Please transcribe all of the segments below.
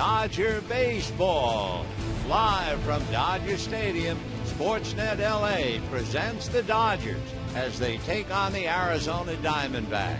Dodger Baseball. Live from Dodger Stadium, Sportsnet LA presents the Dodgers as they take on the Arizona Diamondbacks.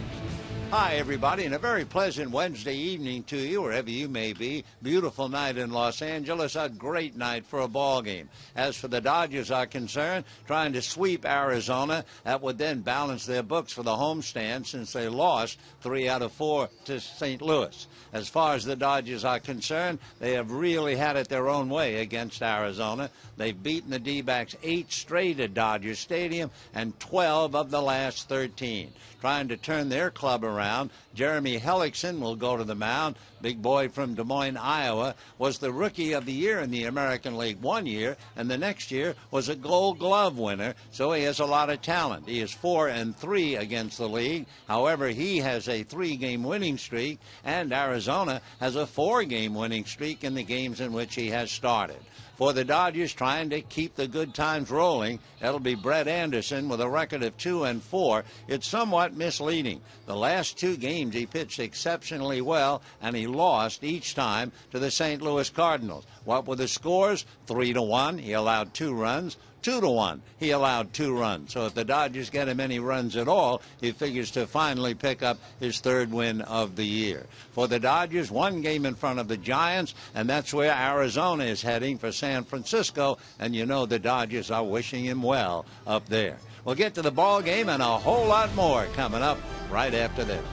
Hi, everybody, and a very pleasant Wednesday evening to you, wherever you may be. Beautiful night in Los Angeles, a great night for a ball game. As for the Dodgers are concerned, trying to sweep Arizona, that would then balance their books for the homestand since they lost 3 out of 4 to St. Louis. As far as the Dodgers are concerned, they have really had it their own way against Arizona. They've beaten the D-backs 8 straight at Dodger Stadium and 12 of the last 13. Trying to turn their club around, Jeremy Hellickson will go to the mound. Big boy from Des Moines, Iowa, was the Rookie of the Year in the American League one year, and the next year was a Gold Glove winner, so he has a lot of talent. He is 4-3 against the league. However, he has a 3-game winning streak, and Arizona has a 4-game winning streak in the games in which he has started. For the Dodgers, trying to keep the good times rolling, it'll be Brett Anderson with a record of 2-4. It's somewhat misleading. The last 2 games he pitched exceptionally well, and he lost each time to the St. Louis Cardinals. What were the scores? 3-1. He allowed 2 runs. 2-1. He allowed 2 runs. So if the Dodgers get him any runs at all, he figures to finally pick up his 3rd win of the year. For the Dodgers, 1 game in front of the Giants, and that's where Arizona is heading for San Francisco, and you know the Dodgers are wishing him well up there. We'll get to the ball game and a whole lot more coming up right after this.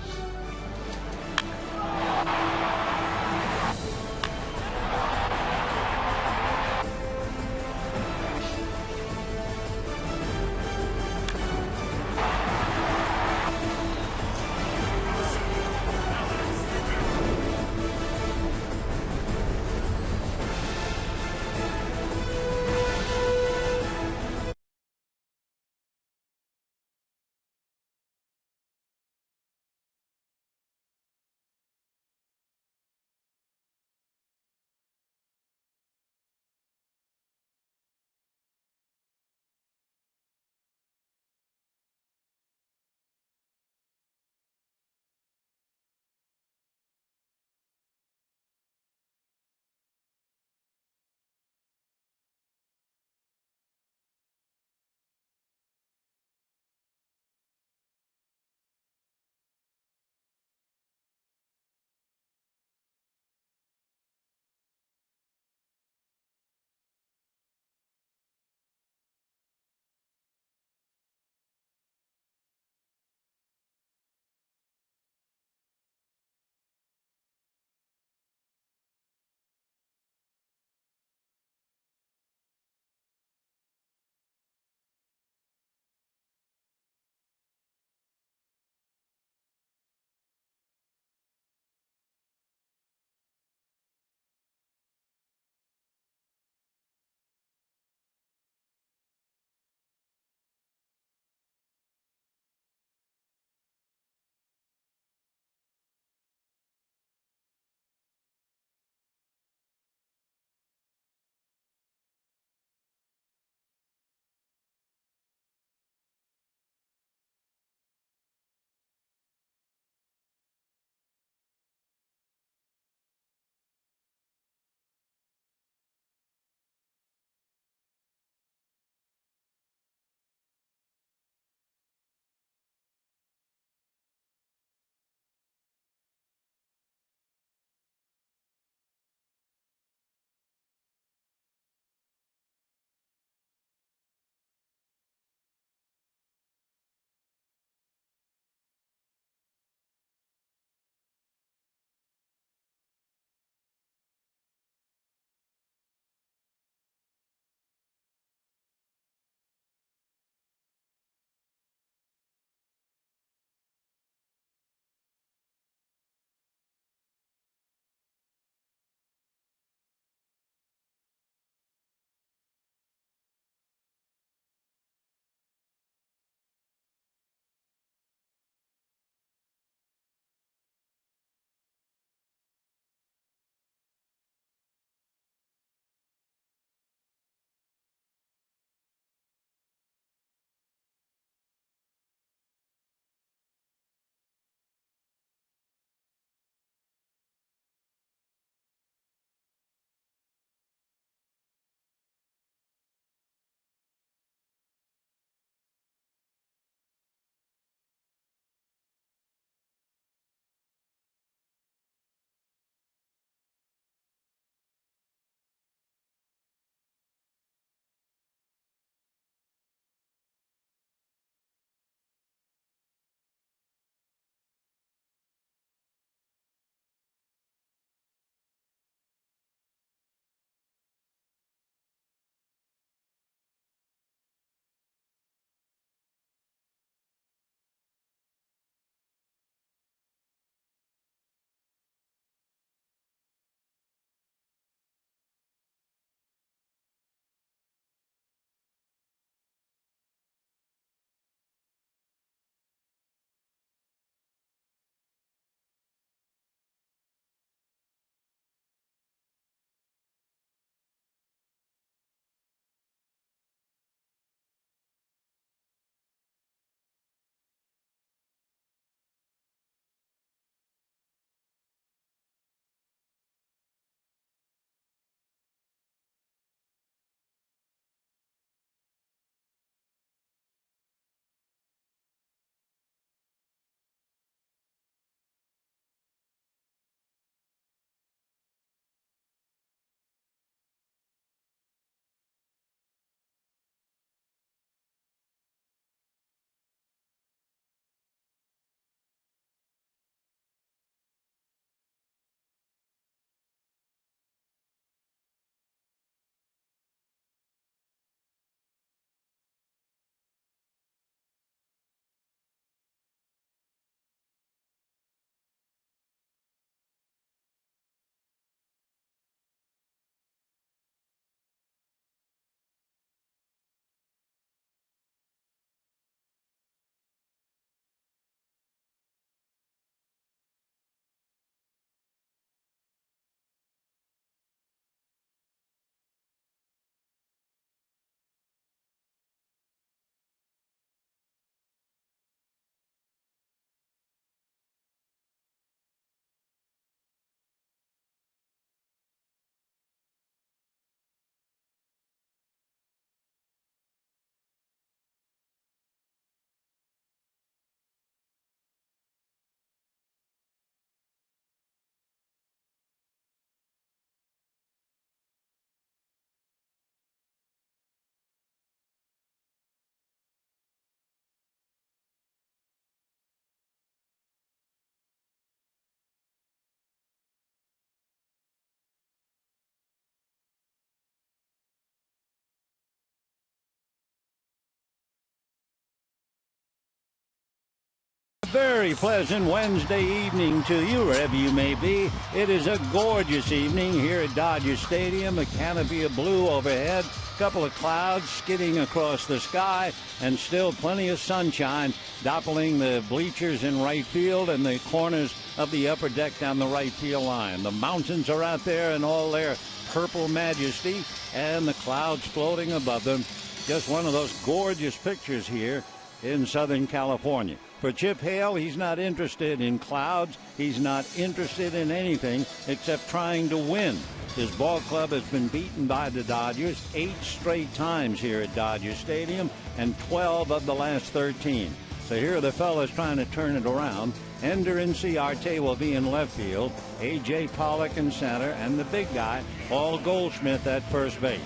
very pleasant Wednesday evening to you, wherever you may be. It is a gorgeous evening here at Dodger Stadium. A canopy of blue overhead, a couple of clouds skidding across the sky, and still plenty of sunshine doppling the bleachers in right field and the corners of the upper deck down the right field line. The mountains are out there in all their purple majesty, and the clouds floating above them. Just one of those gorgeous pictures here in Southern California. For Chip Hale, he's not interested in clouds. He's not interested in anything except trying to win. His ball club has been beaten by the Dodgers 8 straight times here at Dodger Stadium, and 12 of the last 13. So here are the fellas trying to turn it around. Ender Inciarte will be in left field, A.J. Pollock in center, and the big guy, Paul Goldschmidt, at first base.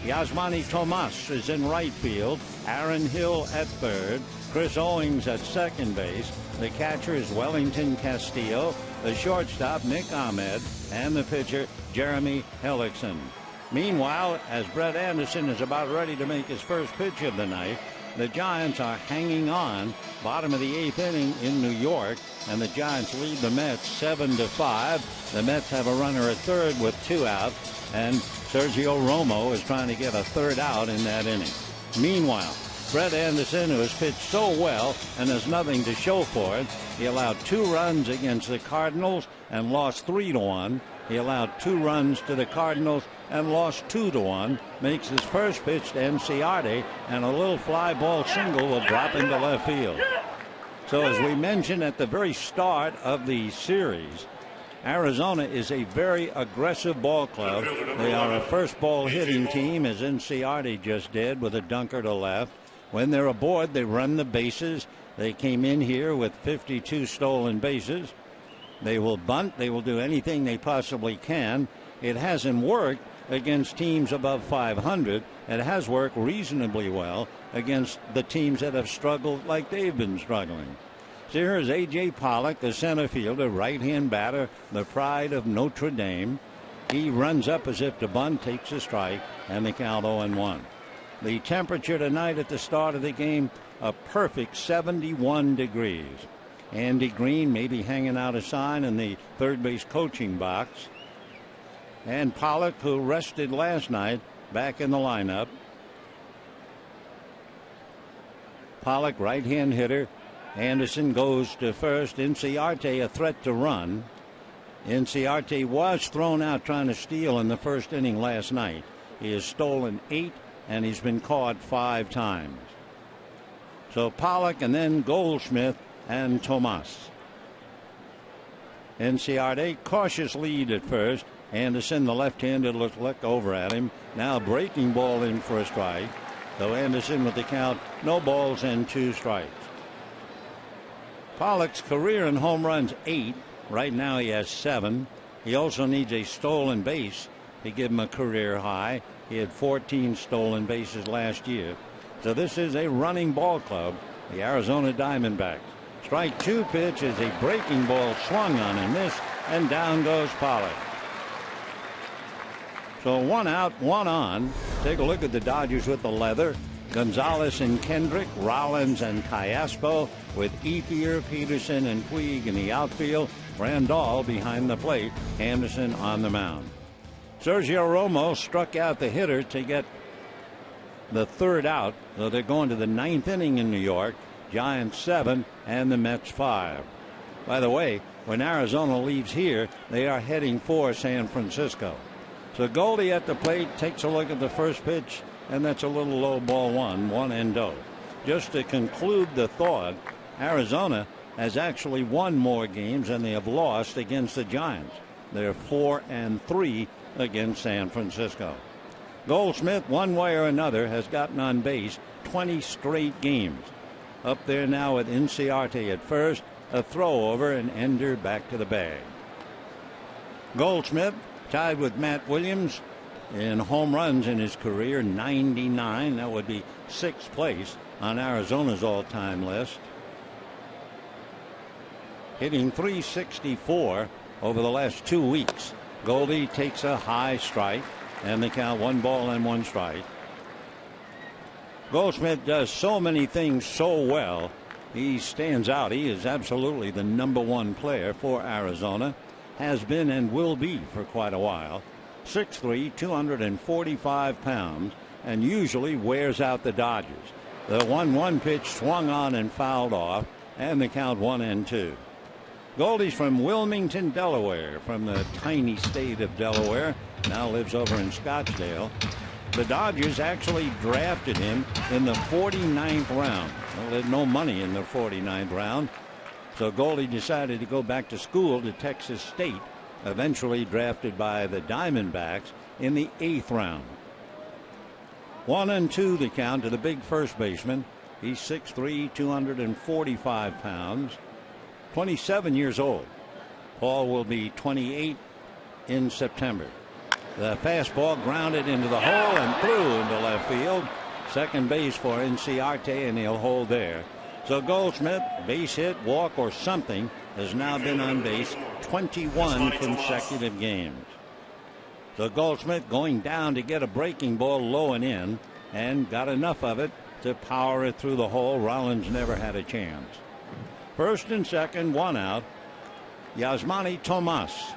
Yasmani Tomas is in right field, Aaron Hill at third, Chris Owings at second base. The catcher is Wellington Castillo, the shortstop Nick Ahmed, and the pitcher Jeremy Hellickson. Meanwhile, as Brett Anderson is about ready to make his first pitch of the night, the Giants are hanging on. Bottom of the 8th inning in New York, and the Giants lead the Mets 7-5. The Mets have a runner at third with 2 out, and Sergio Romo is trying to get a third out in that inning. Meanwhile, Brett Anderson, who has pitched so well and has nothing to show for it, he allowed 2 runs against the Cardinals and lost 3-1. He allowed 2 runs to the Cardinals and lost 2-1. Makes his first pitch to Inciarte, and a little fly ball single will drop into left field. So as we mentioned at the very start of the series, Arizona is a very aggressive ball club. They are a first ball hitting team, as Inciarte just did with a dunker to left. When they're aboard, they run the bases. They came in here with 52 stolen bases. They will bunt. They will do anything they possibly can. It hasn't worked against teams above 500. It has worked reasonably well against the teams that have struggled like they've been struggling. So here is A.J. Pollock, the center fielder, right-hand batter, the pride of Notre Dame. He runs up as if to bunt, takes a strike, and the count 0-1. The temperature tonight at the start of the game, a perfect 71 degrees. Andy Green may be hanging out a sign in the third base coaching box. And Pollock, who rested last night, back in the lineup. Pollock, right-hand hitter. Anderson goes to first. Inciarte a threat to run. Inciarte was thrown out trying to steal in the first inning last night. He has stolen 8, and he's been caught 5 times. So Pollock and then Goldschmidt and Tomas. Inciarte, cautious lead at first. Anderson, the left-hander, look over at him. Now breaking ball in for a strike. So Anderson with the count, no balls and 2 strikes. Pollock's career in home runs 8. Right now he has 7. He also needs a stolen base to give him a career high. He had 14 stolen bases last year. So this is a running ball club, the Arizona Diamondbacks. Strike 2 pitch is a breaking ball swung on and missed, and down goes Pollock. So 1 out, 1 on. Take a look at the Dodgers with the leather. Gonzalez and Kendrick, Rollins and Callaspo, with Ethier, Peterson, and Puig in the outfield. Grandal behind the plate. Anderson on the mound. Sergio Romo struck out the hitter to get the 3rd out. So they're going to the 9th inning in New York. Giants 7 and the Mets 5. By the way, when Arizona leaves here, they are heading for San Francisco. So Goldie at the plate takes a look at the first pitch, and that's a little low ball 1-0. Just to conclude the thought, Arizona has actually won more games than they have lost against the Giants. They're 4-3 against San Francisco. Goldschmidt, one way or another, has gotten on base 20 straight games. Up there now with Inciarte at first, a throw over, and Ender back to the bag. Goldschmidt tied with Matt Williams in home runs in his career, 99. That would be 6th place on Arizona's all-time list. Hitting .364 over the last 2 weeks. Goldie takes a high strike, and the count 1 ball and 1 strike. Goldschmidt does so many things so well He stands out. He is absolutely the #1 player for Arizona. Has been and will be for quite a while. 6'3", 245 pounds, and usually wears out the Dodgers. The 1-1 pitch swung on and fouled off, and the count 1-2. Goldie's from Wilmington, Delaware, from the tiny state of Delaware. Now lives over in Scottsdale. The Dodgers actually drafted him in the 49th round. Well, there's no money in the 49th round. So Goldie decided to go back to school to Texas State, eventually drafted by the Diamondbacks in the 8th round. 1-2 the count to the big first baseman. He's 6'3", 245 pounds, 27 years old. Paul will be 28 in September. The fastball grounded into the hole and through into left field. Second base for Inciarte, and he'll hold there. So Goldschmidt, base hit, walk, or something, has now been on base 21 consecutive games. So Goldschmidt going down to get a breaking ball low and in, and got enough of it to power it through the hole. Rollins never had a chance. First and second, 1 out. Yasmani Tomas,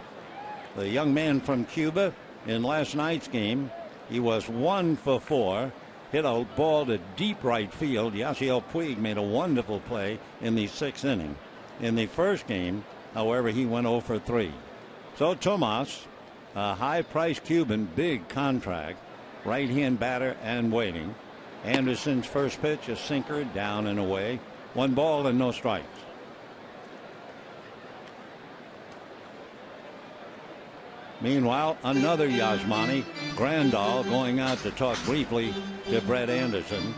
the young man from Cuba. In last night's game, he was 1 for 4. Hit a ball to deep right field. Yasiel Puig made a wonderful play in the 6th inning. In the first game, however, he went 0 for 3. So Tomas, a high-priced Cuban, big contract, right-hand batter and waiting. Anderson's first pitch, a sinker, down and away. 1 ball and no strikes. Meanwhile, another Yasmani, Grandal, going out to talk briefly to Brett Anderson.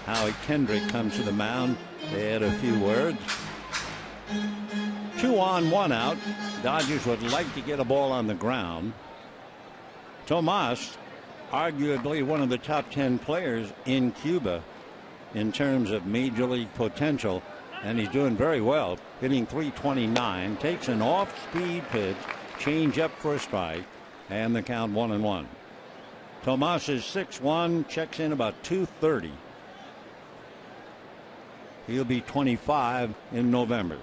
Howie Kendrick comes to the mound. They had a few words. 2 on, 1 out. Dodgers would like to get a ball on the ground. Tomas, arguably one of the top 10 players in Cuba in terms of major league potential, and he's doing very well, hitting .329. Takes an off-speed pitch, change up for a strike, and the count 1-1. Tomas is 6'1", checks in about 230. He'll be 25 in November.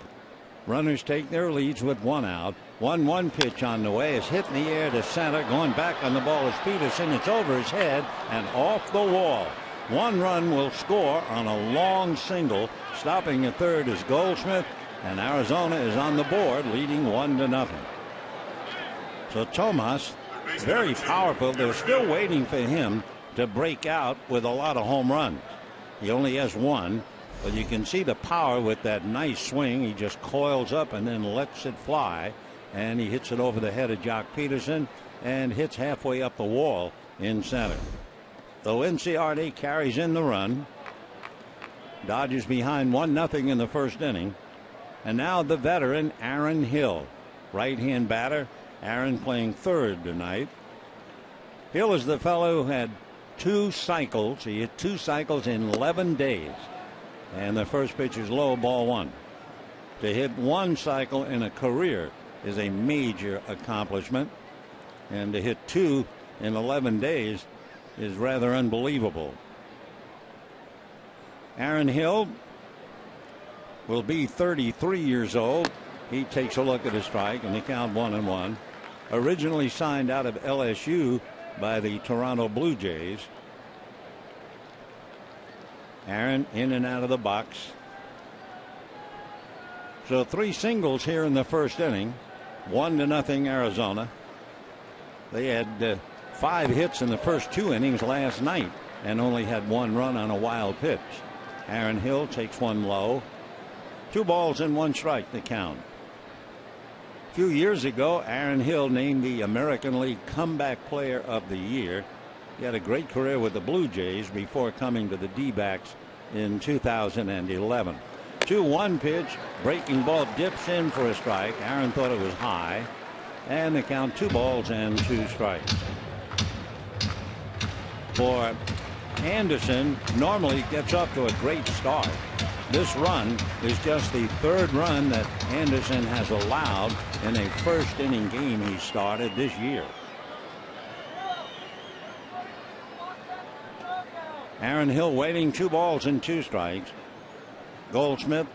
Runners take their leads with 1 out. 1-1 pitch on the way. Is hit in the air to center. Going back on the ball is Peterson. It's over his head and off the wall. 1 run will score on a long single. Stopping at third is Goldschmidt, and Arizona is on the board, leading 1-0. So Tomas, very powerful. They're still waiting for him to break out with a lot of home runs. He only has 1, but you can see the power with that nice swing. He just coils up and then lets it fly, and he hits it over the head of Jock Peterson and hits halfway up the wall in center. So Inciarte carries in the run. Dodgers behind 1-0 in the first inning. And now the veteran Aaron Hill, right-hand batter. Aaron playing third tonight. Hill is the fellow who had 2 cycles. He hit 2 cycles in 11 days. And the first pitch is low, ball 1. To hit 1 cycle in a career is a major accomplishment. And to hit 2 in 11 days is rather unbelievable. Aaron Hill will be 33 years old. He takes a look at his strike, and the count 1-1. Originally signed out of LSU by the Toronto Blue Jays. Aaron in and out of the box. So 3 singles here in the first inning. 1-0 Arizona. They had 5 hits in the first 2 innings last night and only had 1 run on a wild pitch. Aaron Hill takes 1 low. 2 balls and 1 strike the count. A few years ago, Aaron Hill named the American League Comeback Player of the Year. He had a great career with the Blue Jays before coming to the D-backs in 2011. 2-1 pitch, breaking ball dips in for a strike. Aaron thought it was high, and the count 2 balls and 2 strikes. For Anderson, normally gets off to a great start. This run is just the 3rd run that Anderson has allowed in a first inning game he started this year. Aaron Hill waiting, 2 balls and 2 strikes. Goldschmidt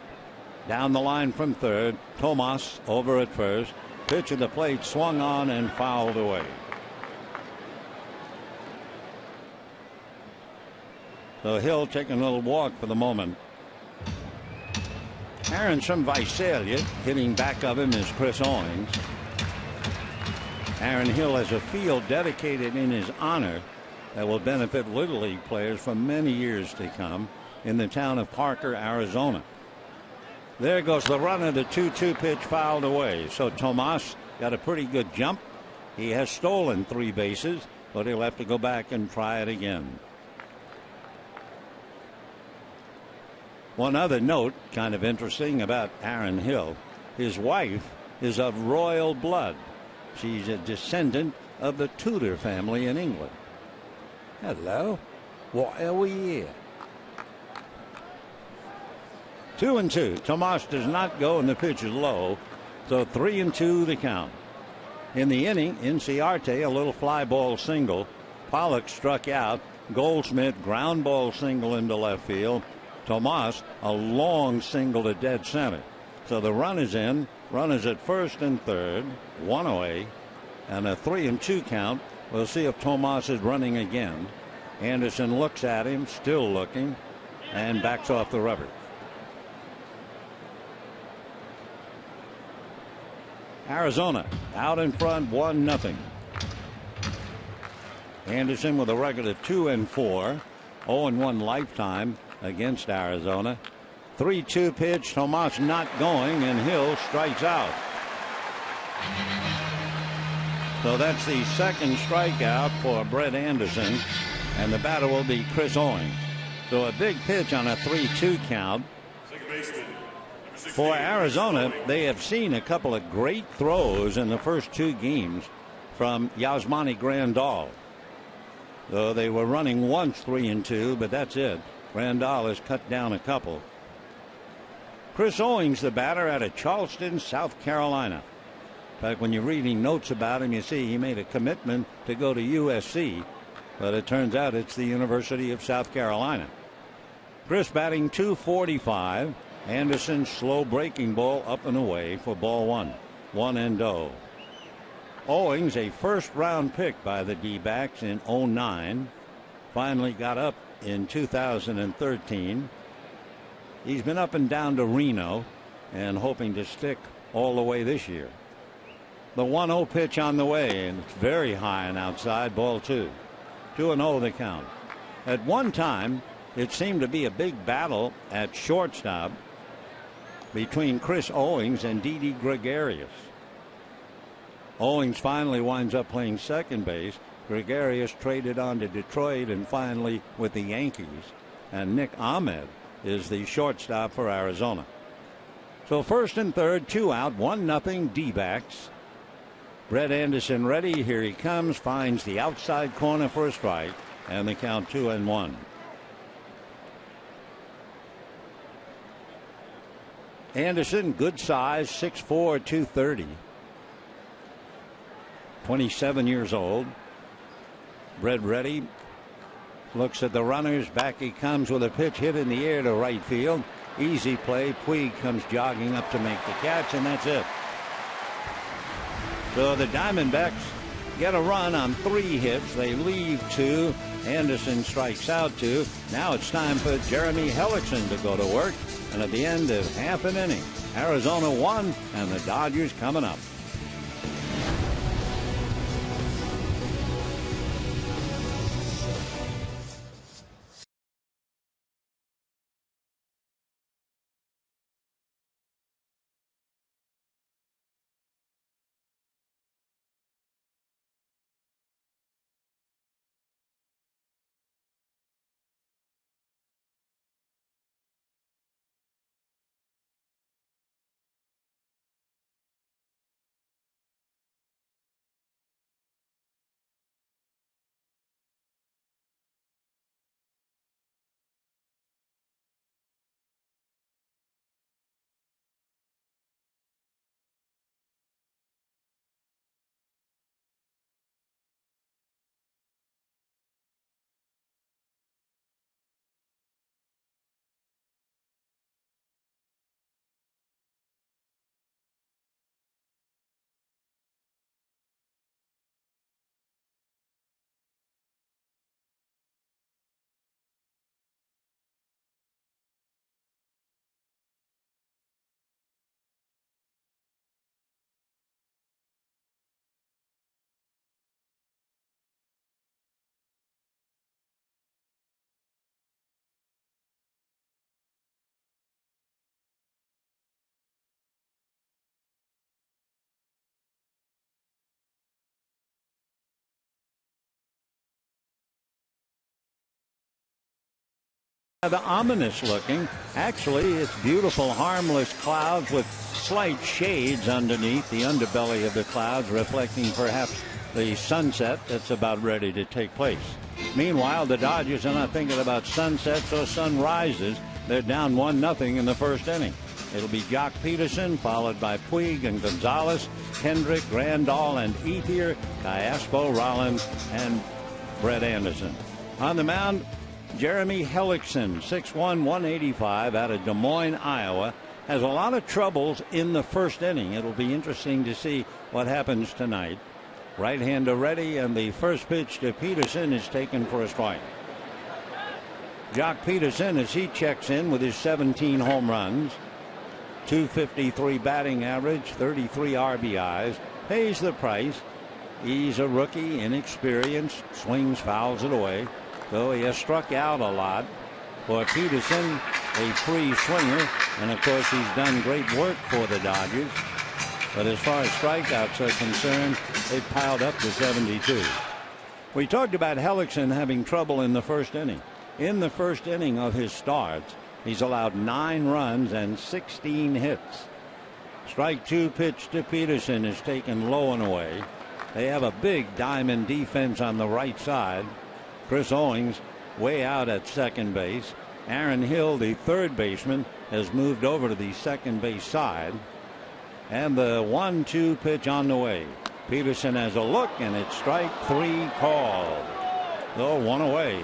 down the line from third. Tomas over at first. Pitch at the plate swung on and fouled away. So Hill taking a little walk for the moment. Aaron's from Visalia. Hitting back of him is Chris Owings. Aaron Hill has a field dedicated in his honor that will benefit Little League players for many years to come in the town of Parker, Arizona. There goes the runner. The 2-2 pitch fouled away. So Tomas got a pretty good jump. He has stolen 3 bases, but he'll have to go back and try it again. One other note, kind of interesting about Aaron Hill. His wife is of royal blood. She's a descendant of the Tudor family in England. Hello. Why are we here? 2-2. Tomas does not go and the pitch is low. So 3-2 the count. In the inning, Inciarte, a little fly ball single. Pollock struck out. Goldschmidt, ground ball single into left field. Tomas, a long single to dead center. So the run is in. Runners at first and third. 1 away. And a 3-2 count. We'll see if Tomas is running again. Anderson looks at him, still looking, and backs off the rubber. Arizona out in front, 1-0. Anderson with a record of 2-4, 0-1 lifetime against Arizona. 3-2 pitch. Tomas not going, and Hill strikes out. So that's the second strikeout for Brett Anderson, and the batter will be Chris Owings. So a big pitch on a 3-2 count. For Arizona, they have seen a couple of great throws in the first 2 games from Yasmani Grandal. Though they were running once 3-2, but that's it. Grandal has cut down a couple. Chris Owings, the batter out of Charleston, South Carolina. In fact, when you're reading notes about him, you see he made a commitment to go to USC, but it turns out it's the University of South Carolina. Chris batting .245. Anderson slow breaking ball up and away for ball 1. 1-0. Owings, a first round pick by the D-backs in 2009, finally got up in 2013. He's been up and down to Reno and hoping to stick all the way this year. The 1-0 pitch on the way, and it's very high and outside, ball 2. 2-0 the count. At one time, it seemed to be a big battle at shortstop between Chris Owings and Didi Gregorius. Owings finally winds up playing second base. Gregorius traded on to Detroit and finally with the Yankees. And Nick Ahmed is the shortstop for Arizona. So first and third, 2 out, 1-0 D-backs. Brett Anderson ready. Here he comes. Finds the outside corner for a strike. And the count 2-1. Anderson, good size, 6'4", 230. 27 years old. Brett ready. Looks at the runners. Back he comes with a pitch hit in the air to right field. Easy play. Puig comes jogging up to make the catch, and that's it. So the Diamondbacks get a run on 3 hits. They leave 2. Anderson strikes out 2. Now it's time for Jeremy Hellickson to go to work. And at the end of half an inning, Arizona won, and the Dodgers coming up. The ominous looking. Actually, it's beautiful, harmless clouds with slight shades underneath the underbelly of the clouds, reflecting perhaps the sunset that's about ready to take place. Meanwhile, the Dodgers are not thinking about sunsets or sunrises. They're down 1-0 in the first inning. It'll be Jock Peterson, followed by Puig and Gonzalez, Kendrick, Grandal, and Ethier, Callaspo, Rollins, and Brett Anderson. On the mound, Jeremy Hellickson, 6'1", 185, out of Des Moines, Iowa, has a lot of troubles in the first inning. It'll be interesting to see what happens tonight. Right-hander ready, and the first pitch to Peterson is taken for a strike. Jock Peterson, as he checks in with his 17 home runs, .253 batting average, 33 RBIs, pays the price. He's a rookie, inexperienced, swings, fouls it away. So he has struck out a lot. For Peterson, a free swinger, and of course he's done great work for the Dodgers. But as far as strikeouts are concerned, they've piled up to 72. We talked about Hellickson having trouble in the first inning. In the first inning of his starts, he's allowed 9 runs and 16 hits. Strike 2 pitch to Peterson is taken low and away. They have a big diamond defense on the right side. Chris Owings way out at second base. Aaron Hill, the third baseman, has moved over to the second base side. And the 1-2 pitch on the way. Peterson has a look, and it's strike 3 called. So 1 away.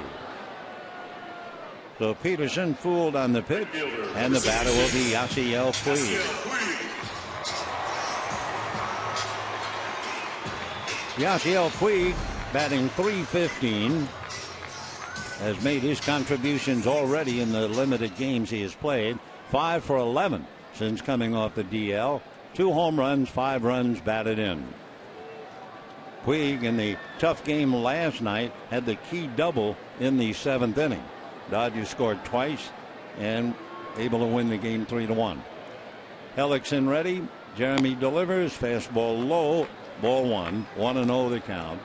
So Peterson fooled on the pitch, and the batter will be Yasiel Puig. Yasiel Puig, batting .315, has made his contributions already in the limited games he has played. 5 for 11 since coming off the DL. 2 home runs, 5 runs batted in. Puig, in the tough game last night, had the key double in the 7th inning. Dodgers scored twice and able to win the game 3-1. Hellickson ready. Jeremy delivers. Fastball low. Ball 1. 1-0 the count.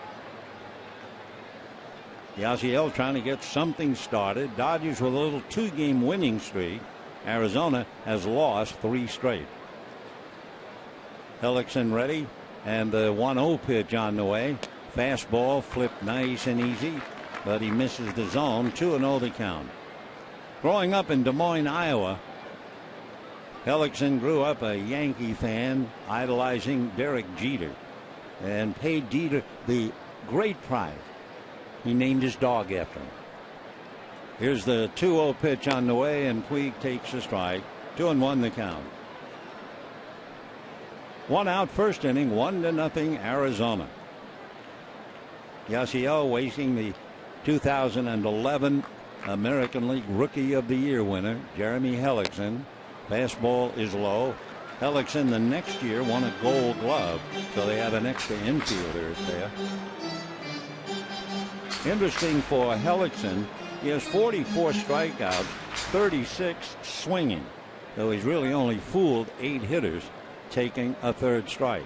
Yasiel trying to get something started. Dodgers with a little 2-game winning streak. Arizona has lost 3 straight. Hellickson ready, and the 1-0 pitch on the way. Fastball flipped nice and easy, but he misses the zone. 2-0 the count. Growing up in Des Moines, Iowa, Hellickson grew up a Yankee fan, idolizing Derek Jeter, and paid Jeter the great prize. He named his dog after him. Here's the 2-0 pitch on the way, and Puig takes a strike. 2-1 the count. 1 out, first inning, 1-0 Arizona. Yasiel wasting the 2011 American League Rookie of the Year winner, Jeremy Hellickson. Fastball is low. Hellickson the next year won a Gold Glove, so they have an extra infielder there. Interesting for Hellickson, he has 44 strikeouts, 36 swinging, though he's really only fooled 8 hitters, taking a third strike.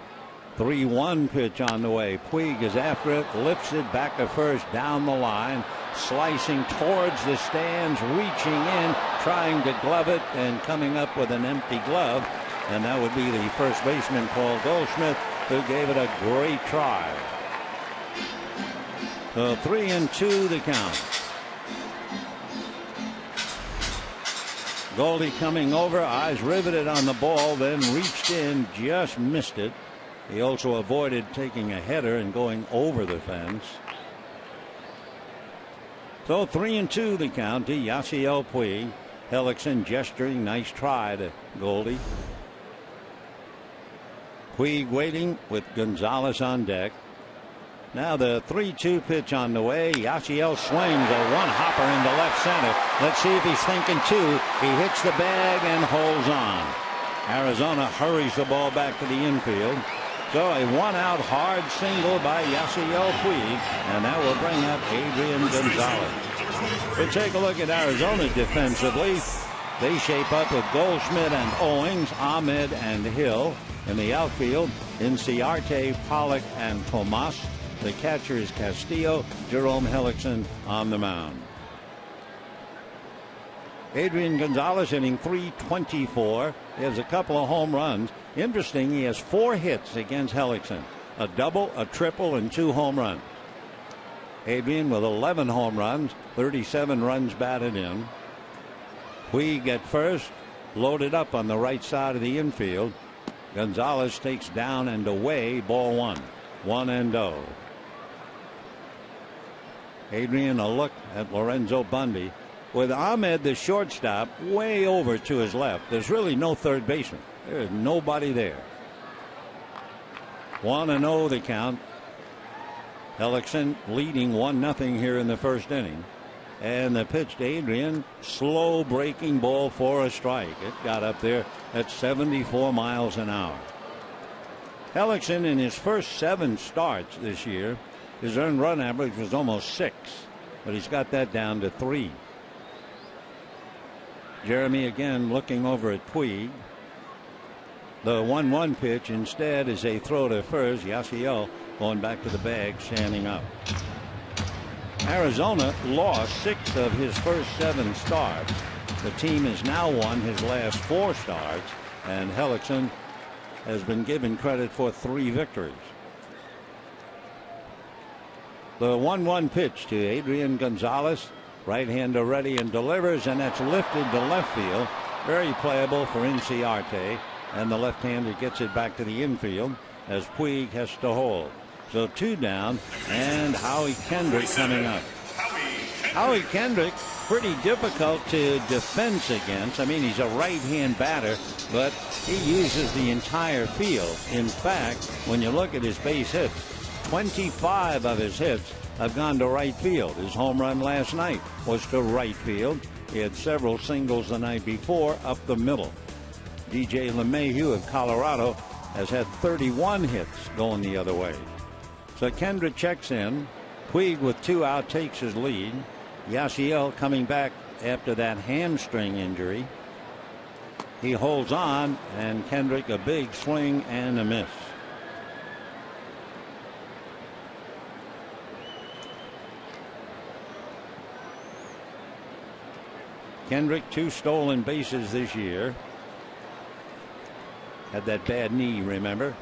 3-1 pitch on the way. Puig is after it, lifts it back to first, down the line, slicing towards the stands, reaching in, trying to glove it, and coming up with an empty glove. And that would be the first baseman, Paul Goldschmidt, who gave it a great try. So 3-2 the count. Goldie coming over, eyes riveted on the ball, then reached in, just missed it. He also avoided taking a header and going over the fence. So 3-2 the count to Yasiel Puig. Hellickson gesturing, nice try to Goldie. Puig waiting with Gonzalez on deck. Now the 3-2 pitch on the way. Yasiel swings a one-hopper into left center. Let's see if he's thinking 2. He hits the bag and holds on. Arizona hurries the ball back to the infield. So a 1-out hard single by Yasiel Puig, and that will bring up Adrian Gonzalez. We take a look at Arizona defensively. They shape up with Goldschmidt and Owings, Ahmed and Hill. In the outfield, Inciarte, Pollock, and Tomas. The catcher is Castillo. Jerome Hellickson on the mound. Adrian Gonzalez hitting .324. He has a couple of home runs. Interesting, he has 4 hits against Hellickson. A double, a triple, and 2 home runs. Adrian with 11 home runs, 37 runs batted in. Puig at first, loaded up on the right side of the infield. Gonzalez takes down and away, ball 1. 1-0. Adrian a look at Lorenzo Bundy. With Ahmed, the shortstop, way over to his left. There's really no third baseman. There's nobody there. 1-0 the count. Hellickson leading 1-0 here in the first inning. And the pitch to Adrian, slow breaking ball for a strike. It got up there at 74 miles an hour. Hellickson in his first 7 starts this year, his earned run average was almost 6, but he's got that down to 3. Jeremy again looking over at Puig. The 1-1 pitch instead is a throw to first. Yasiel going back to the bag, standing up. Arizona lost 6 of his first 7 starts. The team has now won his last 4 starts, and Hellickson has been given credit for 3 victories. The 1-1 pitch to Adrian Gonzalez. Right-hander ready and delivers, and that's lifted to left field. Very playable for Inciarte, and the left-hander gets it back to the infield as Puig has to hold. So 2 down, and Howie Kendrick coming up. Howie Kendrick, pretty difficult to defense against. I mean, he's a right-hand batter, but he uses the entire field. In fact, when you look at his base hits, 25 of his hits have gone to right field. His home run last night was to right field. He had several singles the night before up the middle. DJ LeMahieu of Colorado has had 31 hits going the other way. So Kendrick checks in. Puig with 2 out takes his lead. Yasiel coming back after that hamstring injury. He holds on, and Kendrick a big swing and a miss. Kendrick 2 stolen bases this year. Had that bad knee, remember?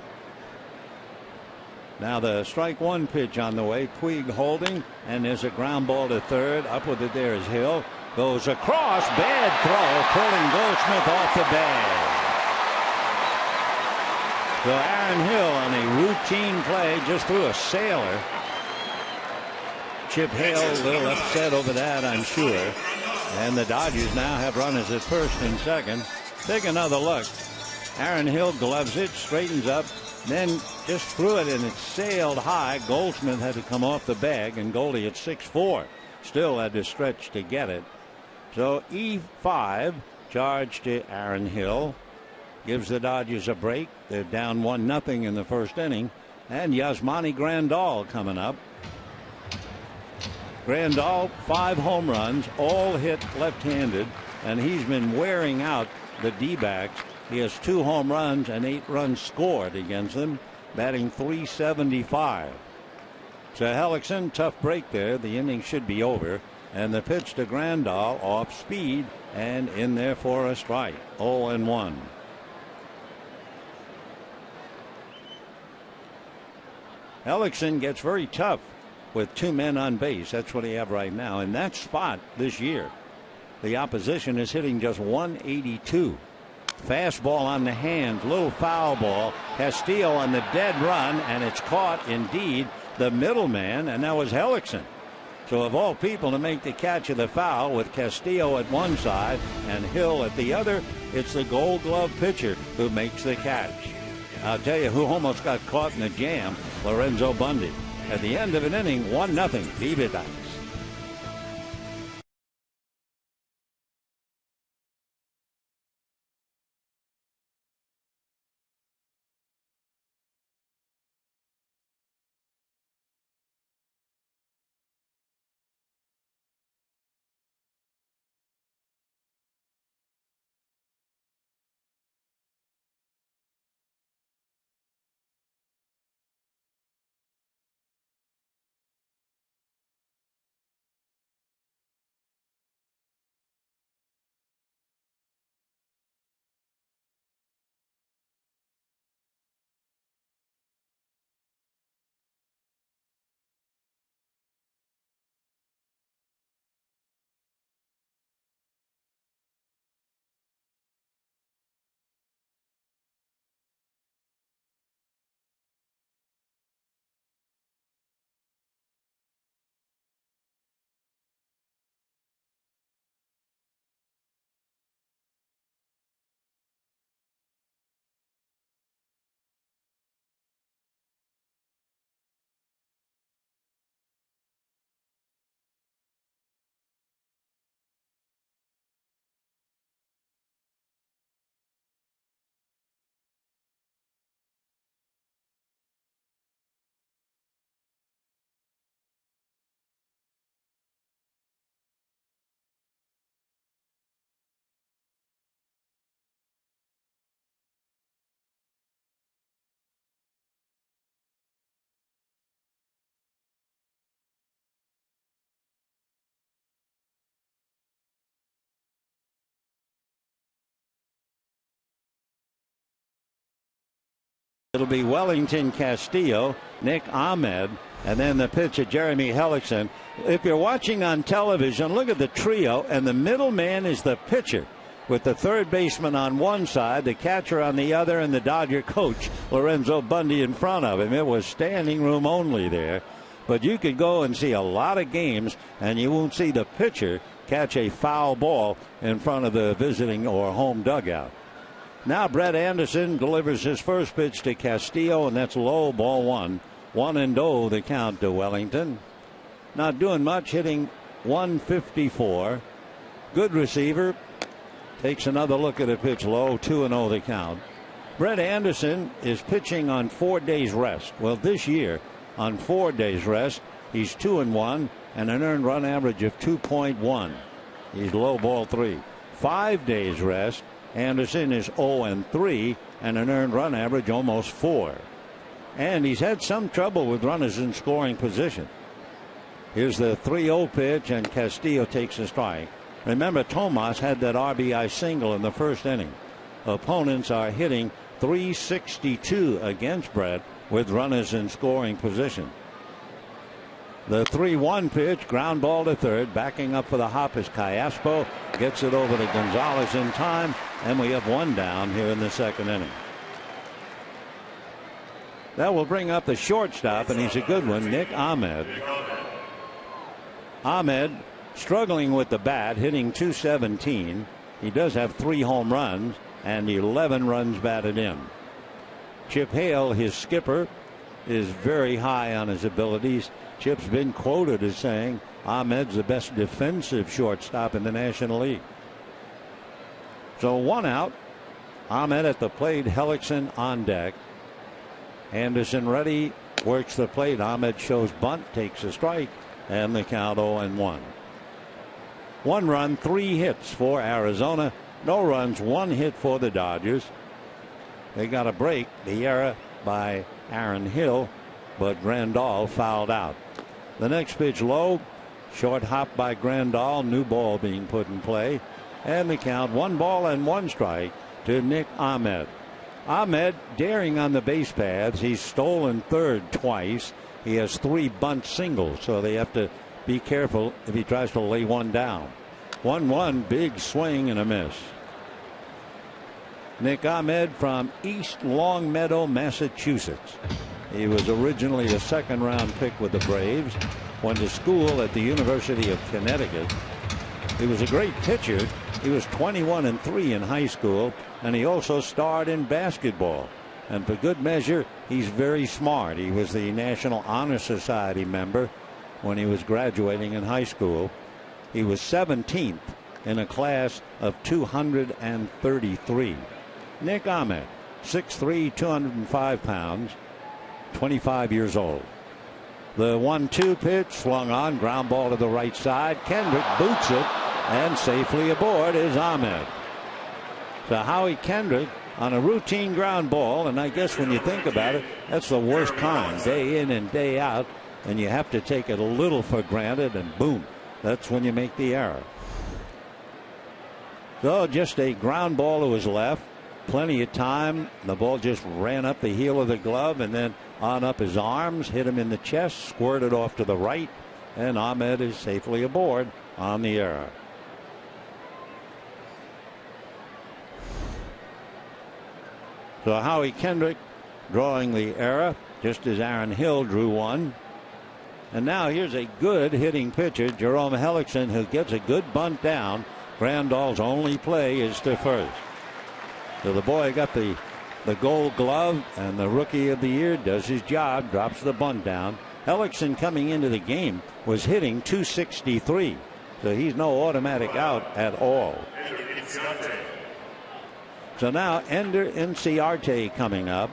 Now the strike 1 pitch on the way. Puig holding, and there's a ground ball to third. Up with it there is Hill. Goes across. Bad throw. Pulling Goldschmidt off the bag. So Aaron Hill on a routine play just threw a sailor. Chip Hale a little upset over that, I'm sure. And the Dodgers now have runners at first and second. Take another look. Aaron Hill gloves it, straightens up, then just threw it, and it sailed high. Goldschmidt had to come off the bag, and Goldie at 6'4" still had to stretch to get it. So E5 charge to Aaron Hill gives the Dodgers a break. They're down 1-0 in the first inning, and Yasmani Grandal coming up. Grandal, 5 home runs, all hit left-handed, and he's been wearing out the D-backs. He has 2 home runs and 8 runs scored against them, batting .375. So Hellickson, tough break there. The inning should be over, and the pitch to Grandal off speed and in there for a strike. 0-1. Hellickson gets very tough with 2 men on base. That's what they have right now. In that spot this year, the opposition is hitting just .182. Fastball on the hands, little foul ball. Castillo on the dead run, and it's caught indeed the middleman, and that was Hellickson. So of all people to make the catch of the foul, with Castillo at one side and Hill at the other, it's the Gold Glove pitcher who makes the catch. I'll tell you who almost got caught in a jam, Lorenzo Bundy. At the end of an inning, 1-0, Diamondbacks. It'll be Wellington Castillo, Nick Ahmed, and then the pitcher Jeremy Hellickson. If you're watching on television, look at the trio, and the middle man is the pitcher, with the third baseman on one side, the catcher on the other, and the Dodger coach, Lorenzo Bundy, in front of him. It was standing room only there. But you could go and see a lot of games, and you won't see the pitcher catch a foul ball in front of the visiting or home dugout. Now Brett Anderson delivers his first pitch to Castillo, and that's low, ball one. 1-0 the count to Wellington. Not doing much, hitting 154. Good receiver. Takes another look at a pitch low, 2-0 the count. Brett Anderson is pitching on 4 days rest. Well, this year, on 4 days rest, he's 2-1 and an earned run average of 2.1. He's low, ball 3. 5 days rest, Anderson is 0-3 and an earned run average almost 4. And he's had some trouble with runners in scoring position. Here's the 3-0 pitch, and Castillo takes a strike. Remember, Tomas had that RBI single in the first inning. Opponents are hitting .362 against Brett with runners in scoring position. The 3-1 pitch, ground ball to third. Backing up for the hop is Callaspo. Gets it over to Gonzalez in time, and we have one down here in the second inning. That will bring up the shortstop, and he's a good one, Nick Ahmed. Ahmed struggling with the bat, hitting .217. He does have 3 home runs and 11 runs batted in. Chip Hale, his skipper, is very high on his abilities. Chip's been quoted as saying Ahmed's the best defensive shortstop in the National League. So 1 out. Ahmed at the plate, Hellickson on deck. Anderson ready, works the plate. Ahmed shows bunt, takes a strike, and the count 0-1. 1 run, 3 hits for Arizona. No runs, 1 hit for the Dodgers. They got a break, the error by Aaron Hill, but Grandal fouled out. The next pitch low, short hop by Grandal, new ball being put in play, and the count 1 ball and 1 strike to Nick Ahmed. Ahmed daring on the base paths. He's stolen third twice. He has 3 bunt singles, so they have to be careful if he tries to lay one down. 1-1, big swing and a miss. Nick Ahmed from East Longmeadow, Massachusetts. He was originally a second-round pick with the Braves. Went to school at the University of Connecticut. He was a great pitcher. He was 21-3 in high school, and he also starred in basketball. And for good measure, he's very smart. He was the National Honor Society member when he was graduating in high school. He was 17th in a class of 233. Nick Ahmed, 6'3", 205 pounds, 25 years old. The 1-2 pitch swung on, ground ball to the right side. Kendrick boots it, and safely aboard is Ahmed. So Howie Kendrick on a routine ground ball, and I guess when you think about it, that's the worst kind, day in and day out, and you have to take it a little for granted, and boom, that's when you make the error. So just a ground ball to his left, plenty of time. The ball just ran up the heel of the glove and then on up his arms, hit him in the chest, squirted off to the right, and Ahmed is safely aboard on the error. So Howie Kendrick drawing the error, just as Aaron Hill drew one. And now here's a good hitting pitcher, Jerome Hellickson, who gets a good bunt down. Grandal's only play is to first. So the boy got the gold glove, and the rookie of the year does his job, drops the bunt down. Hellickson coming into the game was hitting .263, so he's no automatic out at all. So now Ender Inciarte coming up.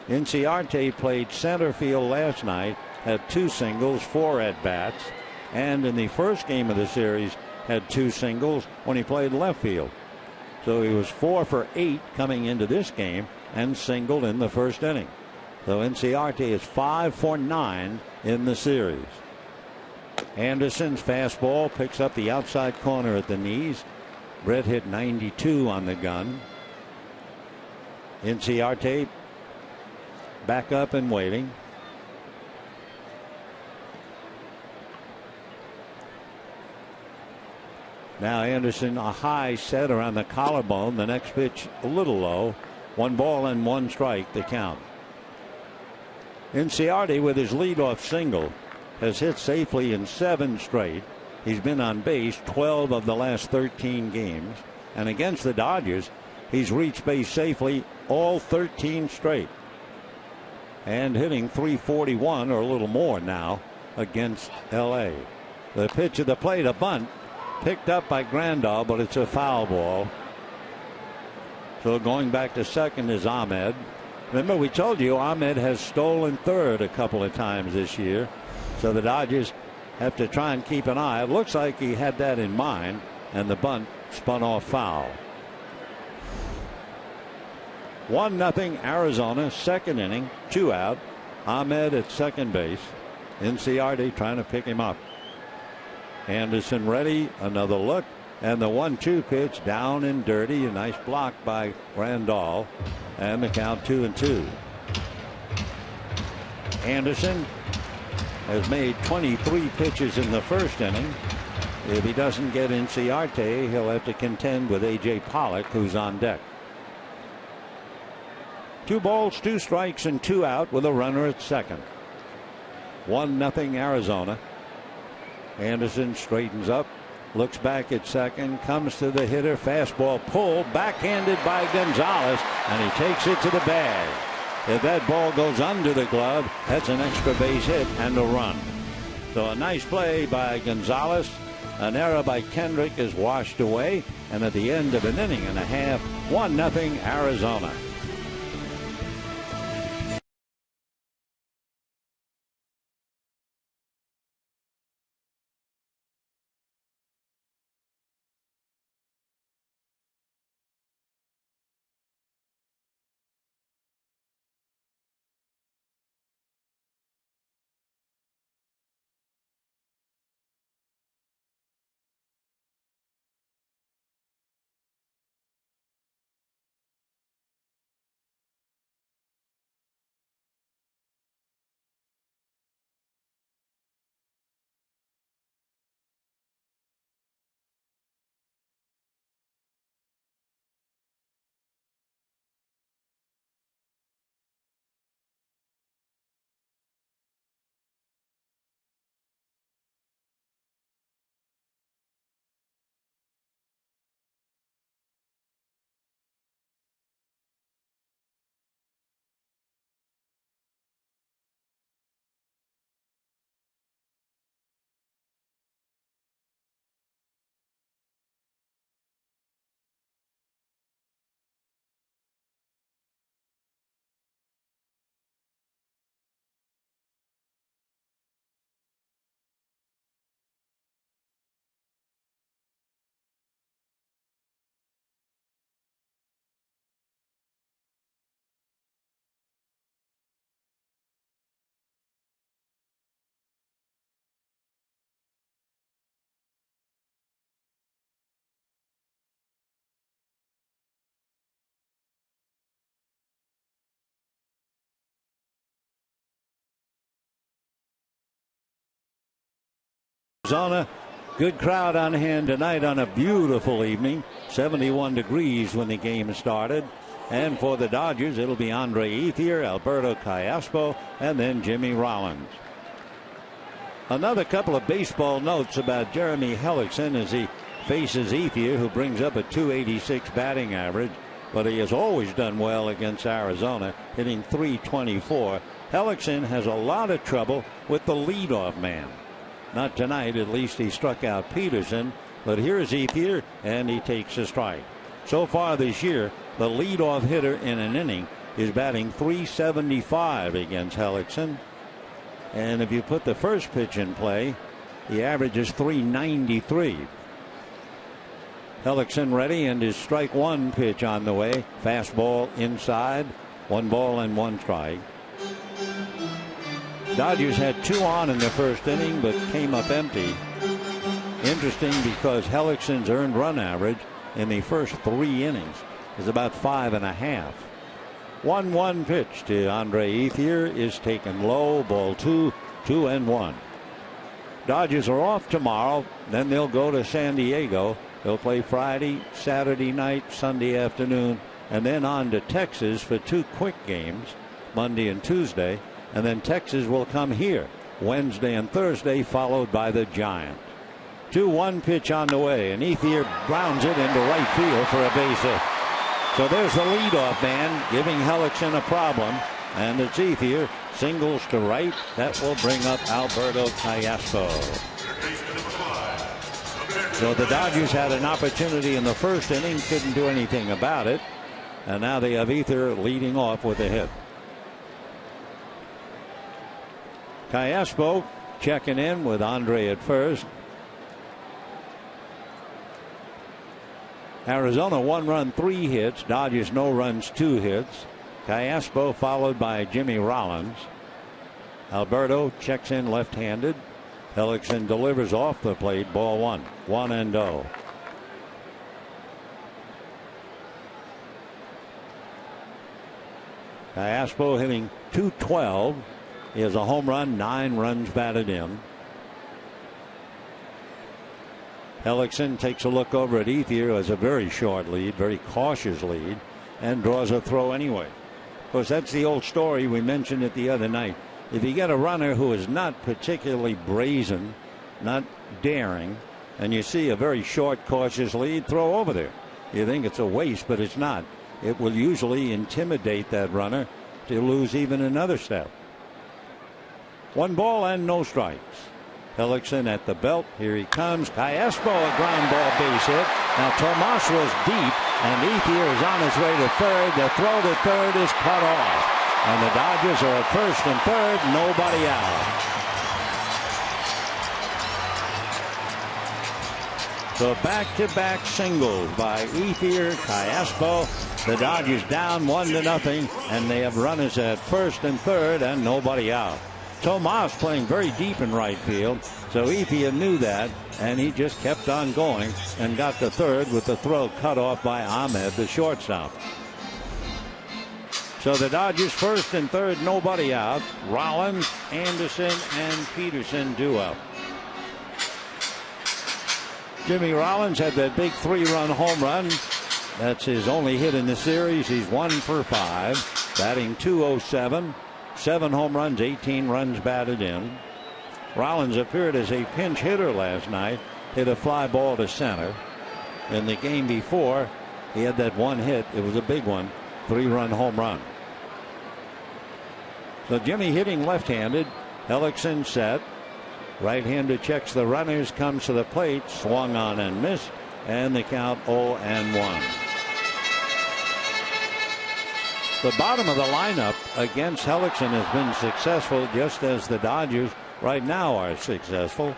Inciarte played center field last night, had 2 singles, 4 at-bats, and in the first game of the series had 2 singles when he played left field. So he was 4 for 8 coming into this game and singled in the first inning. So Inciarte is 5 for 9 in the series. Anderson's fastball picks up the outside corner at the knees. Brett hit 92 on the gun. Inciarte back up and waiting. Now Anderson, a high set around the collarbone. The next pitch a little low. 1 ball and 1 strike the count. Inciarte with his leadoff single has hit safely in 7 straight. He's been on base 12 of the last 13 games. And against the Dodgers, he's reached base safely all 13 straight. And hitting .341 or a little more now against L.A. The pitch at the plate, a bunt. Picked up by Grandal, but it's a foul ball. So going back to second is Ahmed. Remember, we told you Ahmed has stolen third a couple of times this year. So the Dodgers have to try and keep an eye. It looks like he had that in mind, and the bunt spun off foul. 1-0 Arizona, second inning, 2 out. Ahmed at second base. Inciarte trying to pick him up. Anderson ready, another look, and the 1-2 pitch down and dirty. A nice block by Grandal, and the count 2-2. Anderson has made 23 pitches in the first inning. If he doesn't get Inciarte, he'll have to contend with A.J. Pollock, who's on deck. 2 balls, 2 strikes, and 2 out with a runner at second. 1-0 Arizona. Anderson straightens up, looks back at second, comes to the hitter, fastball pulled, backhanded by Gonzalez, and he takes it to the bag. If that ball goes under the glove, that's an extra base hit and a run. So a nice play by Gonzalez. An error by Kendrick is washed away, and at the end of an inning and a half, 1-0 Arizona. Arizona, good crowd on hand tonight on a beautiful evening. 71 degrees when the game started. And for the Dodgers, it'll be Andre Ethier, Alberto Callaspo, and then Jimmy Rollins. Another couple of baseball notes about Jeremy Hellickson as he faces Ethier, who brings up a .286 batting average, but he has always done well against Arizona, hitting .324. Hellickson has a lot of trouble with the leadoff man. Not tonight, at least he struck out Peterson, but here's Ethier, and he takes a strike. So far this year, the leadoff hitter in an inning is batting .375 against Hellickson. And if you put the first pitch in play, the average is .393. Hellickson ready, and his strike one pitch on the way. Fastball inside, 1 ball and 1 strike. Dodgers had 2 on in the first inning, but came up empty. Interesting because Hellickson's earned run average in the first 3 innings is about 5.5. 1-1 pitch to Andre Ethier is taken low. Ball 2, 2-1. Dodgers are off tomorrow. Then they'll go to San Diego. They'll play Friday, Saturday night, Sunday afternoon, and then on to Texas for 2 quick games, Monday and Tuesday. And then Texas will come here Wednesday and Thursday, followed by the Giants. 2-1 pitch on the way, and Ethier grounds it into right field for a base hit. So there's the leadoff man giving Hellickson a problem, and it's Ethier, singles to right. That will bring up Alberto Callaspo. So the Dodgers had an opportunity in the first inning, couldn't do anything about it, and now they have Ethier leading off with a hit. Callaspo checking in with Andre at first. Arizona 1 run, 3 hits. Dodgers no runs, 2 hits. Callaspo followed by Jimmy Rollins. Alberto checks in left-handed. Hellickson delivers off the plate. Ball 1, 1-0. Callaspo hitting .212. He has a home run, 9 runs batted in. Hellickson takes a look over at Ethier, who has a very short lead, very cautious lead, and draws a throw anyway. Of course, that's the old story. We mentioned it the other night. If you get a runner who is not particularly brazen, not daring, and you see a very short, cautious lead, throw over there. You think it's a waste, but it's not. It will usually intimidate that runner to lose even another step. 1 ball and no strikes. Hellickson at the belt. Here he comes. Callaspo, a ground ball base hit. Now Tomas was deep, and Ethier is on his way to third. The throw to third is cut off. And the Dodgers are at first and third, nobody out. So back-to-back singles by Ethier, Callaspo. The Dodgers down 1-0, and they have runners at first and third and nobody out. Tomas playing very deep in right field, so Ethier knew that, and he just kept on going and got to third with the throw cut off by Ahmed, the shortstop. So the Dodgers first and third, nobody out. Rollins, Anderson, and Peterson due up. Jimmy Rollins had that big 3-run home run. That's his only hit in the series. He's 1 for 5, batting .207. 7 home runs, 18 runs batted in. Rollins appeared as a pinch hitter last night. Hit a fly ball to center. In the game before, he had that 1 hit. It was a big one. 3-run home run. So Jimmy hitting left-handed. Hellickson set. Right-hander checks the runners, comes to the plate, swung on and missed, and the count 0-1. The bottom of the lineup against Hellickson has been successful, just as the Dodgers right now are successful.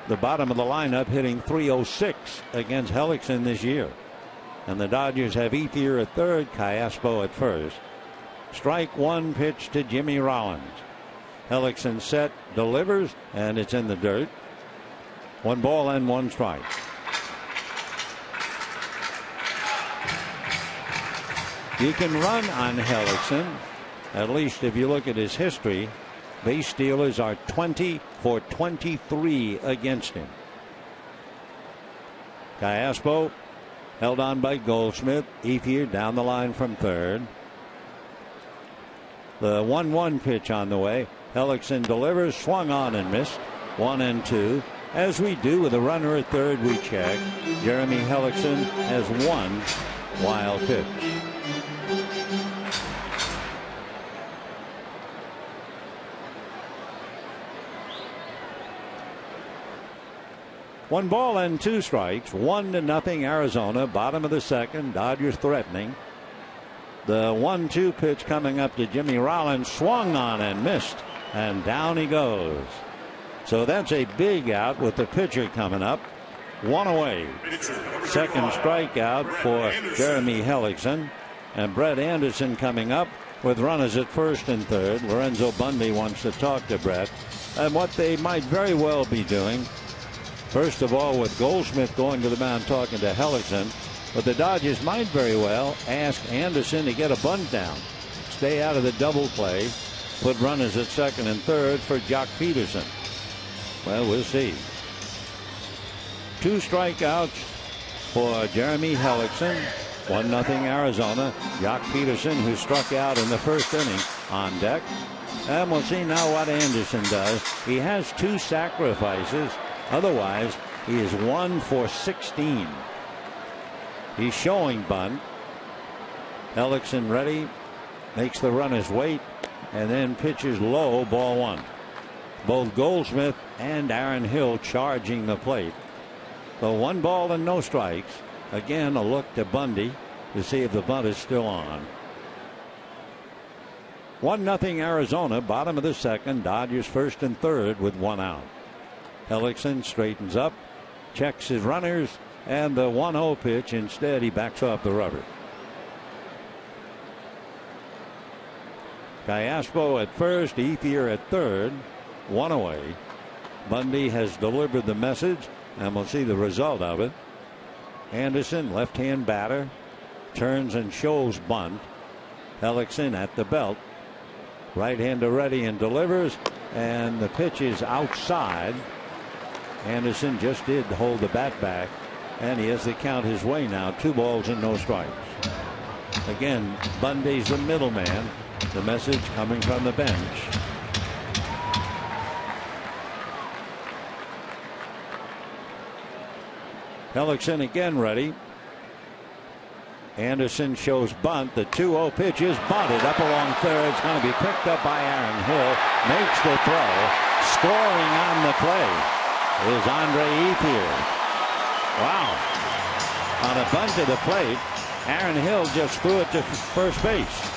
The bottom of the lineup hitting .306 against Hellickson this year. And the Dodgers have Ethier at third, Callaspo at first. Strike 1 pitch to Jimmy Rollins. Hellickson set, delivers, and it's in the dirt. 1 ball and 1 strike. You can run on Hellickson, at least if you look at his history. Base stealers are 20 for 23 against him. Callaspo held on by Goldschmidt. Ethier down the line from third. The 1-1 pitch on the way. Hellickson delivers, swung on and missed. 1-2. As we do with a runner at third, we check. Jeremy Hellickson has 1 wild pitch. One ball and 2 strikes. 1-0 Arizona. Bottom of the second. Dodgers threatening. The 1-2 pitch coming up to Jimmy Rollins. Swung on and missed. And down he goes. So that's a big out with the pitcher coming up. 1 away. Second strikeout for Jeremy Hellickson. And Brett Anderson coming up with runners at first and third. Lorenzo Bundy wants to talk to Brett. And what they might very well be doing, first of all, with Goldschmidt going to the mound talking to Hellickson, but the Dodgers might very well ask Anderson to get a bunt down. stay out of the double play, put runners at second and third for Jock Peterson. Well, we'll see. 2 strikeouts for Jeremy Hellickson. 1-0 Arizona. Jock Peterson, who struck out in the first inning, on deck. And we'll see now what Anderson does. He has 2 sacrifices. Otherwise, he is 1 for 16. He's showing bunt. Hellickson ready. Makes the runners wait. And then pitches low, ball 1. Both Goldschmidt and Aaron Hill charging the plate. So 1 ball and no strikes. Again, a look to Bundy to see if the bunt is still on. 1-0 Arizona, bottom of the second. Dodgers first and third with 1 out. Hellickson straightens up, checks his runners, and the 1-0 pitch. Instead, he backs off the rubber. Callaspo at first, Ethier at third. 1 away. Bundy has delivered the message, and we'll see the result of it. Anderson, left-hand batter, turns and shows bunt. Hellickson at the belt. Right-hander ready and delivers, and the pitch is outside. Anderson just did hold the bat back, and he has the count his way now. 2 balls and no strikes. Again, Bundy's the middleman. The message coming from the bench. Hellickson again ready. Anderson shows bunt. The 2-0 pitch is bunted up along third. It's going to be picked up by Aaron Hill. Makes the throw. Scoring on the play is Andre Ethier. Wow. On a bunt to the plate, Aaron Hill just threw it to first base.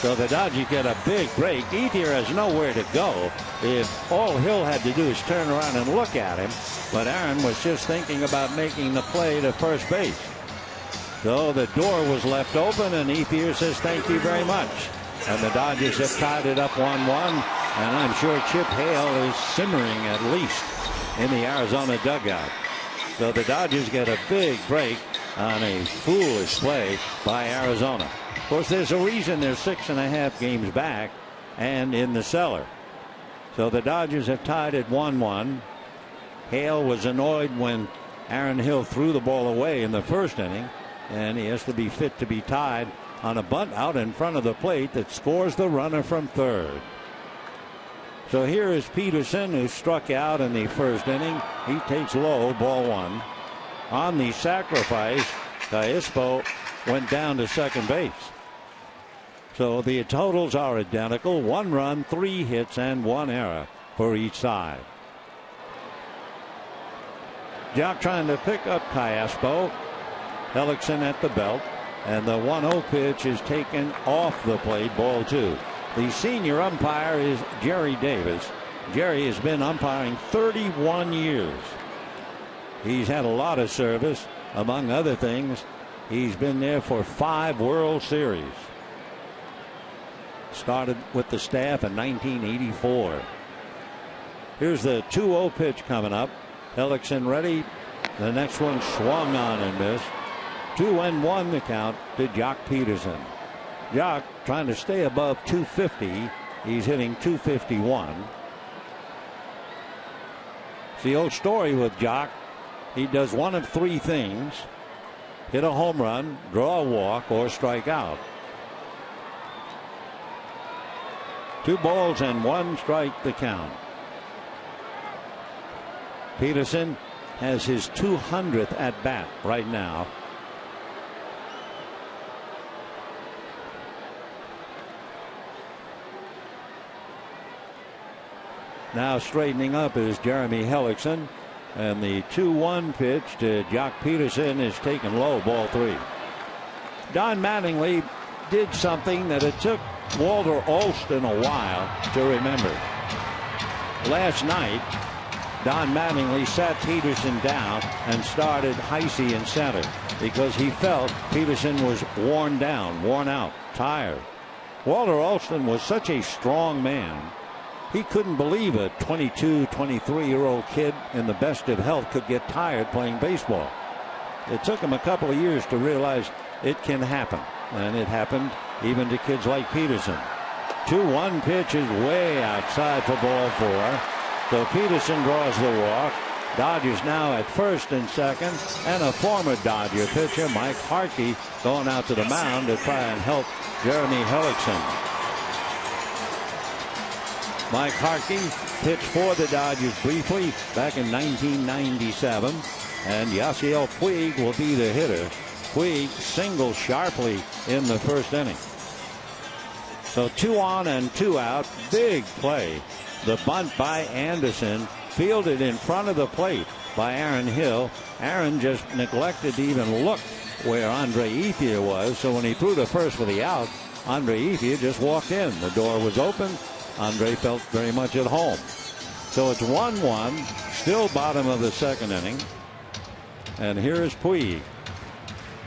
So the Dodgers get a big break. Ethier has nowhere to go. If all Hill had to do is turn around and look at him, but Aaron was just thinking about making the play to first base. So the door was left open, and Ethier says thank you very much. And the Dodgers have tied it up 1-1, and I'm sure Chip Hale is simmering at least in the Arizona dugout. So the Dodgers get a big break on a foolish play by Arizona. Of course, there's a reason they're 6.5 games back and in the cellar. So the Dodgers have tied it 1-1. Hale was annoyed when Aaron Hill threw the ball away in the first inning, and he has to be fit to be tied on a bunt out in front of the plate that scores the runner from third. So here is Peterson, who struck out in the first inning. He takes low, ball 1. On the sacrifice, Callaspo went down to second base. So the totals are identical. 1 run, 3 hits, and 1 error for each side. Jock trying to pick up Callaspo. Hellickson at the belt. And the 1-0 pitch is taken off the plate, ball 2. The senior umpire is Jerry Davis. Jerry has been umpiring 31 years. He's had a lot of service. Among other things, he's been there for 5 World Series. Started with the staff in 1984. Here's the 2-0 pitch coming up. Hellickson ready. The next one swung on and missed. 2-1 the count to Jock Peterson. Jock trying to stay above 250. He's hitting 251. It's the old story with Jock. He does one of 3 things: hit a home run, draw a walk, or strike out. 2 balls and 1 strike the count. Peterson has his 200th at bat right now. Now straightening up is Jeremy Hellickson, and the 2-1 pitch to Jock Peterson is taken low, ball 3. Don Mattingly did something that it took Walter Alston a while to remember. Last night, Don Mattingly sat Peterson down and started Heisey in center because he felt Peterson was worn down, worn out, tired. Walter Alston was such a strong man. He couldn't believe a 22, 23-year-old kid in the best of health could get tired playing baseball. It took him a couple of years to realize it can happen. And it happened even to kids like Peterson. 2-1 pitch is way outside for ball 4. So Peterson draws the walk. Dodgers now at first and second, and a former Dodger pitcher, Mike Harkey, going out to the mound to try and help Jeremy Hellickson. Mike Harkey pitched for the Dodgers briefly back in 1997, and Yasiel Puig will be the hitter. Puig singled sharply in the first inning. So 2 on and 2 out. Big play. The bunt by Anderson, fielded in front of the plate by Aaron Hill. Aaron just neglected to even look where Andre Ethier was. So when he threw the first for the out, Andre Ethier just walked in. The door was open. Andre felt very much at home. So it's 1-1, still bottom of the second inning. And here is Puig.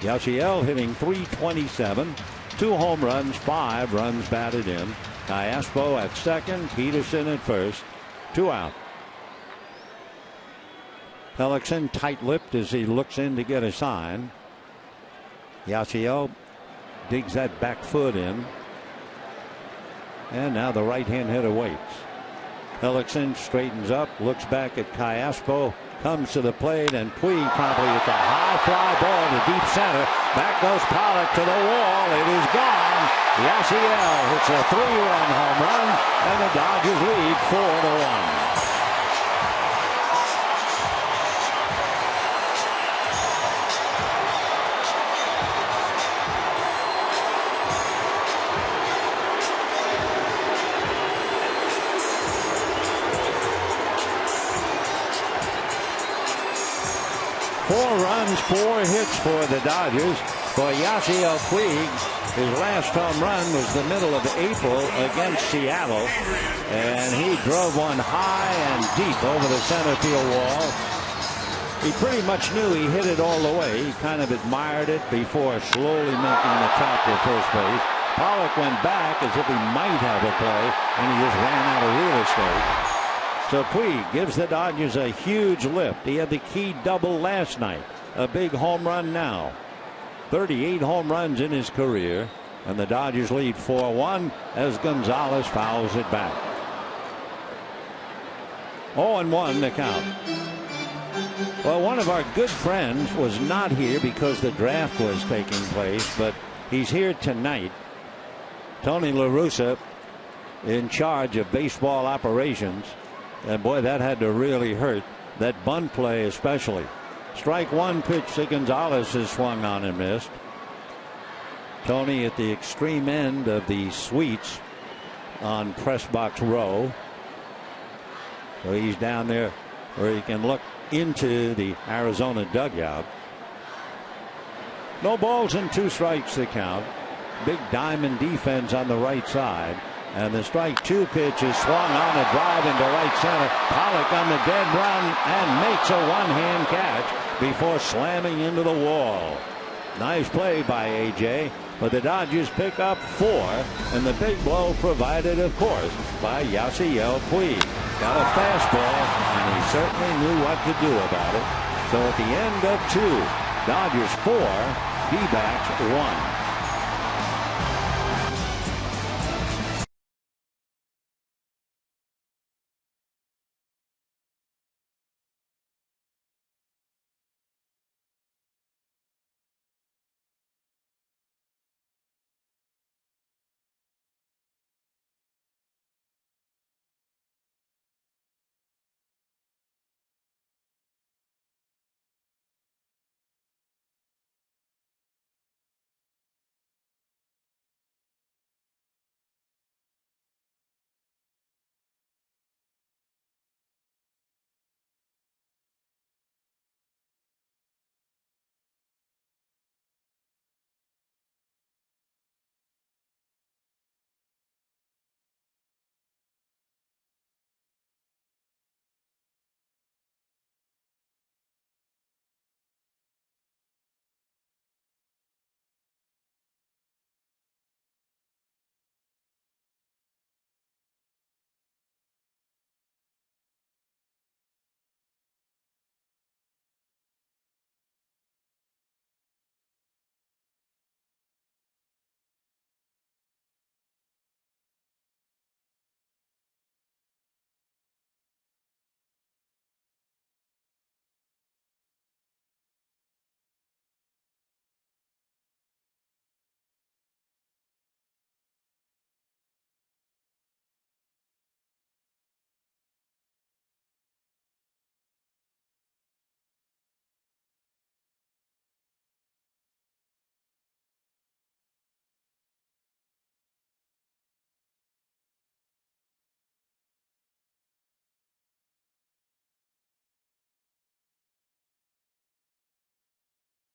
Yasiel hitting .327, 2 home runs, 5 runs batted in. Cayaspo at second, Peterson at first, 2 out. Hellickson tight-lipped as he looks in to get a sign. Yasiel digs that back foot in. And now the right-hand hitter waits. Hellickson straightens up, looks back at Cayaspo, comes to the plate, and Puig promptly hits a high fly ball to deep center. Back goes Pollock to the wall. It is gone. Yasiel hits a 3-run home run, and the Dodgers lead 4-1. 4 runs, 4 hits for the Dodgers. For Yasiel Puig, his last home run was the middle of April against Seattle, and he drove one high and deep over the center field wall. He pretty much knew he hit it all the way. He kind of admired it before slowly making the trap to first base. Pollock went back as if he might have a play, and he just ran out of real estate. So Puig gives the Dodgers a huge lift. He had the key double last night. A big home run now. 38 home runs in his career. And the Dodgers lead 4-1 as Gonzalez fouls it back. 0-1 the count. Well, one of our good friends was not here because the draft was taking place, but he's here tonight. Tony La Russa, in charge of baseball operations. And boy, that had to really hurt. That bunt play especially. Strike 1 pitch to Gonzalez is swung on and missed. Tony at the extreme end of the suites on press box row. So he's down there where he can look into the Arizona dugout. No balls and 2 strikes to count. Big diamond defense on the right side. And the strike 2 pitch is swung on a drive into right center. Pollock on the dead run and makes a one-hand catch before slamming into the wall. Nice play by A.J. But the Dodgers pick up 4, and the big blow provided, of course, by Yasiel Puig. Got a fastball, and he certainly knew what to do about it. So at the end of 2, Dodgers 4, D-backs 1.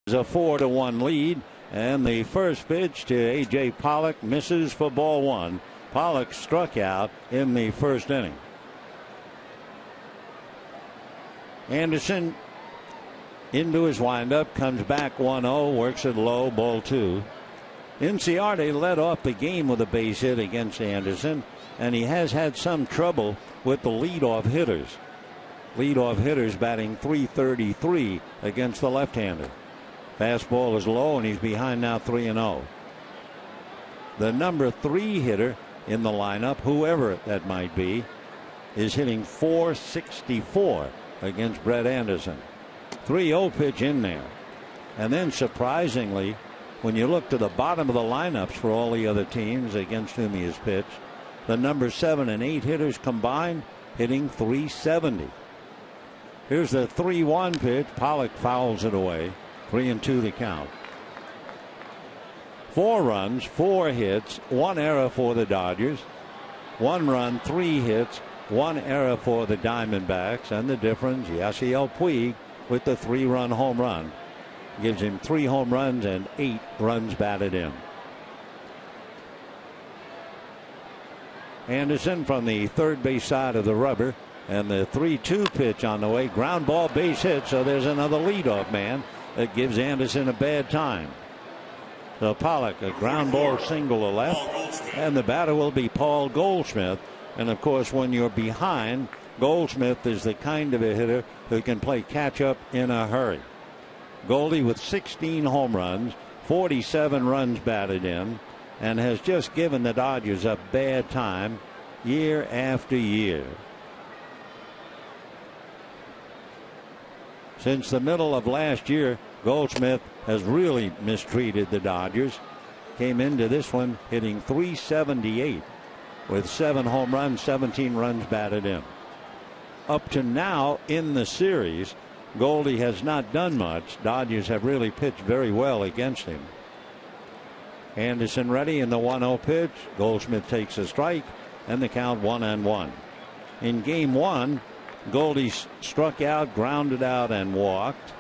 a 4-1 lead. And the first pitch to A.J. Pollock misses for ball one. Pollock struck out in the first inning. Anderson into his windup, comes back 1-0, works it low, ball two. Inciarte led off the game with a base hit against Anderson, and he has had some trouble with the leadoff hitters. Leadoff hitters batting .333 against the left-hander. Fastball is low, and he's behind now 3-0. The number 3 hitter in the lineup, whoever that might be, is hitting .464 against Brett Anderson. 3-0 pitch in there. And then surprisingly, when you look to the bottom of the lineups for all the other teams against whom he has pitched, the number 7 and 8 hitters combined hitting .370. Here's the 3-1 pitch. Pollock fouls it away. 3-2 the count. 4 runs, 4 hits, 1 error for the Dodgers. 1 run, 3 hits, 1 error for the Diamondbacks. And the difference, Yasiel Puig with the 3-run home run. Gives him 3 home runs and 8 runs batted in. Anderson from the third base side of the rubber. And the 3-2 pitch on the way. Ground ball, base hit. So there's another leadoff man that gives Anderson a bad time. So Pollock, a ground ball single to left. And the batter will be Paul Goldschmidt. And of course, when you're behind, Goldschmidt is the kind of a hitter who can play catch up in a hurry. Goldie with 16 home runs, 47 runs batted in, and has just given the Dodgers a bad time year after year. Since the middle of last year, Goldschmidt has really mistreated the Dodgers. Came into this one hitting .378 with 7 home runs, 17 runs batted in. Up to now in the series, Goldie has not done much. Dodgers have really pitched very well against him. Anderson ready in the 1-0 pitch. Goldschmidt takes a strike, and the count 1-1. In game 1, Goldie struck out, grounded out, and walked.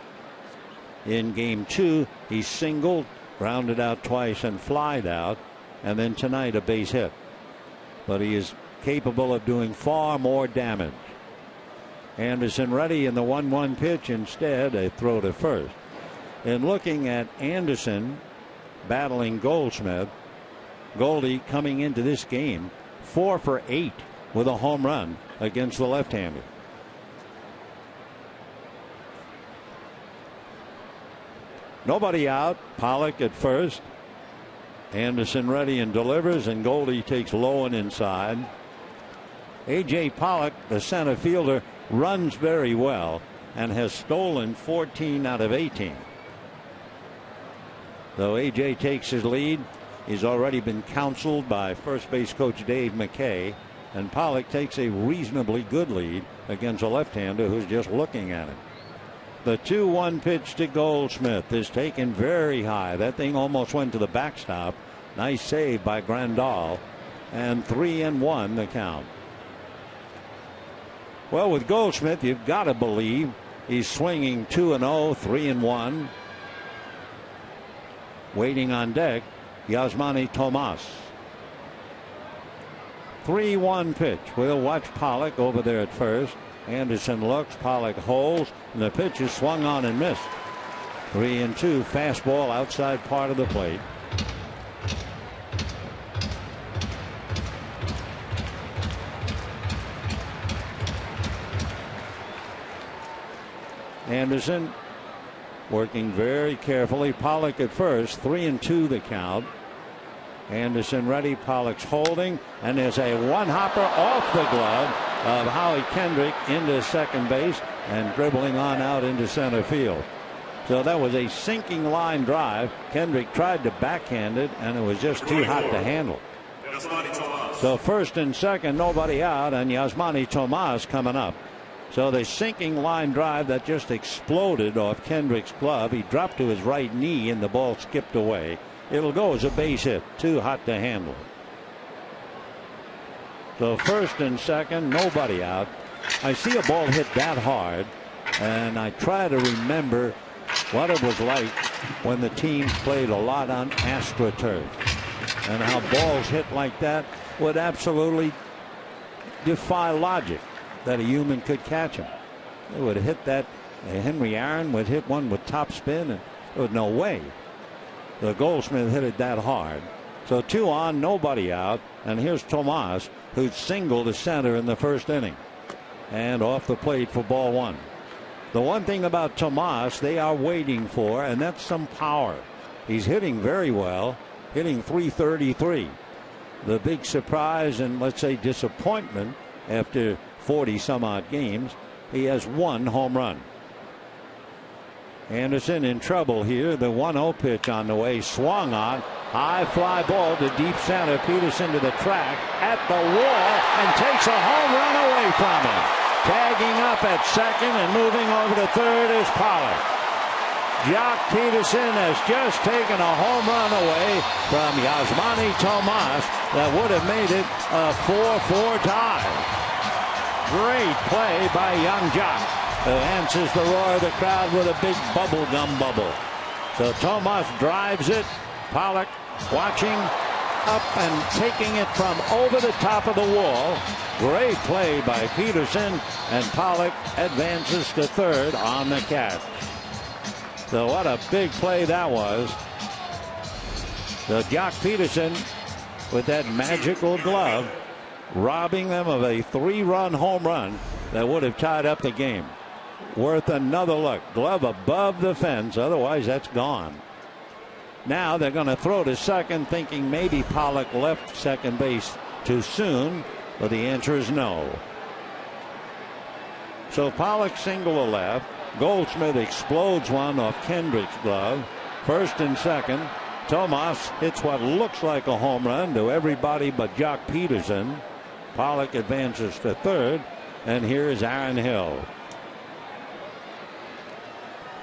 In game 2, he singled, grounded out twice, and flied out. And then tonight, a base hit. But he is capable of doing far more damage. Anderson ready in the 1-1 pitch. Instead, a throw to first. In looking at Anderson battling Goldschmidt, Goldie coming into this game 4 for 8 with a home run against the left-hander. Nobody out. Pollock at first. Anderson ready and delivers, and Goldie takes low and inside. A.J. Pollock, the center fielder, runs very well and has stolen 14 out of 18. Though A.J. takes his lead, he's already been counseled by first base coach Dave McKay, and Pollock takes a reasonably good lead against a left-hander who's just looking at him. The 2-1 pitch to Goldschmidt is taken very high. That thing almost went to the backstop. Nice save by Grandal. And 3-1 the count. Well, with Goldschmidt, you've got to believe he's swinging 2-0, 3-1. Waiting on deck, Yasmani Tomas. 3-1 pitch. We'll watch Pollock over there at first. Anderson looks, Pollock holds, and the pitch is swung on and missed. 3-2, fastball outside part of the plate. Anderson working very carefully. Pollock at first, 3-2 the count. Anderson ready, Pollock's holding, and there's a one-hopper off the glove of Howie Kendrick into second base and dribbling on out into center field. So that was a sinking line drive. Kendrick tried to backhand it, and it was just too hot to handle. So first and second, nobody out, and Yasmani Tomas coming up. So the sinking line drive that just exploded off Kendrick's glove. He dropped to his right knee, and the ball skipped away. It'll go as a base hit. Too hot to handle. So first and second, nobody out. I see a ball hit that hard, and I try to remember what it was like when the teams played a lot on AstroTurf, and how balls hit like that would absolutely defy logic that a human could catch them. They would hit that. Henry Aaron would hit one with top spin, and there was no way the Goldschmidt hit it that hard. So 2 on, nobody out, and here's Tomas, who singled to center in the first inning, and off the plate for ball 1. The one thing about Tomas they are waiting for, and that's some power. He's hitting very well, hitting .333. The big surprise and, let's say, disappointment after 40 some odd games, he has 1 home run. Anderson in trouble here. The 1-0 pitch on the way, swung on. High fly ball to deep center. Peterson to the track at the wall and takes a home run away from him. Tagging up at second and moving over to third is Pollock. Jock Peterson has just taken a home run away from Yasmani Tomas that would have made it a 4-4 tie. Great play by young Jock, who answers the roar of the crowd with a big bubblegum bubble. So Tomas drives it. Pollock watching up and taking it from over the top of the wall. Great play by Peterson, and Pollock advances to third on the catch. So what a big play that was. So Jock Peterson with that magical glove, robbing them of a 3-run home run that would have tied up the game. Worth another look. Glove above the fence, otherwise that's gone. Now they're going to throw to second, thinking maybe Pollock left second base too soon, but the answer is no. So Pollock single to left. Goldschmidt explodes one off Kendrick's glove. First and second. Tomas hits what looks like a home run to everybody but Jock Peterson. Pollock advances to third, and here is Aaron Hill.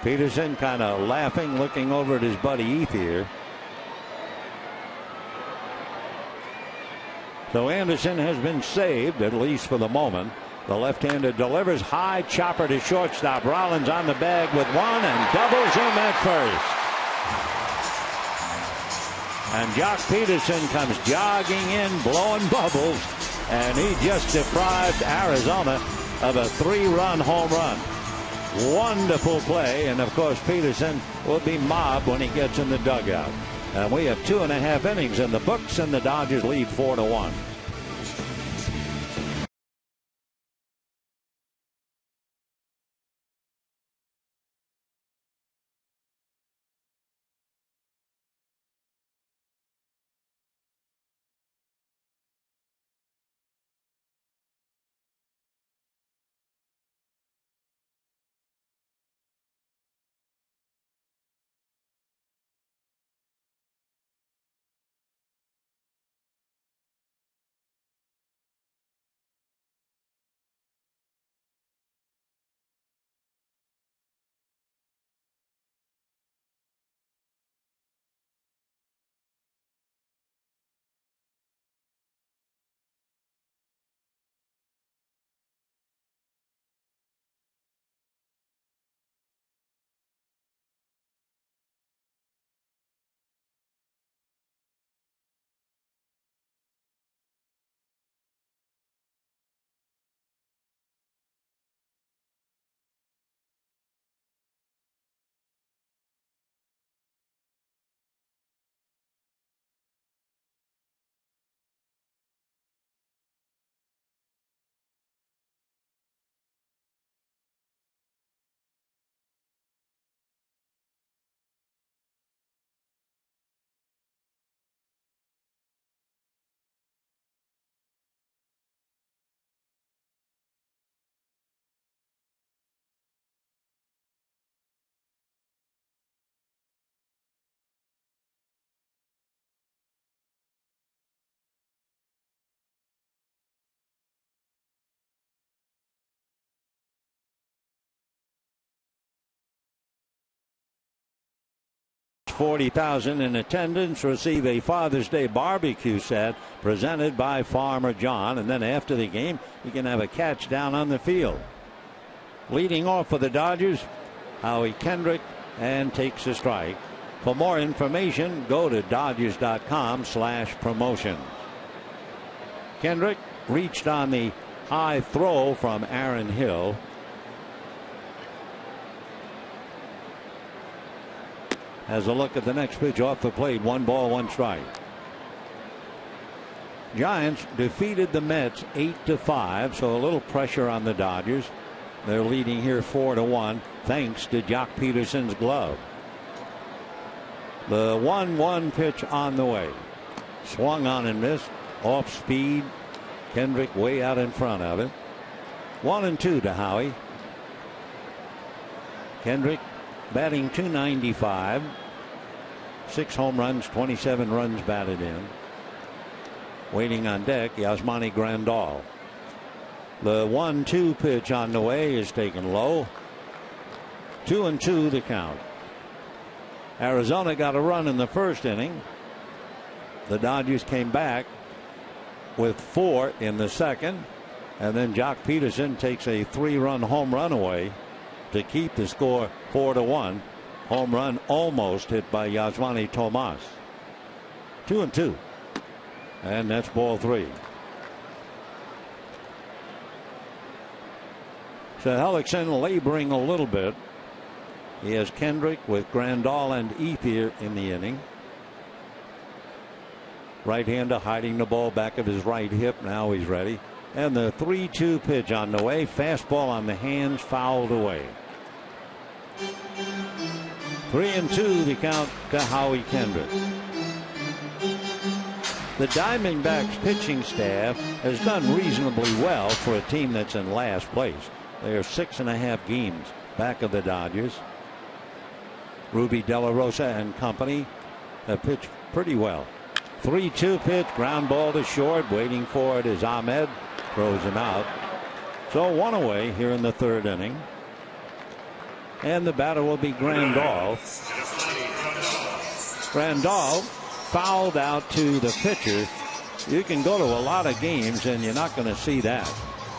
Peterson kind of laughing, looking over at his buddy Ethier. So Anderson has been saved, at least for the moment. The left-hander delivers high chopper to shortstop. Rollins on the bag with one and doubles him at first. And Jock Peterson comes jogging in, blowing bubbles, and he just deprived Arizona of a 3-run home run. Wonderful play, and of course Peterson will be mobbed when he gets in the dugout. And we have 2.5 innings in the books, and the Dodgers lead 4-1. $40,000 in attendance receive a Father's Day barbecue set presented by Farmer John, and then after the game you can have a catch down on the field. Leading off for the Dodgers, Howie Kendrick, and takes a strike. For more information, go to Dodgers.com/promotion. Kendrick reached on the high throw from Aaron Hill. Has a look at the next pitch off the plate. 1 ball, 1 strike. Giants defeated the Mets 8-5, so a little pressure on the Dodgers. They're leading here 4-1 thanks to Jock Peterson's glove. The 1-1 pitch on the way. Swung on and missed. Off speed. Kendrick way out in front of it. 1-2 to Howie. Kendrick batting .295. 6 home runs, 27 runs batted in. Waiting on deck, Yasmani Grandal. The 1-2 pitch on the way is taken low. 2-2 the count. Arizona got a run in the first inning. The Dodgers came back with 4 in the second, and then Jock Peterson takes a 3-run home run away to keep the score 4-1. Home run almost hit by Yasmani Tomas. 2-2, and that's ball 3. So Hellickson laboring a little bit. He has Kendrick with Grandal and Ethier in the inning. Right-hander hiding the ball back of his right hip. Now he's ready. And the 3-2 pitch on the way. Fastball on the hands, fouled away. 3-2 the count to Howie Kendrick. The Diamondbacks pitching staff has done reasonably well for a team that's in last place. They are 6.5 games back of the Dodgers. Ruby De La Rosa and company have pitched pretty well. 3-2 pitch, ground ball to short. Waiting for it is Ahmed. Throws him out. So 1 away here in the 3rd inning. And the batter will be Grandal. Grandal fouled out to the pitcher. You can go to a lot of games and you're not going to see that.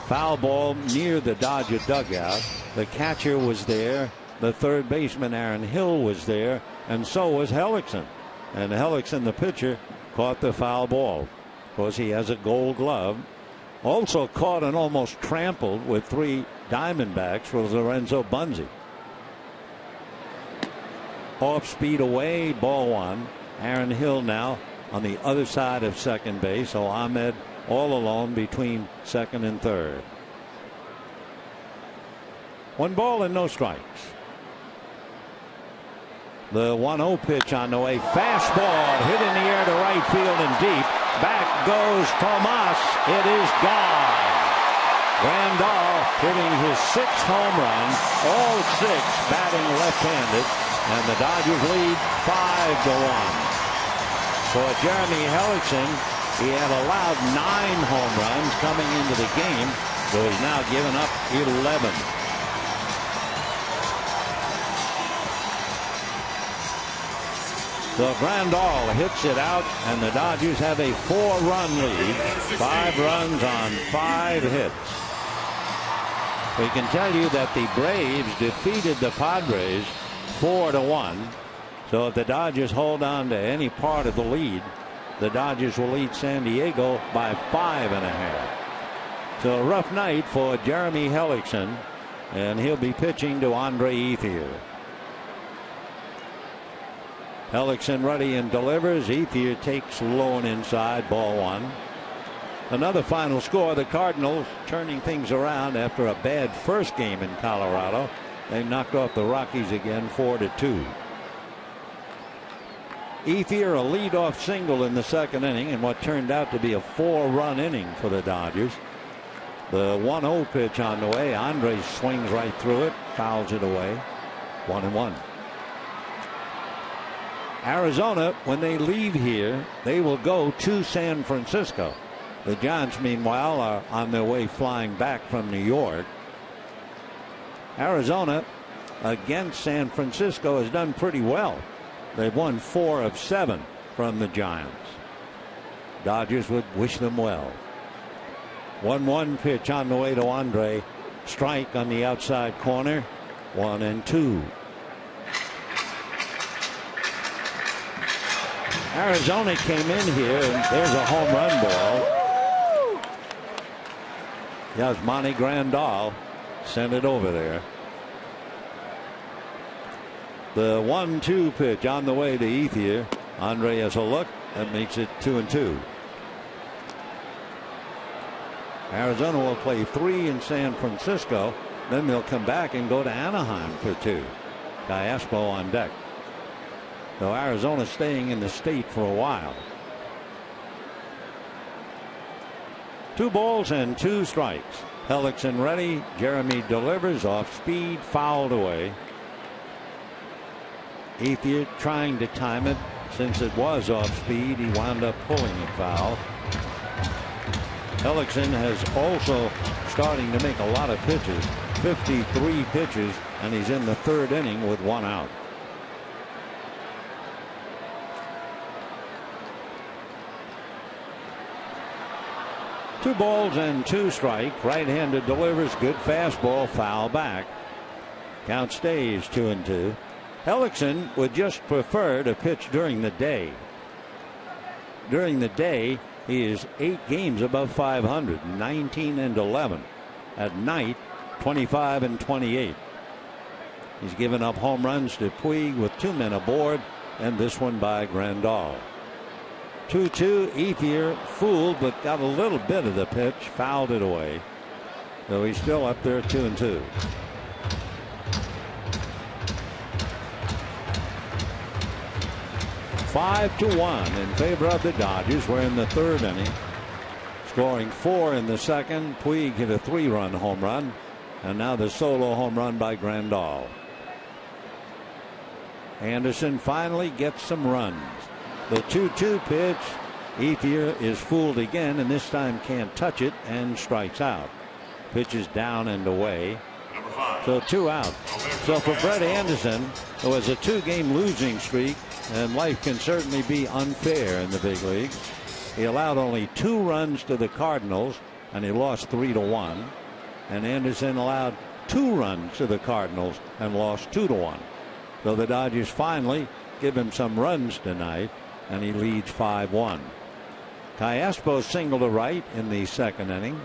Foul ball near the Dodger dugout. The catcher was there. The third baseman Aaron Hill was there, and so was Hellickson. And Hellickson, the pitcher, caught the foul ball. Of course, he has a gold glove. Also caught and almost trampled with 3 Diamondbacks was Lorenzo Bunzi. Off speed away, ball 1. Aaron Hill now on the other side of second base. So Ahmed all alone between second and third. 1 ball and no strikes. The 1-0 pitch on the way. Fastball hit in the air to right field and deep. Back goes Tomas. It is gone. Grandal hitting his 6th home run. All 6 batting left-handed. And the Dodgers lead 5-1. For Jeremy Hellickson, he had allowed 9 home runs coming into the game. So he's now given up 11. So Grandal hits it out, and the Dodgers have a 4-run lead. 5 runs on 5 hits. We can tell you that the Braves defeated the Padres 4-1. So if the Dodgers hold on to any part of the lead, the Dodgers will lead San Diego by 5.5. So a rough night for Jeremy Hellickson, and he'll be pitching to Andre Ethier. Hellickson ready and delivers. Ethier takes low and inside, ball 1. Another final score. The Cardinals turning things around after a bad first game in Colorado. They knocked off the Rockies again 4-2. Ethier a leadoff single in the 2nd inning in what turned out to be a 4-run inning for the Dodgers. The 1-0 pitch on the way. Andre swings right through it, fouls it away. 1-1. Arizona, when they leave here, they will go to San Francisco. The Giants, meanwhile, are on their way flying back from New York. Arizona against San Francisco has done pretty well. They've won 4 of 7 from the Giants. Dodgers would wish them well. 1-1 pitch on the way to Andre. Strike on the outside corner. 1-2. Arizona came in here, and there's a home run ball. Yasmani Grandal sent it over there. The 1-2 pitch on the way to Ethier. Andre has a look. That makes it 2-2. Arizona will play 3 in San Francisco. Then they'll come back and go to Anaheim for 2. Diaspo on deck. So Arizona staying in the state for a while. 2 balls and 2 strikes. Hellickson ready. Jeremy delivers off speed, fouled away. Ethier trying to time it. Since it was off speed, he wound up pulling it foul. Hellickson has also starting to make a lot of pitches. 53 pitches, and he's in the 3rd inning with 1 out. Two balls and 2 strikes. Right-handed delivers. Good fastball. Foul back. Count stays 2-2. Hellickson would just prefer to pitch during the day. During the day, he is 8 games above 500, 19-11. At night, 25-28. He's given up home runs to Puig with 2 men aboard, and this one by Grandal. 2-2. Ethier fooled, but got a little bit of the pitch, fouled it away. So he's still up there 2-2. Five to 1 in favor of the Dodgers. We're in the 3rd inning. Scoring 4 in the 2nd. Puig hit a 3-run home run. And now the solo home run by Grandal. Anderson finally gets some runs. The 2-2 pitch. Ethier is fooled again, and this time can't touch it and strikes out. Pitch is down and away. So 2 out. So for Brett Anderson, it was a 2-game losing streak, and life can certainly be unfair in the big leagues. He allowed only 2 runs to the Cardinals, and he lost 3-1. And Anderson allowed 2 runs to the Cardinals and lost 2-1. So the Dodgers finally give him some runs tonight, and he leads 5-1. Callaspo single to right in the 2nd inning.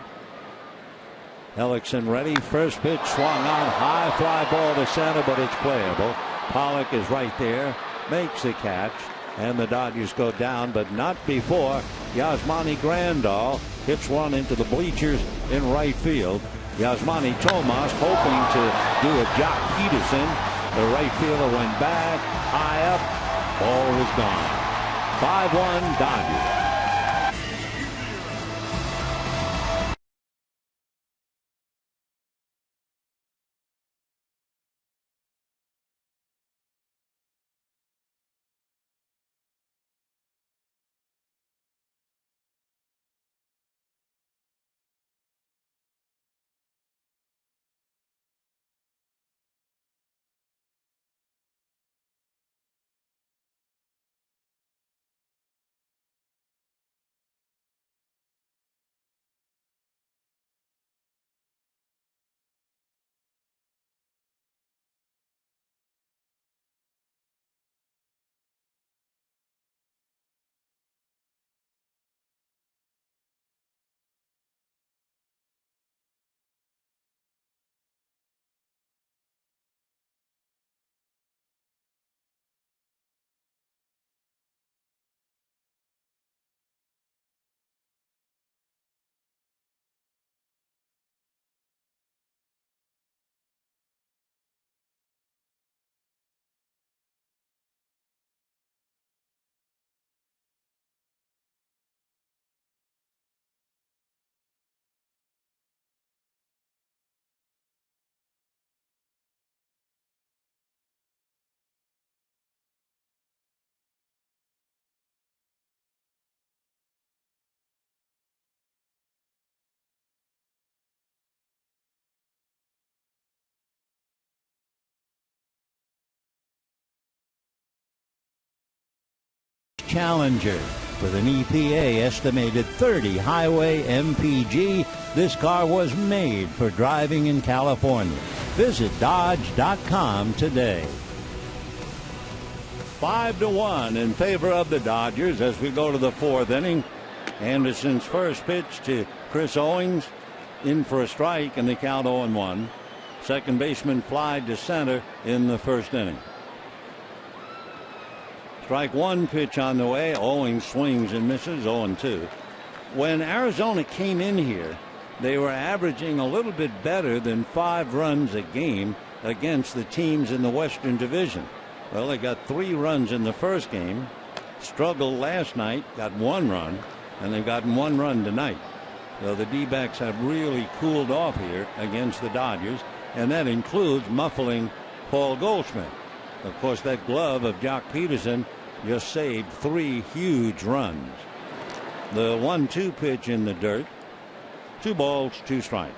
Hellickson ready. First pitch swung on. High fly ball to center, but it's playable. Pollock is right there. Makes the catch. And the Dodgers go down, but not before Yasmani Grandal hits one into the bleachers in right field. Yasmani Tomas hoping to do a Jock Peterson. The right fielder went back. High up. Ball was gone. 5-1 Dodgers. Challenger with an EPA estimated 30 highway MPG. This car was made for driving in California. Visit Dodge.com today. 5-1 in favor of the Dodgers as we go to the fourth inning. Anderson's first pitch to Chris Owings, in for a strike, and the count 0-1. Second baseman flied to center in the first inning. Strike one pitch on the way. Owings swings and misses, 0-2. When Arizona came in here, they were averaging a little bit better than 5 runs a game against the teams in the Western Division. Well, they got 3 runs in the first game, struggled last night, got 1 run, and they've gotten 1 run tonight. So the D-backs have really cooled off here against the Dodgers, and that includes muffling Paul Goldschmidt. Of course, that glove of Jock Peterson just saved 3 huge runs. The 1-2 pitch in the dirt. 2 balls, 2 strikes.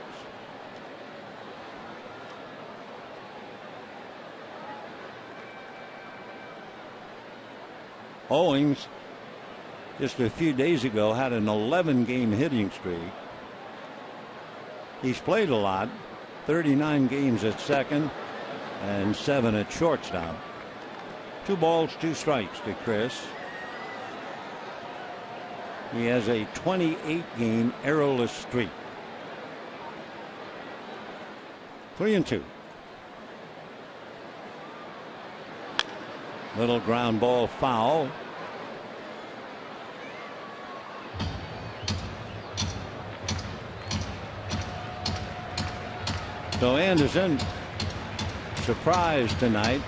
Owings, just a few days ago, had an 11-game hitting streak. He's played a lot, 39 games at second and 7 at shortstop. 2 balls, 2 strikes to Chris. He has a 28-game errorless streak. 3-2. Little ground ball foul. So Anderson, surprised tonight,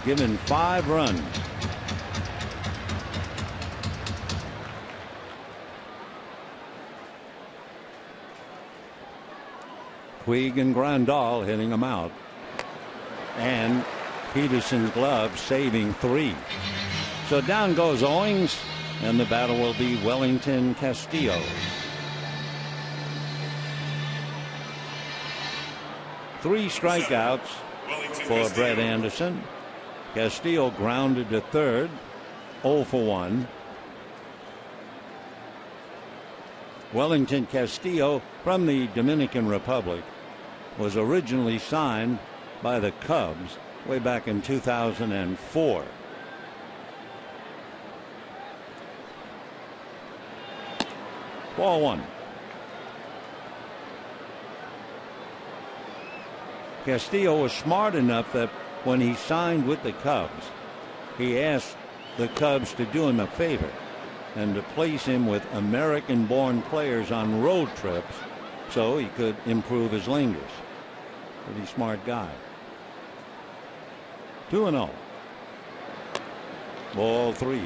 given 5 runs. Puig and Grandal hitting him out. And Peterson's glove saving 3. So down goes Owings, and the battle will be Wellington Castillo. 3 strikeouts for Brett Anderson. Castillo grounded to third, 0 for 1. Wellington Castillo, from the Dominican Republic, was originally signed by the Cubs way back in 2004. Ball 1. Castillo was smart enough that when he signed with the Cubs, he asked the Cubs to do him a favor and to place him with American-born players on road trips so he could improve his lingers. Pretty smart guy. 2-0. Ball 3.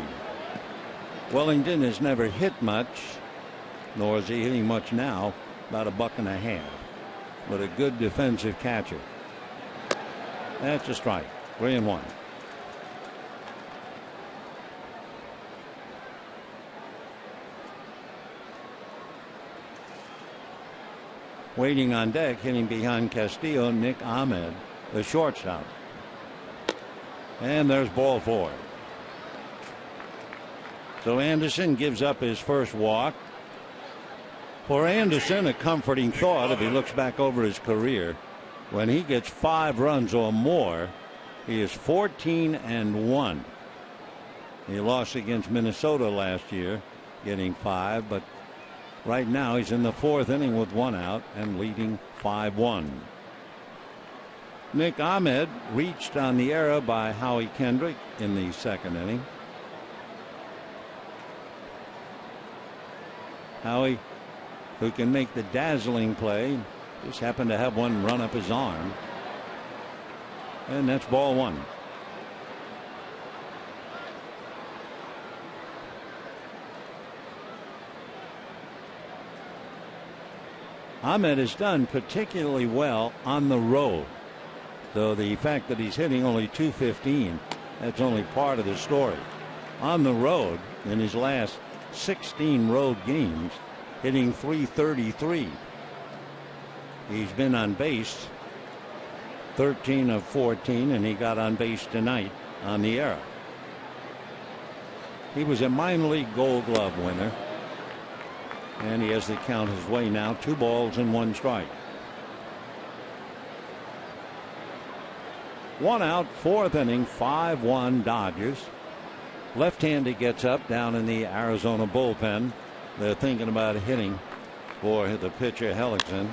Wellington has never hit much, nor is he hitting much now, about $1.50. But a good defensive catcher. That's a strike. 3-1. Waiting on deck, hitting behind Castillo, Nick Ahmed, the shortstop. And there's ball 4. So Anderson gives up his first walk. For Anderson, a comforting thought if he looks back over his career. When he gets 5 runs or more, he is 14-1. He lost against Minnesota last year, getting 5, but right now he's in the 4th inning with 1 out and leading 5-1. Nick Ahmed reached on the error by Howie Kendrick in the 2nd inning. Howie, who can make the dazzling play, just happened to have one run up his arm. And that's ball 1. Ahmed has done particularly well on the road. So the fact that he's hitting only .215, that's only part of the story. On the road, in his last 16 road games, hitting .333. He's been on base 13 of 14, and he got on base tonight on the error. He was a minor league Gold Glove winner, and he has the count his way now. 2 balls and 1 strike. 1 out, 4th inning, 5-1 Dodgers. Left-handed gets up down in the Arizona bullpen. They're thinking about hitting for the pitcher Hellickson.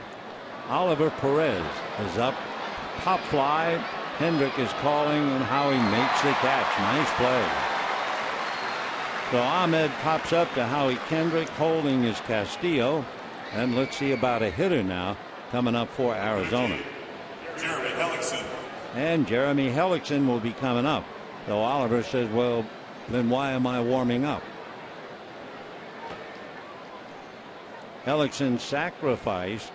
Oliver Perez is up. Pop fly. Hendrick is calling, and Howie makes the catch. Nice play. So Ahmed pops up to Howie Kendrick. Holding is Castillo. And let's see about a hitter now coming up for Arizona. Jeremy Hellickson. And Jeremy Hellickson will be coming up. So Oliver says, well, then why am I warming up? Hellickson sacrificed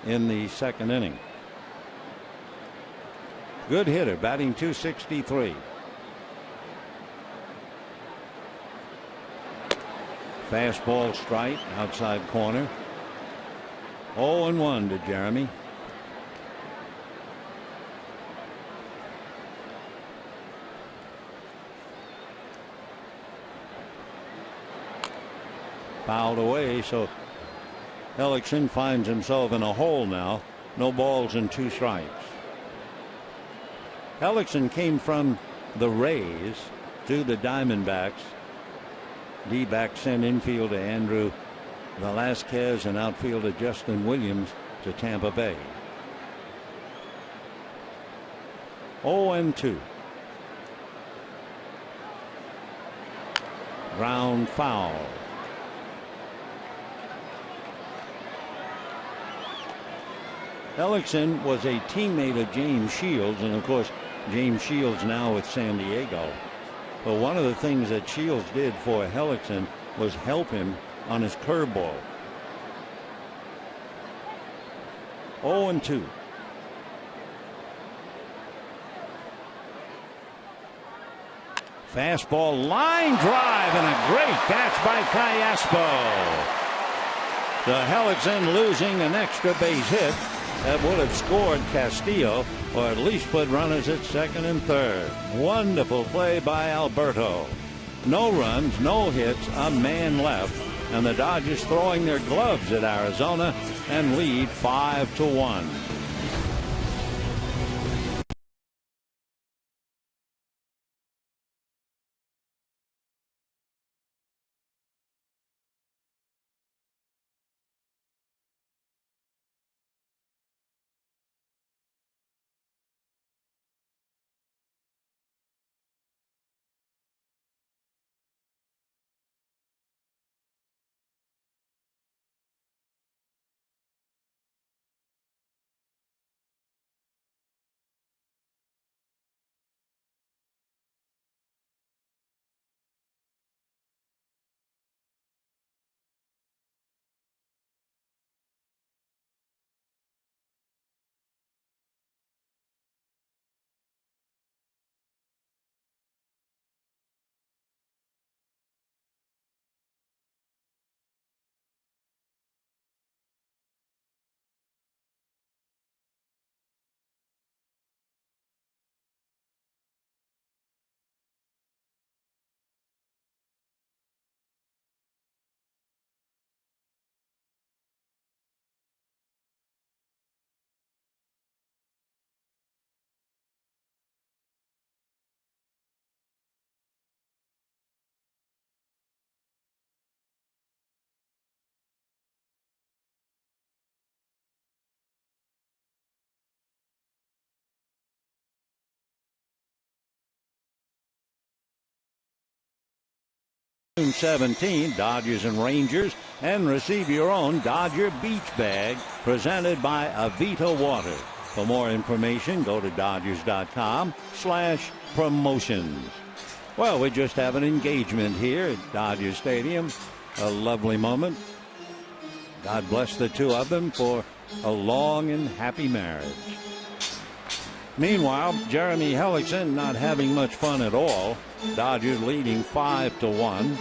in the second inning. Good hitter, batting .263. Fastball strike, outside corner. 0-1 to Jeremy. Fouled away, so Hellickson finds himself in a hole now. No balls and 2 strikes. Hellickson came from the Rays to the Diamondbacks. D-back sent infielder Andrew Velasquez and outfielder Justin Williams to Tampa Bay. 0-2. Ground foul. Hellickson was a teammate of James Shields, and of course James Shields now with San Diego. But one of the things that Shields did for Hellickson was help him on his curveball. 0-2. Fastball line drive and a great catch by Callaspo. So Hellickson losing an extra base hit that would have scored Castillo, or at least put runners at second and third. Wonderful play by Alberto. No runs, no hits, a man left, and the Dodgers throwing their gloves at Arizona and lead 5-1. June 17, Dodgers and Rangers, and receive your own Dodger Beach Bag presented by Avita Water. For more information, go to Dodgers.com/promotions. Well, we just have an engagement here at Dodger Stadium. A lovely moment. God bless the two of them for a long and happy marriage. Meanwhile, Jeremy Hellickson not having much fun at all. Dodgers leading 5-1.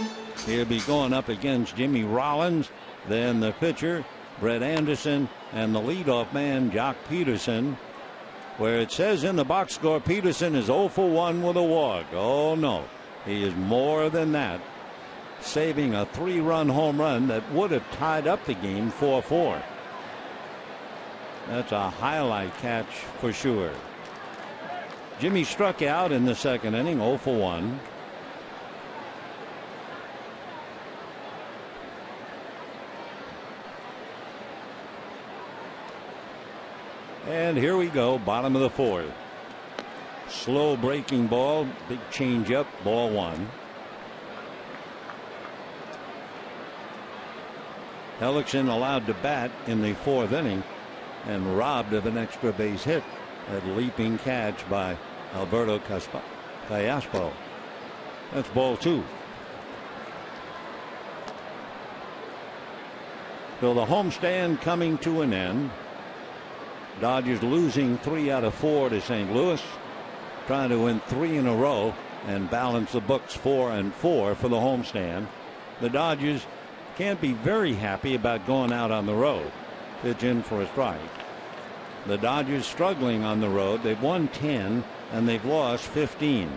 He'll be going up against Jimmy Rollins, then the pitcher, Brett Anderson, and the leadoff man, Jock Peterson. Where it says in the box score, Peterson is 0 for 1 with a walk. Oh, no. He is more than that, saving a 3-run home run that would have tied up the game 4-4. That's a highlight catch for sure. Jimmy struck out in the second inning, 0 for 1. And here we go, bottom of the fourth. Slow breaking ball, big changeup, ball one. Hellickson allowed to bat in the fourth inning and robbed of an extra base hit. That leaping catch by Alberto Callaspo. That's ball two. So the homestand coming to an end. Dodgers losing 3 out of 4 to St. Louis, trying to win 3 in a row and balance the books 4-4 for the homestand. The Dodgers can't be very happy about going out on the road. Pitch in for a strike. The Dodgers struggling on the road. They've won 10 and they've lost 15.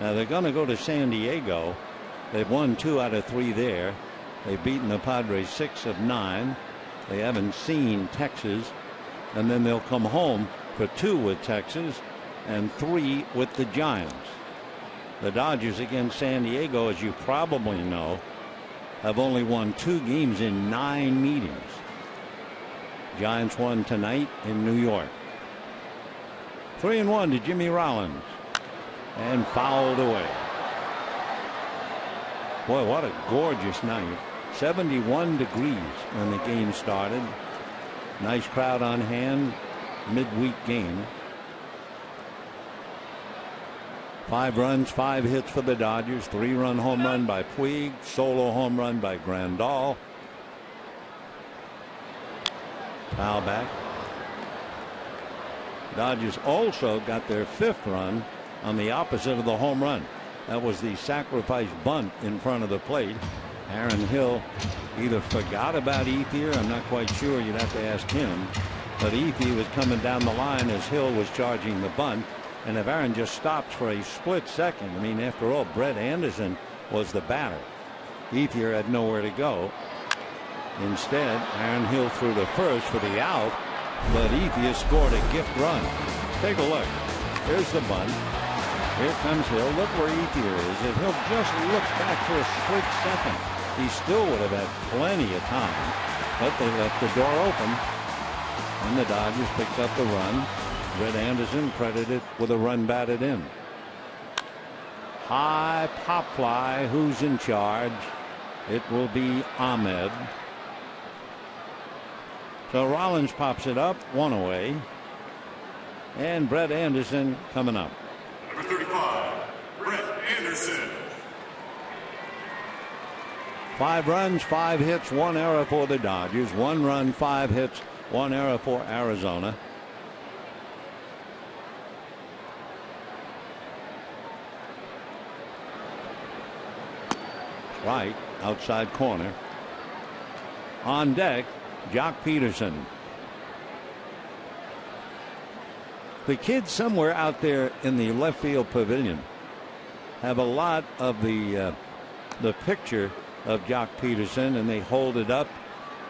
Now they're going to go to San Diego. They've won 2 out of 3 there. They've beaten the Padres 6 of 9. They haven't seen Texas. And then they'll come home for 2 with Texas and 3 with the Giants. The Dodgers against San Diego, as you probably know, have only won 2 games in 9 meetings. Giants won tonight in New York. 3-1 to Jimmy Rollins. And fouled away. Boy, what a gorgeous night. 71 degrees when the game started. Nice crowd on hand. Midweek game. 5 runs, 5 hits for the Dodgers. 3-run home run by Puig. Solo home run by Grandal. Foul back. Dodgers also got their 5th run on the opposite of the home run. That was the sacrifice bunt in front of the plate. Aaron Hill either forgot about Ethier, I'm not quite sure, you'd have to ask him, but Ethier was coming down the line as Hill was charging the bunt, and if Aaron just stops for a split second, I mean, after all, Brett Anderson was the batter. Ethier had nowhere to go. Instead, Aaron Hill threw to first for the out, but Ethier scored a gift run. Take a look. Here's the bunt. Here comes Hill. Look where Ethier is. If Hill just looked back for a split second, he still would have had plenty of time. But they left the door open, and the Dodgers picked up the run. Brett Anderson credited with a run batted in. High pop fly. Who's in charge? It will be Ahmed. So Rollins pops it up, 1 away. And Brett Anderson coming up. Number 35, Brett Anderson. 5 runs, 5 hits, 1 error for the Dodgers. 1 run, 5 hits, 1 error for Arizona. Right, outside corner. On deck, Jock Peterson. The kids somewhere out there in the left field pavilion have a lot of the picture of Jock Peterson, and they hold it up.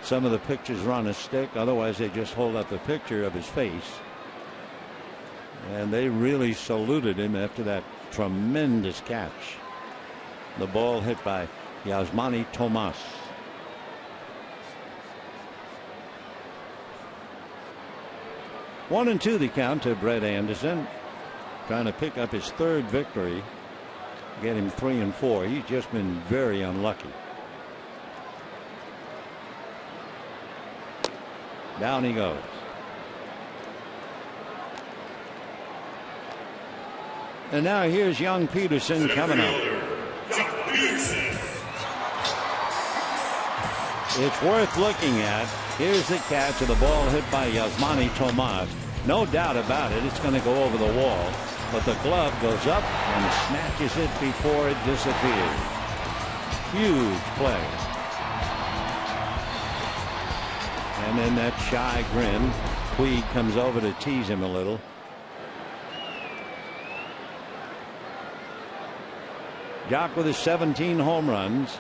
Some of the pictures are on a stick, otherwise they just hold up the picture of his face. And they really saluted him after that tremendous catch. The ball hit by Yasmani Tomas. One and two the count to Brett Anderson, trying to pick up his 3rd victory, get him 3-4. He's just been very unlucky. Down he goes. And now here's young Peterson coming up. It's worth looking at. Here's the catch of the ball hit by Yasmani Tomas. No doubt about it, it's going to go over the wall. But the glove goes up and snatches it before it disappears. Huge play. And then that shy grin. Puig comes over to tease him a little. Jock with his 17 home runs.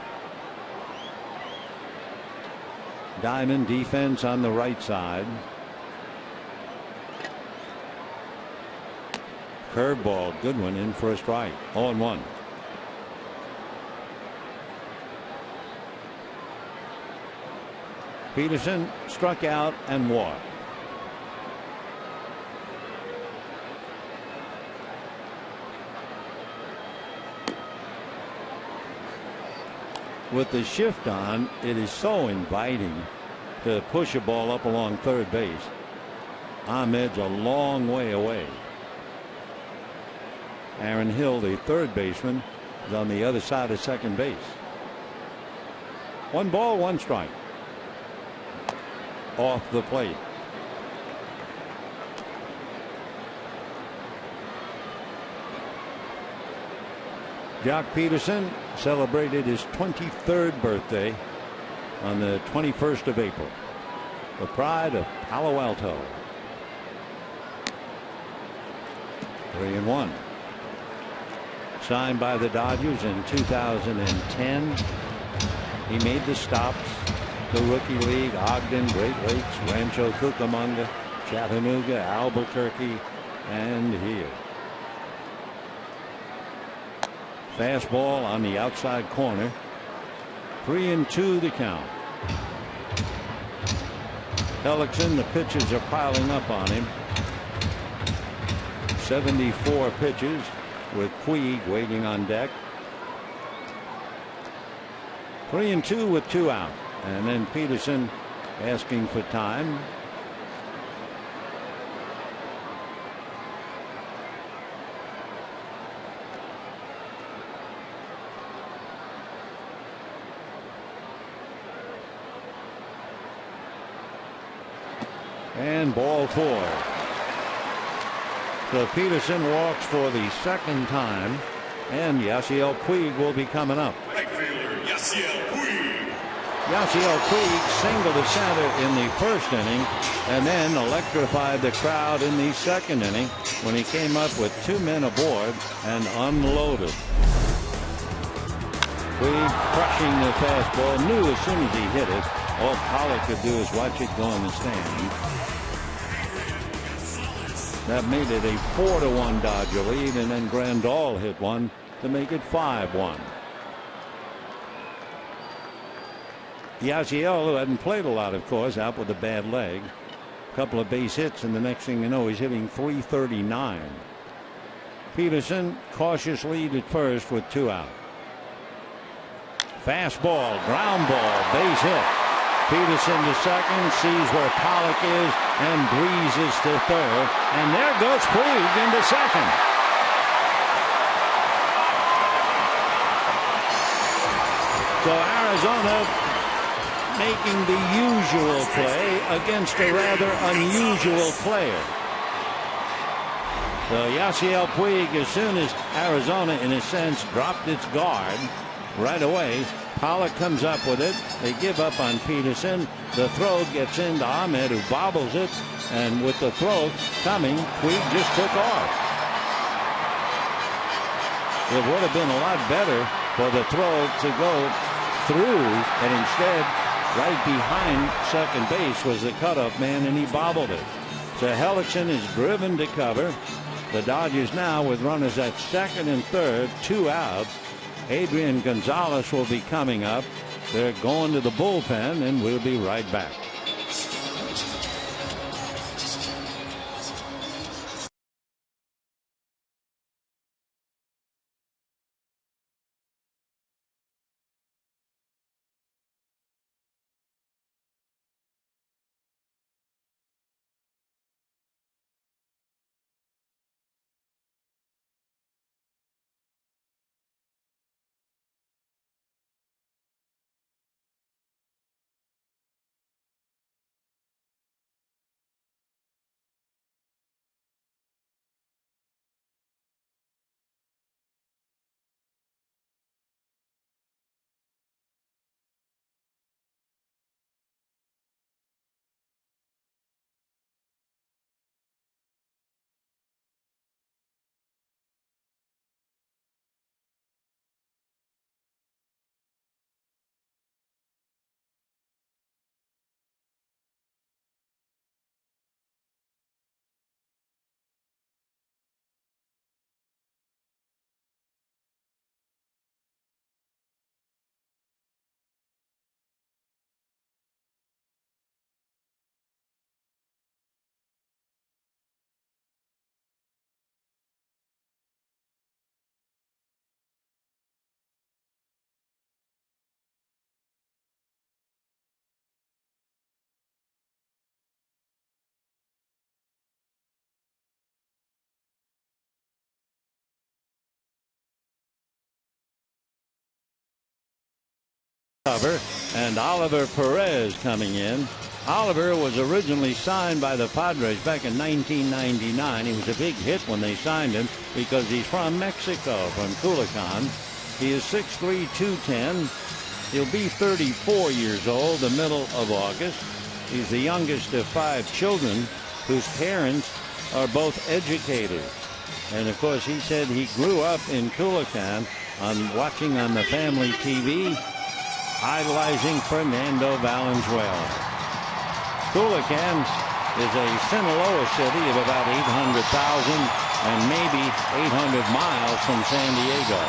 Diamond defense on the right side. Curveball, good one, in for a strike. 0-1. Peterson struck out and walked. with the shift on, it is so inviting to push a ball up along third base. Ahmed's a long way away. Aaron Hill, the third baseman, is on the other side of second base. 1 ball, 1 strike. Off the plate. Jock Peterson celebrated his 23rd birthday on the 21st of April. The pride of Palo Alto. 3-1. Signed by the Dodgers in 2010. He made the stops. The Rookie League, Ogden, Great Lakes, Rancho Cucamonga, Chattanooga, Albuquerque, and here. Fastball on the outside corner. 3-2 the count. Hellickson, the pitches are piling up on him. 74 pitches with Puig waiting on deck. 3-2 with 2 out. And then Peterson asking for time. And ball 4. So Peterson walks for the second time, and Yasiel Puig will be coming up. Right fielder, Yasiel Puig. Yasiel Puig singled to center in the first inning and then electrified the crowd in the second inning when he came up with 2 men aboard and unloaded. Puig crushing the fastball, knew as soon as he hit it, all Pollock could do is watch it go in the stand. That made it a 4-1 Dodger lead, and then Grandal hit one to make it 5-1. Yasiel, who hadn't played a lot, of course, out with a bad leg. A couple of base hits, and the next thing you know, he's hitting .339. Peterson cautious lead at first with 2 out. Fastball, ground ball, base hit. Peterson to second, sees where Pollock is, and breezes to third. And there goes Puig into second. So Arizona making the usual play against a rather unusual player. So Yasiel Puig, as soon as Arizona, in a sense, dropped its guard right away, Pollock comes up with it. They give up on Peterson. The throw gets into Ahmed, who bobbles it, and with the throw coming, Puig just took off. It would have been a lot better for the throw to go through, and instead, right behind second base was the cutoff man, and he bobbled it. So Hellickson is driven to cover. The Dodgers now with runners at second and third, 2 out. Adrian Gonzalez will be coming up. They're going to the bullpen, and we'll be right back. cover, and Oliver Perez coming in. Oliver was originally signed by the Padres back in 1999. He was a big hit when they signed him because he's from Mexico, from Culiacan. He is 6'3", 210. He'll be 34 years old the middle of August. He's the youngest of 5 children whose parents are both educators. And of course, he said he grew up in Culiacan watching on the family TV, idolizing Fernando Valenzuela. Culiacan is a Sinaloa city of about 800,000 and maybe 800 miles from San Diego.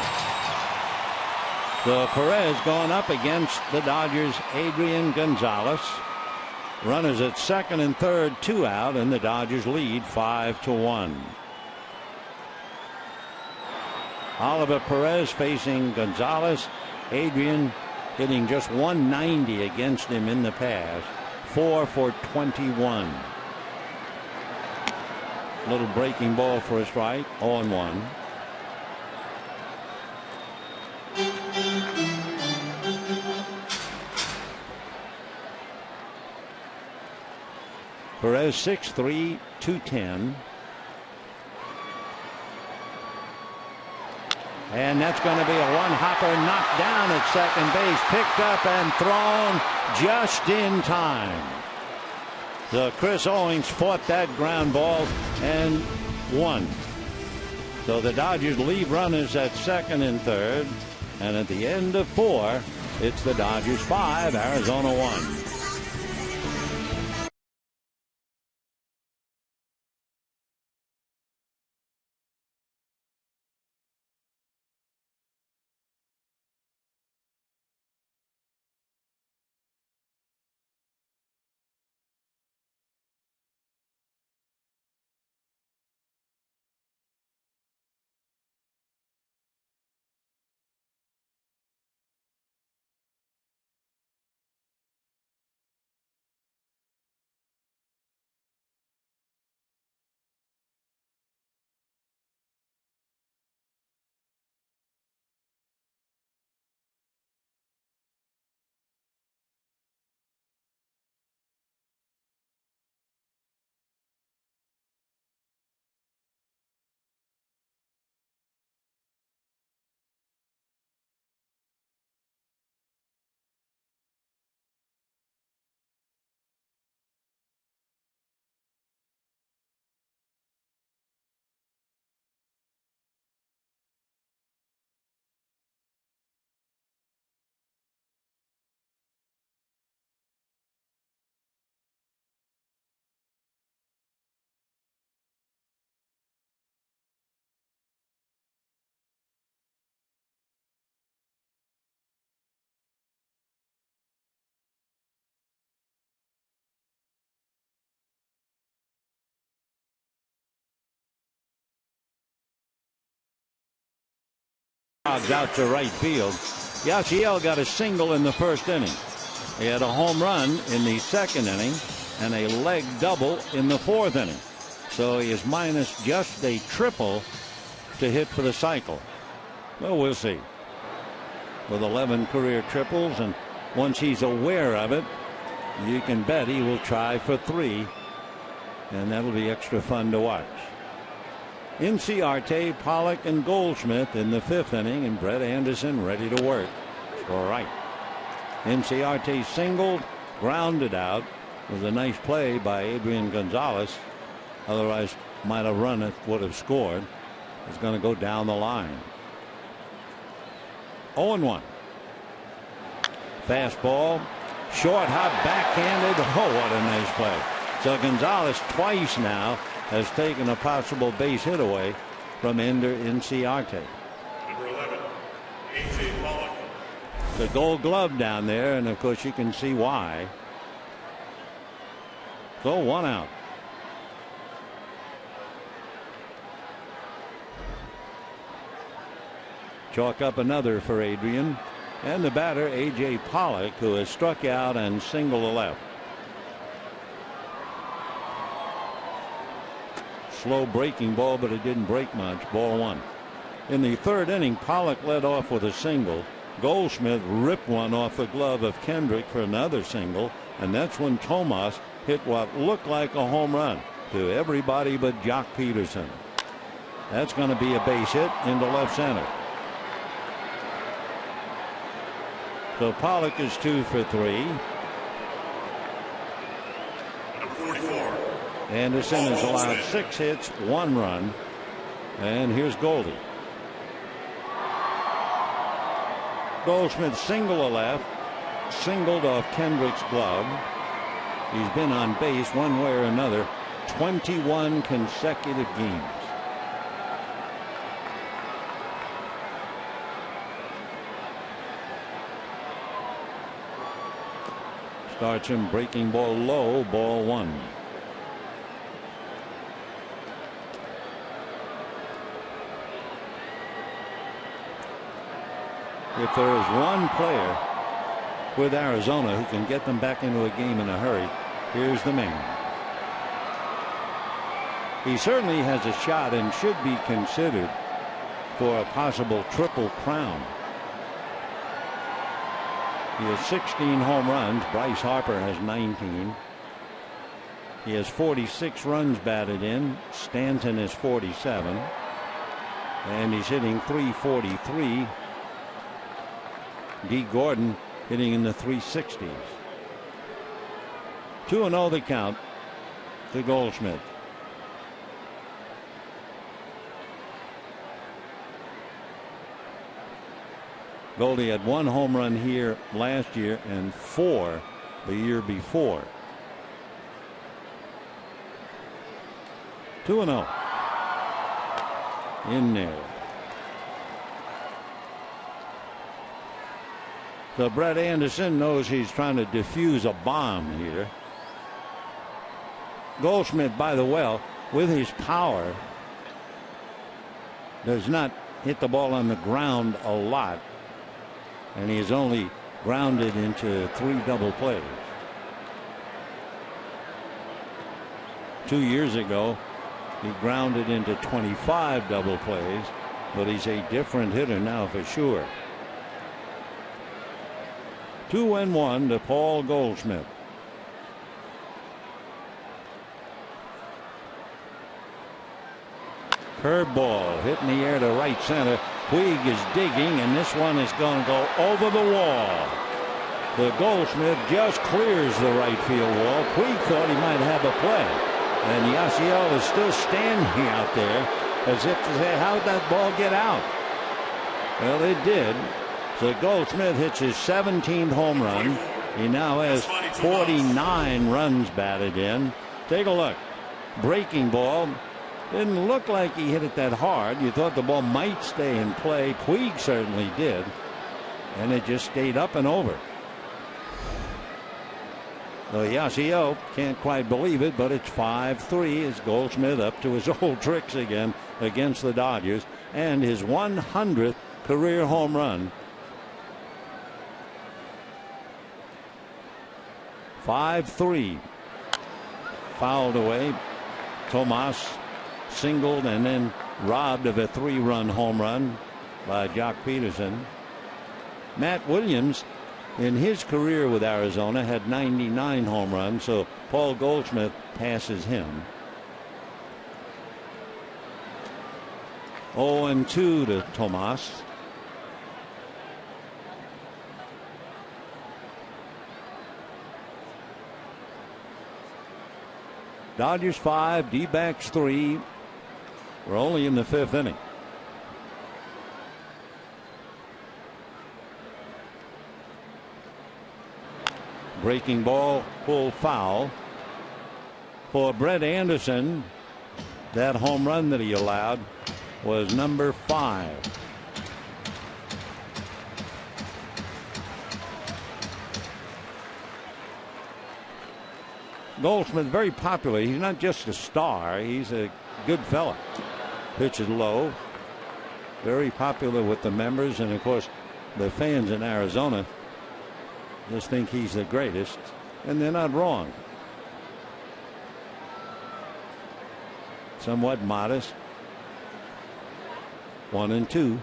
So Perez going up against the Dodgers' Adrian Gonzalez. Runners at second and third, 2 out, and the Dodgers lead 5-1. Oliver Perez facing Gonzalez. Adrian hitting just 190 against him in the past. 4 for 21. Little breaking ball for a strike. 0-1. Perez 6'3", 210. And that's going to be a one-hopper knocked down at second base, picked up and thrown just in time. So Chris Owings fought that ground ball and won. So the Dodgers leave runners at second and third, and at the end of 4, it's the Dodgers 5, Arizona 1. Out to right field. Yasiel got a single in the first inning. He had a home run in the second inning and a leg double in the fourth inning. So he is minus just a triple to hit for the cycle. Well, we'll see. With 11 career triples, and once he's aware of it, you can bet he will try for 3, and that'll be extra fun to watch. Inciarte, Pollock, and Goldschmidt in the 5th inning, and Brett Anderson ready to work. Score right. Inciarte singled, grounded out. Was a nice play by Adrian Gonzalez. Otherwise, might have run it, would have scored. It's going to go down the line. 0-1. Fastball, short hop, backhanded. Oh, what a nice play. So Gonzalez twice now has taken a possible base hit away from Ender Inciarte. Number 11, A.J. Pollock. The Gold Glove down there, and of course you can see why. So 1 out. Chalk up another for Adrian, and the batter A.J. Pollock, who has struck out and singled the left. Slow breaking ball, but it didn't break much. Ball 1. In the 3rd inning, Pollock led off with a single. Goldschmidt ripped one off the glove of Kendrick for another single, and that's when Tomas hit what looked like a home run to everybody but Jock Peterson. That's going to be a base hit into left center. So Pollock is 2 for 3. Number 44. Anderson has allowed 6 hits, 1 run. And here's Goldie. Goldschmidt single to left, singled off Kendrick's glove. He's been on base one way or another 21 consecutive games. Starts him breaking ball low, ball 1. If there is one player with Arizona who can get them back into a game in a hurry, here's the man. He certainly has a shot and should be considered for a possible triple crown. He has 16 home runs. Bryce Harper has 19. He has 46 runs batted in. Stanton is 47. And he's hitting .343. D. Gordon hitting in the 360s. 2-0 the count to Goldschmidt. Goldie had 1 home run here last year and 4 the year before. 2-0. In there. So Brett Anderson knows he's trying to defuse a bomb here. Goldschmidt, by the well, with his power, does not hit the ball on the ground a lot. And he has only grounded into 3 double plays. 2 years ago, he grounded into 25 double plays, but he's a different hitter now for sure. 2-1 to Paul Goldschmidt. Curveball hit in the air to right center. Puig is digging, and this one is going to go over the wall. The Goldschmidt just clears the right field wall. Puig thought he might have a play, and Yasiel is still standing out there as if to say, how'd that ball get out? Well, it did. So Goldschmidt hits his 17th home run. He now has 49 runs batted in. Take a look. Breaking ball. Didn't look like he hit it that hard. You thought the ball might stay in play. Puig certainly did. And it just stayed up and over. So Yasiel can't quite believe it, but it's 5-3 as Goldschmidt up to his old tricks again against the Dodgers. And his 100th career home run. 5-3. Fouled away. Tomas singled and then robbed of a 3-run home run by Jock Peterson. Matt Williams in his career with Arizona had 99 home runs, so Paul Goldschmidt passes him. 0-2 to Tomas. Dodgers 5, D-backs 3. We're only in the 5th inning. Breaking ball, full foul. For Brett Anderson, that home run that he allowed was number 5. Goldschmidt very popular. He's not just a star. He's a good fella. Pitches low. Very popular with the members, and of course the fans in Arizona just think he's the greatest, and they're not wrong. Somewhat modest. 1-2.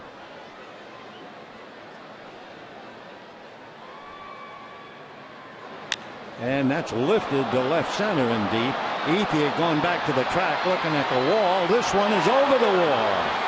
And that's lifted to left center and deep. Ethier going back to the track, looking at the wall. This one is over the wall.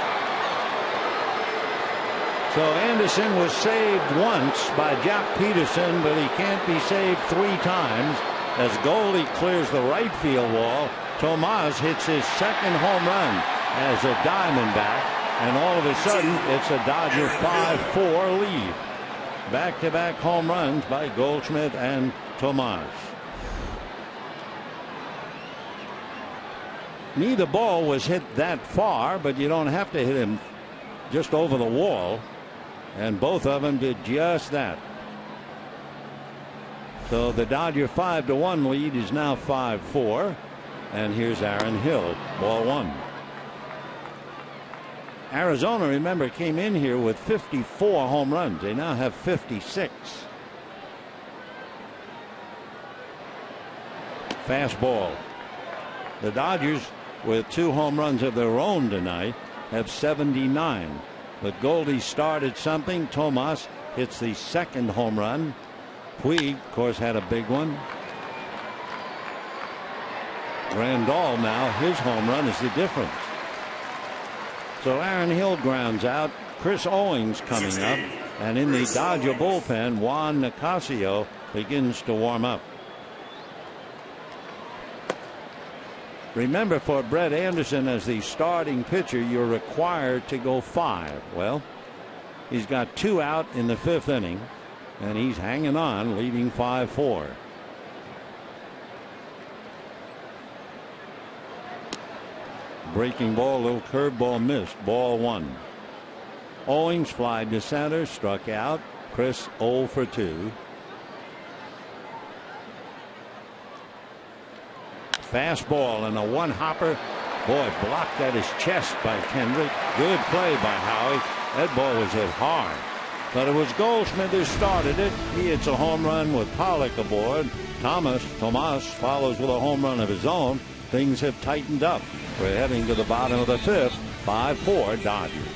So Anderson was saved once by Jack Peterson, but he can't be saved 3 times. As Goldie clears the right field wall, Tomas hits his second home run as a Diamondback, and all of a sudden it's a Dodger 5-4 lead. Back-to-back home runs by Goldschmidt and Tomas. Neither ball was hit that far, but you don't have to hit him just over the wall, and both of them did just that. So the Dodger 5-1 lead is now 5-4, and here's Aaron Hill, ball 1. Arizona, remember, came in here with 54 home runs. They now have 56. Fastball. The Dodgers, with 2 home runs of their own tonight, have 79. But Goldie started something. Tomas hits the second home run. Puig, of course, had a big one. Grandal now, his home run is the difference. So Aaron Hill grounds out. Chris Owings coming up. And in the Dodger bullpen, Juan Nicasio begins to warm up. Remember, for Brett Anderson as the starting pitcher, you're required to go 5. Well, he's got 2 out in the 5th inning, and he's hanging on, leading 5-4. Breaking ball, little curveball missed. Ball 1. Owings flied to center, struck out. Chris 0 for 2. Fastball and a one-hopper. Boy, blocked at his chest by Kendrick. Good play by Howie. That ball was hit hard. But it was Goldschmidt who started it. He hits a home run with Pollock aboard. Tomas follows with a home run of his own. Things have tightened up. We're heading to the bottom of the 5th. 5-4 Dodgers.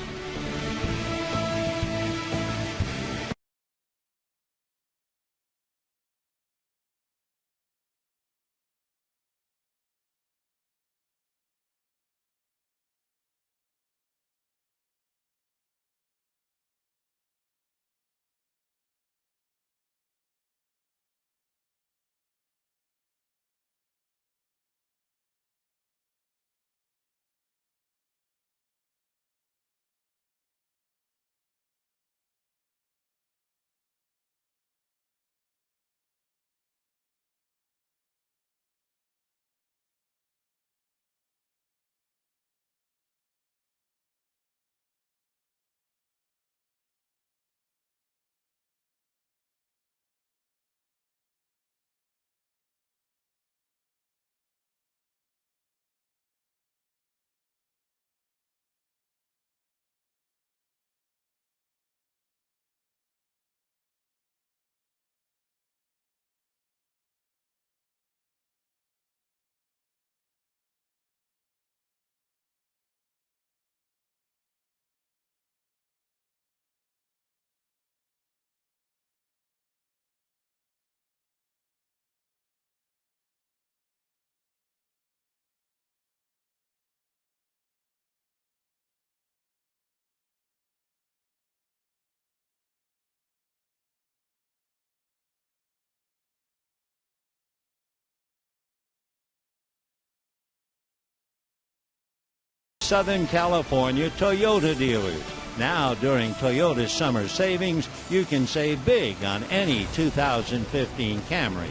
Southern California Toyota dealers. Now, during Toyota's summer savings, you can save big on any 2015 Camry.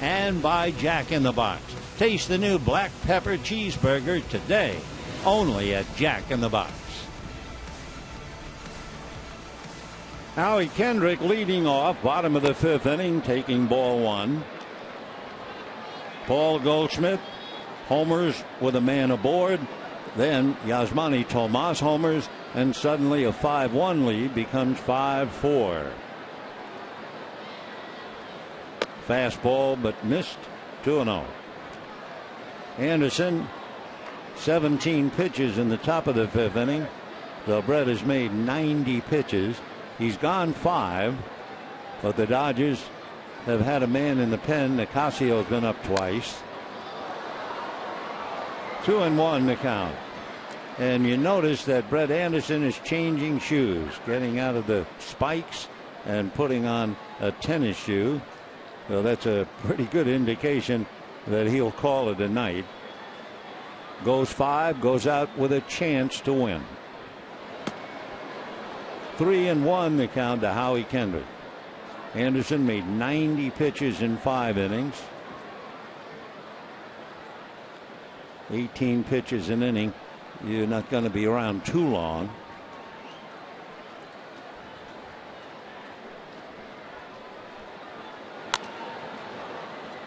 And by Jack in the Box. Taste the new black pepper cheeseburger today, only at Jack in the Box. Howie Kendrick leading off, bottom of the 5th inning, taking ball 1. Paul Goldschmidt homers with a man aboard. Then Yasmani Tomas homers, and suddenly a 5-1 lead becomes 5-4. Fastball, but missed. 2-0. Anderson, 17 pitches in the top of the 5th inning. So Brett has made 90 pitches. He's gone 5, but the Dodgers have had a man in the pen. Nicasio's been up twice. 2-1 the count. And you notice that Brett Anderson is changing shoes, getting out of the spikes and putting on a tennis shoe. So that's a pretty good indication that he'll call it a night. Goes 5, goes out with a chance to win. 3-1 the count to Howie Kendrick. Anderson made 90 pitches in 5 innings. 18 pitches an inning. You're not going to be around too long.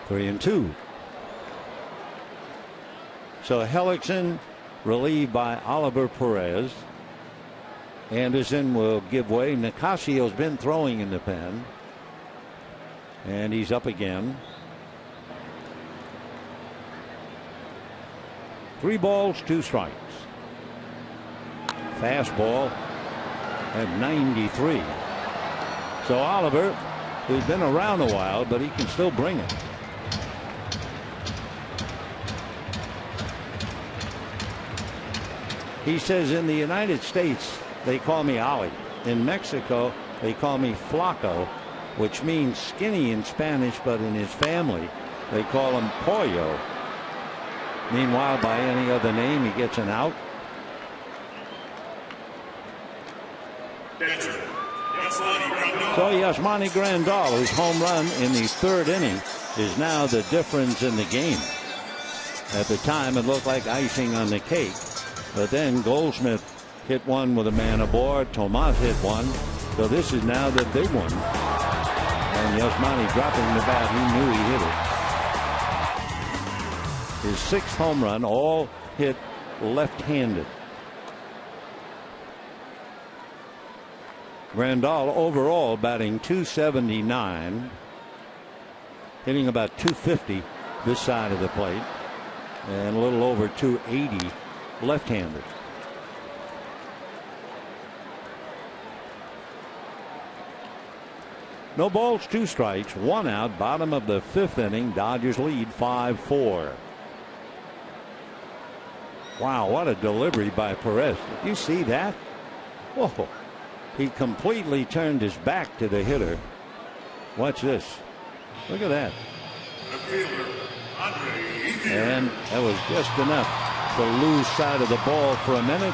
Three and two. So Hellickson relieved by Oliver Perez. Anderson will give way. Nicasio's been throwing in the pen. And he's up again. 3 balls, 2 strikes. Fastball at 93. So Oliver, who's been around a while, but he can still bring it. He says, in the United States, they call me Ollie. In Mexico, they call me Flaco, which means skinny in Spanish, but in his family, they call him Pollo. Meanwhile, by any other name, he gets an out. So Yasmani Grandal, whose home run in the 3rd inning, is now the difference in the game. At the time, it looked like icing on the cake. But then Goldsmith hit one with a man aboard. Tomas hit one. So this is now the big one. And Yasmani dropping the bat. He knew he hit it. His 6th home run, all hit left-handed. Grandal overall batting .279, hitting about .250 this side of the plate, and a little over .280 left-handed. No balls, 2 strikes, 1 out, bottom of the 5th inning. Dodgers lead 5-4. Wow, what a delivery by Perez. Did you see that? Whoa. He completely turned his back to the hitter. Watch this. Look at that. And that was just enough to lose sight of the ball for a minute.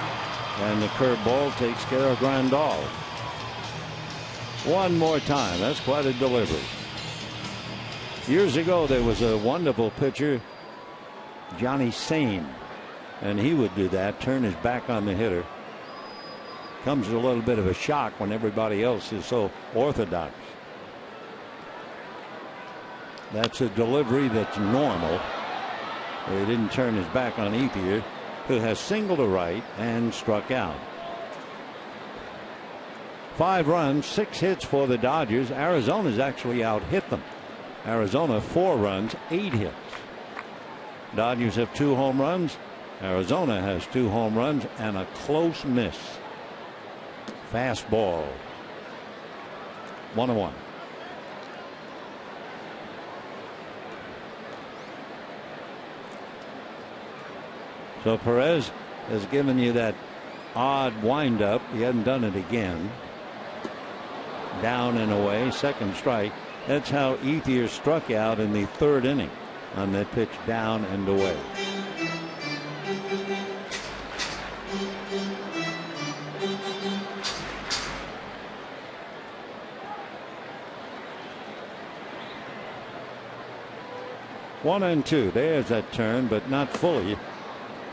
And the curveball takes care of Grandal. One more time. That's quite a delivery. Years ago, there was a wonderful pitcher, Johnny Sane. And he would do that, turn his back on the hitter. Comes a little bit of a shock when everybody else is so orthodox. That's a delivery that's normal. He didn't turn his back on Ethier, who has singled to right and struck out. 5 runs, 6 hits for the Dodgers. Arizona's actually out-hit them. Arizona 4 runs, 8 hits. Dodgers have 2 home runs. Arizona has 2 home runs and a close miss. Fastball. 1-1. So Perez has given you that odd windup. He hadn't done it again. Down and away, 2nd strike. That's how Ethier struck out in the 3rd inning on that pitch down and away. One and 2. There's that turn, but not fully.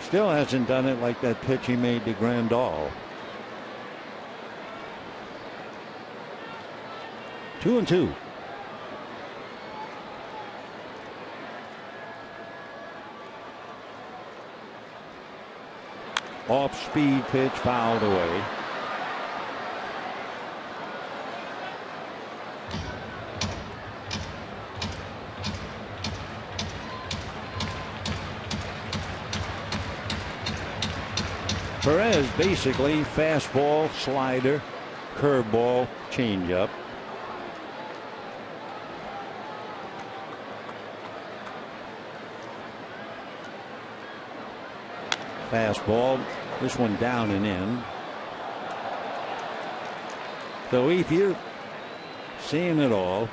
Still hasn't done it like that pitch he made to Grandal. 2-2. Off-speed pitch fouled away. Perez basically fastball, slider, curveball, changeup. Fastball. This one down and in. So if you're seeing it all,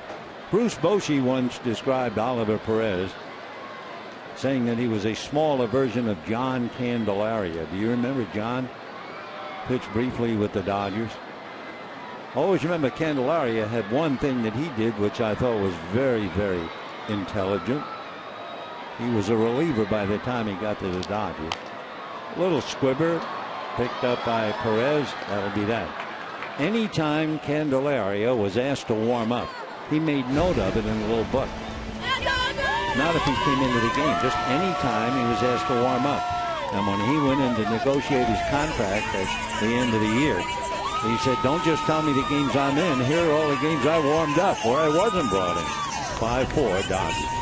Bruce Bochy once described Oliver Perez saying that he was a smaller version of John Candelaria. Do you remember John? Pitched briefly with the Dodgers. Always remember Candelaria had one thing that he did which I thought was very, very intelligent. He was a reliever by the time he got to the Dodgers. Little squibber picked up by Perez. That'll be that. Anytime Candelaria was asked to warm up, he made note of it in a little book. Not if he came into the game, just any time he was asked to warm up. And when he went in to negotiate his contract at the end of the year, he said, don't just tell me the games I'm in. Here are all the games I warmed up where I wasn't brought in. 5-4 Dodgers.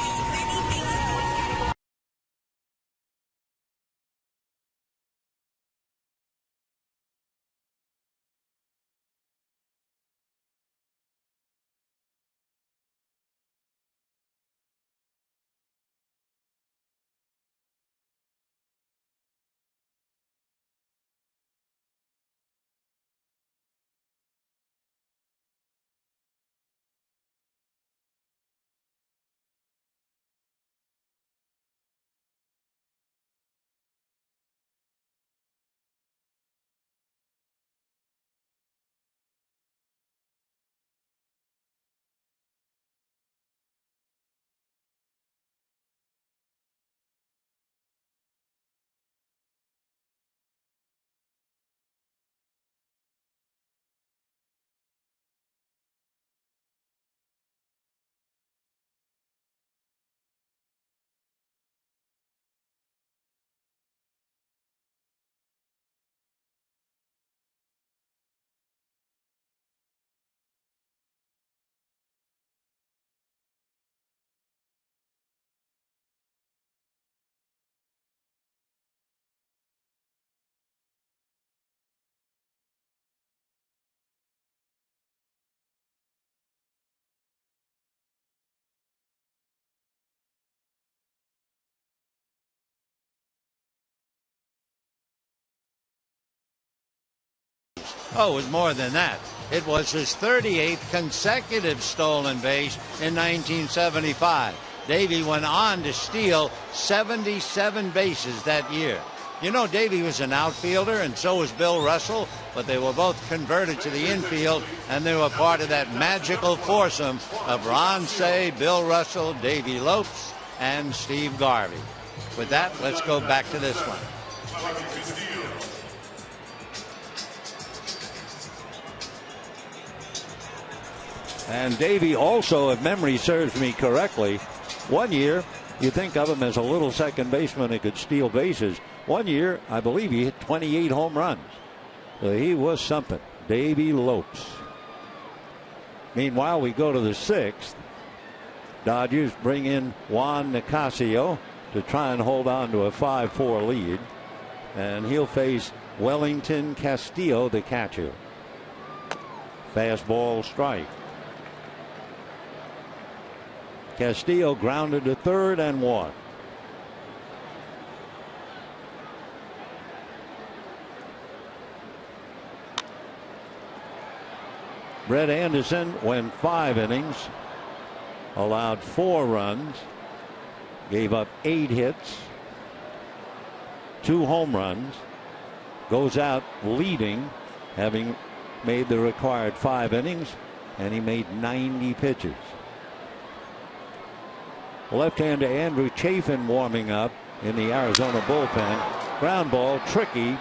Oh, it was more than that. It was his 38th consecutive stolen base in 1975. Davey went on to steal 77 bases that year. You know, Davey was an outfielder, and so was Bill Russell, but they were both converted to the infield, and they were part of that magical foursome of Ron Cey, Bill Russell, Davey Lopes, and Steve Garvey. With that, let's go back to this one. And Davey also, if memory serves me correctly, one year you think of him as a little second baseman who could steal bases. One year, I believe he hit 28 home runs. So he was something. Davey Lopes. Meanwhile, we go to the 6th. Dodgers bring in Juan Nicasio to try and hold on to a 5-4 lead. And he'll face Wellington Castillo, the catcher. Fastball strike. Castillo grounded to third and one. Brett Anderson went 5 innings, allowed 4 runs, gave up 8 hits, 2 home runs, goes out leading, having made the required 5 innings, and he made 90 pitches. Left-hander Andrew Chafin warming up in the Arizona bullpen. Ground ball, tricky.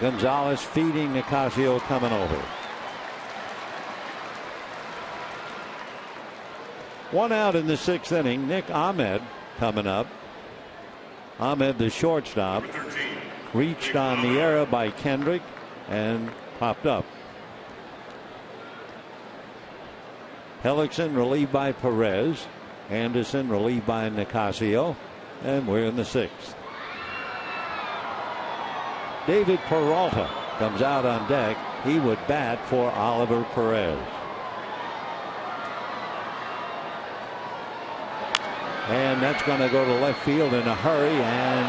Gonzalez feeding Nicasio, coming over. 1 out in the 6th inning. Nick Ahmed coming up. Ahmed, the shortstop, reached on the error by Kendrick and popped up. Hellickson relieved by Perez. Anderson relieved by Nicasio, and we're in the 6th. David Peralta comes out on deck. He would bat for Oliver Perez. And that's going to go to left field in a hurry and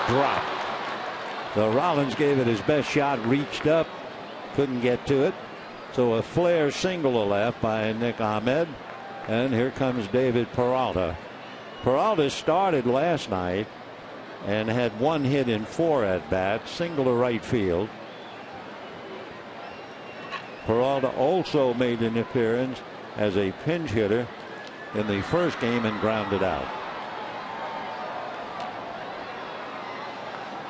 drop. So Rollins gave it his best shot, reached up, couldn't get to it. So a flare single to left by Nick Ahmed. And here comes David Peralta. Peralta started last night and had 1 hit in 4 at-bats, single to right field. Peralta also made an appearance as a pinch hitter in the first game and grounded out.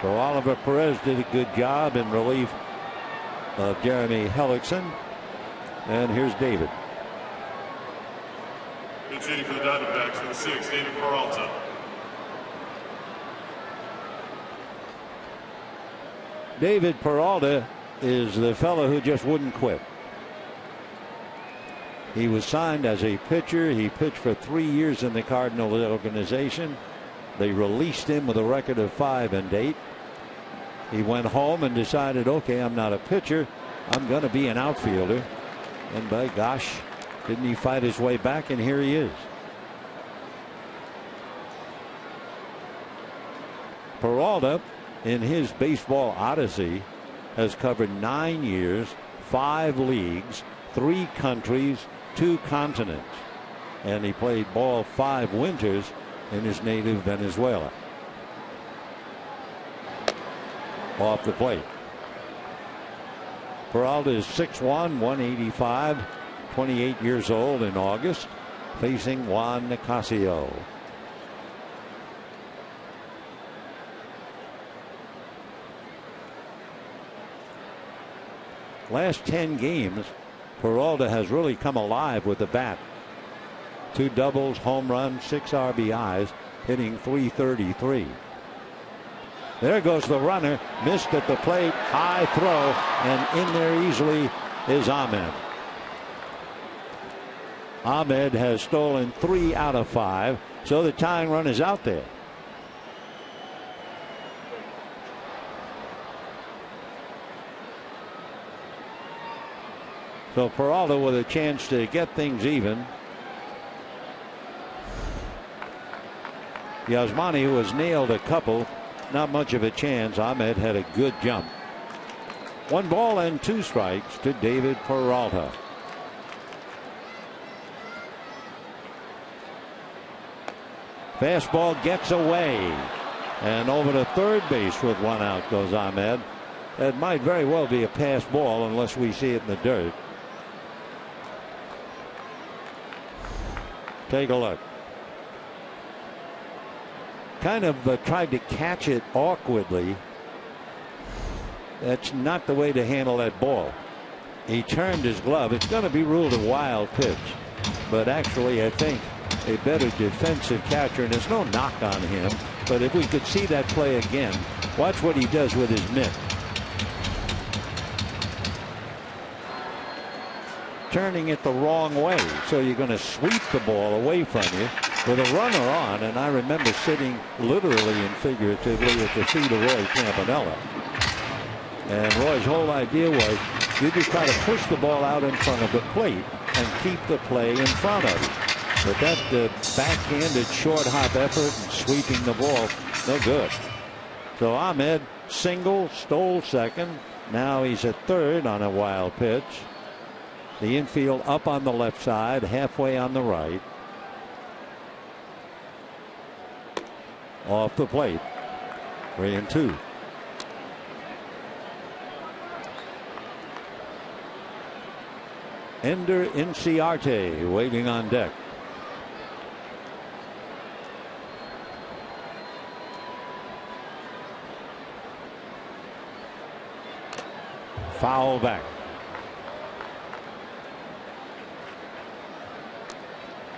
So Oliver Perez did a good job in relief of Jeremy Hellickson. And here's David. Pitch hitting for the Diamondbacks for the 6th, David Peralta. David Peralta is the fellow who just wouldn't quit. He was signed as a pitcher. He pitched for 3 years in the Cardinals organization. They released him with a record of 5-8. He went home and decided, okay, I'm not a pitcher. I'm going to be an outfielder. And by gosh, didn't he fight his way back, and here he is. Peralta, in his baseball odyssey, has covered 9 years, 5 leagues, 3 countries, 2 continents. And he played ball 5 winters in his native Venezuela. Off the plate. Peralta is 6'1", 185, 28 years old in August, facing Juan Nicasio. Last 10 games, Peralta has really come alive with the bat. 2 doubles, home run, 6 RBIs, hitting .333. There goes the runner, missed at the plate, high throw, and in there easily is Ahmed. Ahmed has stolen 3 out of 5, so the tying run is out there. So Peralta with a chance to get things even. Yasmani, who has nailed a couple, not much of a chance. Ahmed had a good jump. 1 ball and 2 strikes to David Peralta. Fastball gets away, and over to third base with 1 out goes Ahmed. That might very well be a pass ball unless we see it in the dirt. Take a look. Kind of tried to catch it awkwardly. That's not the way to handle that ball. He turned his glove. It's going to be ruled a wild pitch, but actually I think a better defensive catcher, and there's no knock on him, but if we could see that play again, watch what he does with his mitt. Turning it the wrong way, so you're going to sweep the ball away from you with a runner on. And I remember sitting literally and figuratively at the feet of Roy Campanella, and Roy's whole idea was you just try to push the ball out in front of the plate and keep the play in front of you. But that backhanded short hop effort and sweeping the ball, no good. So Ahmed single, stole second. Now he's at third on a wild pitch. The infield up on the left side, halfway on the right. Off the plate. 3-2. Ender Inciarte waiting on deck. Foul back.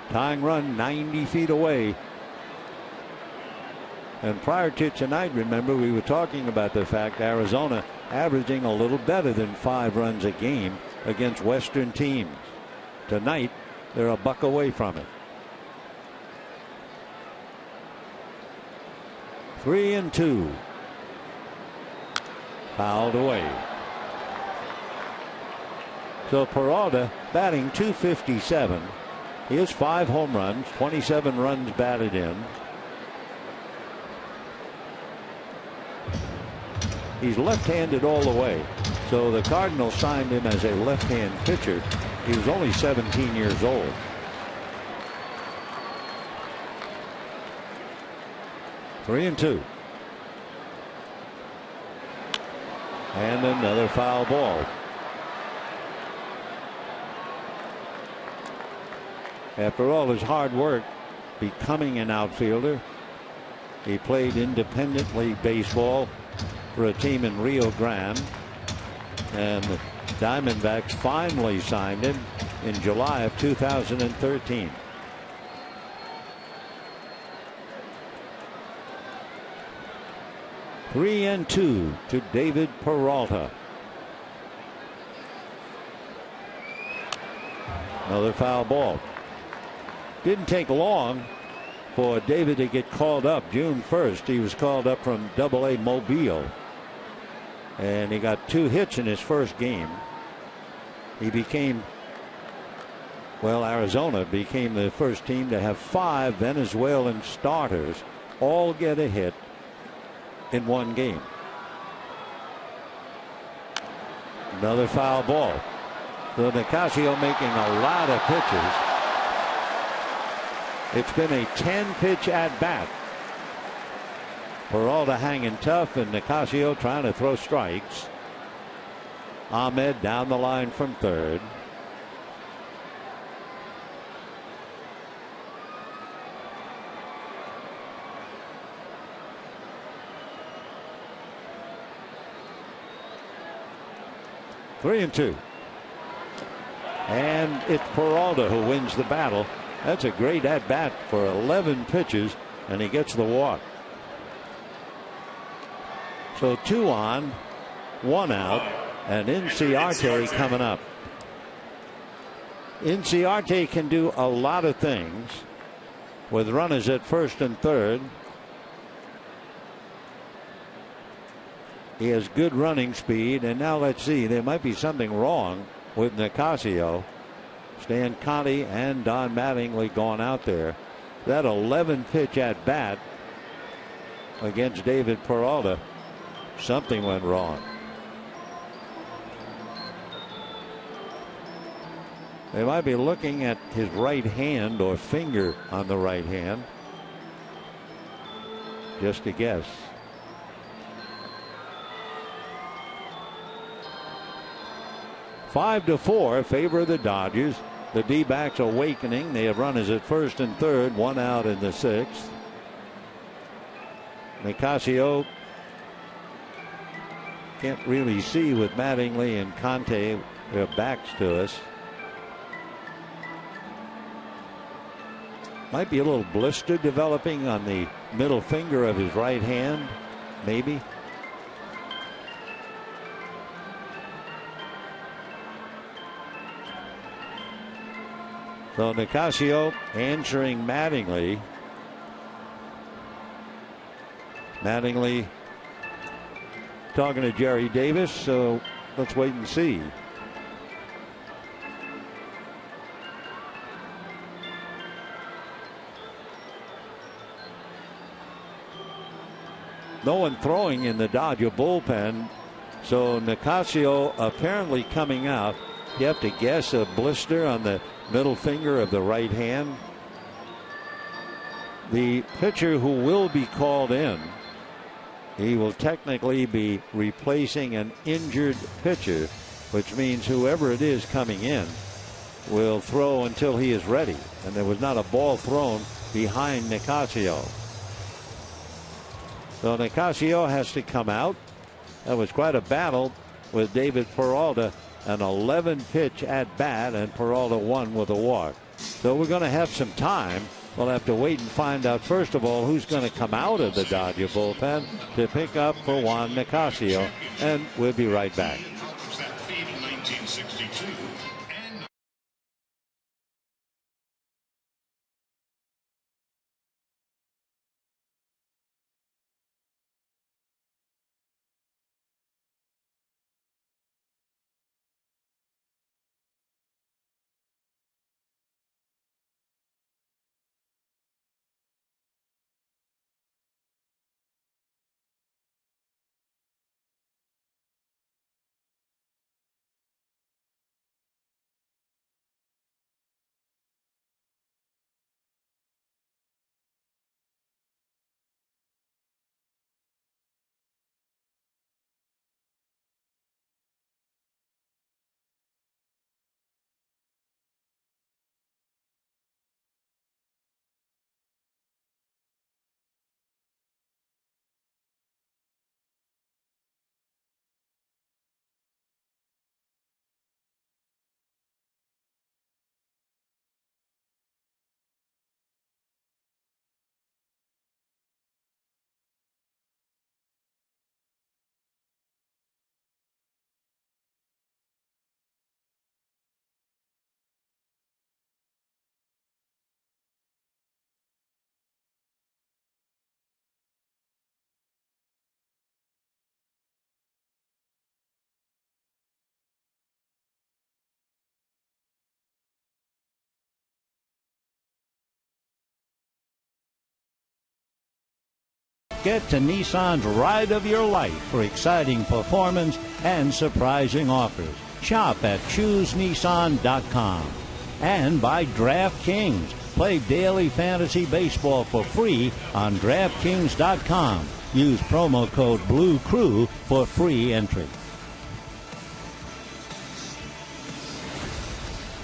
Tying run 90 feet away. And prior to tonight, remember, we were talking about the fact Arizona averaging a little better than 5 runs a game against Western teams. Tonight, they're a buck away from it. 3-2. Fouled away. So Peralta batting .257. He has 5 home runs, 27 runs batted in. He's left-handed all the way. So the Cardinals signed him as a left-hand pitcher. He was only 17 years old. Three and two. And another foul ball. After all his hard work becoming an outfielder, he played independent league baseball for a team in Rio Grande, and the Diamondbacks finally signed him in July of 2013. Three and two to David Peralta. Another foul ball. Didn't take long for David to get called up. June 1st, he was called up from AA Mobile, and he got 2 hits in his first game. He became, well, Arizona became the first team to have 5 Venezuelan starters all get a hit in one game. Another foul ball. So Nicasio making a lot of pitches. It's been a 10-pitch at bat. Peralta hanging tough, and Nicasio trying to throw strikes. Ahmed down the line from third. Three and two. And it's Peralta who wins the battle. That's a great at bat for 11 pitches, and he gets the walk. So 2 on, 1 out, and Inciarte coming up. Inciarte can do a lot of things with runners at first and third. He has good running speed, and now let's see, there might be something wrong with Nicasio. Stan Conti and Don Mattingly gone out there. That 11-pitch at bat against David Peralta, something went wrong. They might be looking at his right hand or finger on the right hand. Just a guess. Five to 4, favor of the Dodgers. The D-backs awakening. They have runners at first and third, 1 out in the 6th. Nicasio can't really see with Mattingly and Conte, their backs to us. Might be a little blister developing on the middle finger of his right hand, maybe. So Nicasio answering Mattingly. Mattingly talking to Jerry Davis, so let's wait and see. No one throwing in the Dodger bullpen, so Nicasio apparently coming out. You have to guess a blister on the middle finger of the right hand. The pitcher who will be called in, he will technically be replacing an injured pitcher, which means whoever it is coming in will throw until he is ready. And there was not a ball thrown behind Nicasio. So Nicasio has to come out. That was quite a battle with David Peralta. An 11-pitch at bat, and Peralta won with a walk. So we're going to have some time. We'll have to wait and find out, first of all, who's going to come out of the Dodger bullpen to pick up for Juan Nicasio. And we'll be right back. get to Nissan's ride of your life for exciting performance and surprising offers. Shop at ChooseNissan.com. And by DraftKings. Play daily fantasy baseball for free on DraftKings.com. Use promo code BLUECREW for free entry.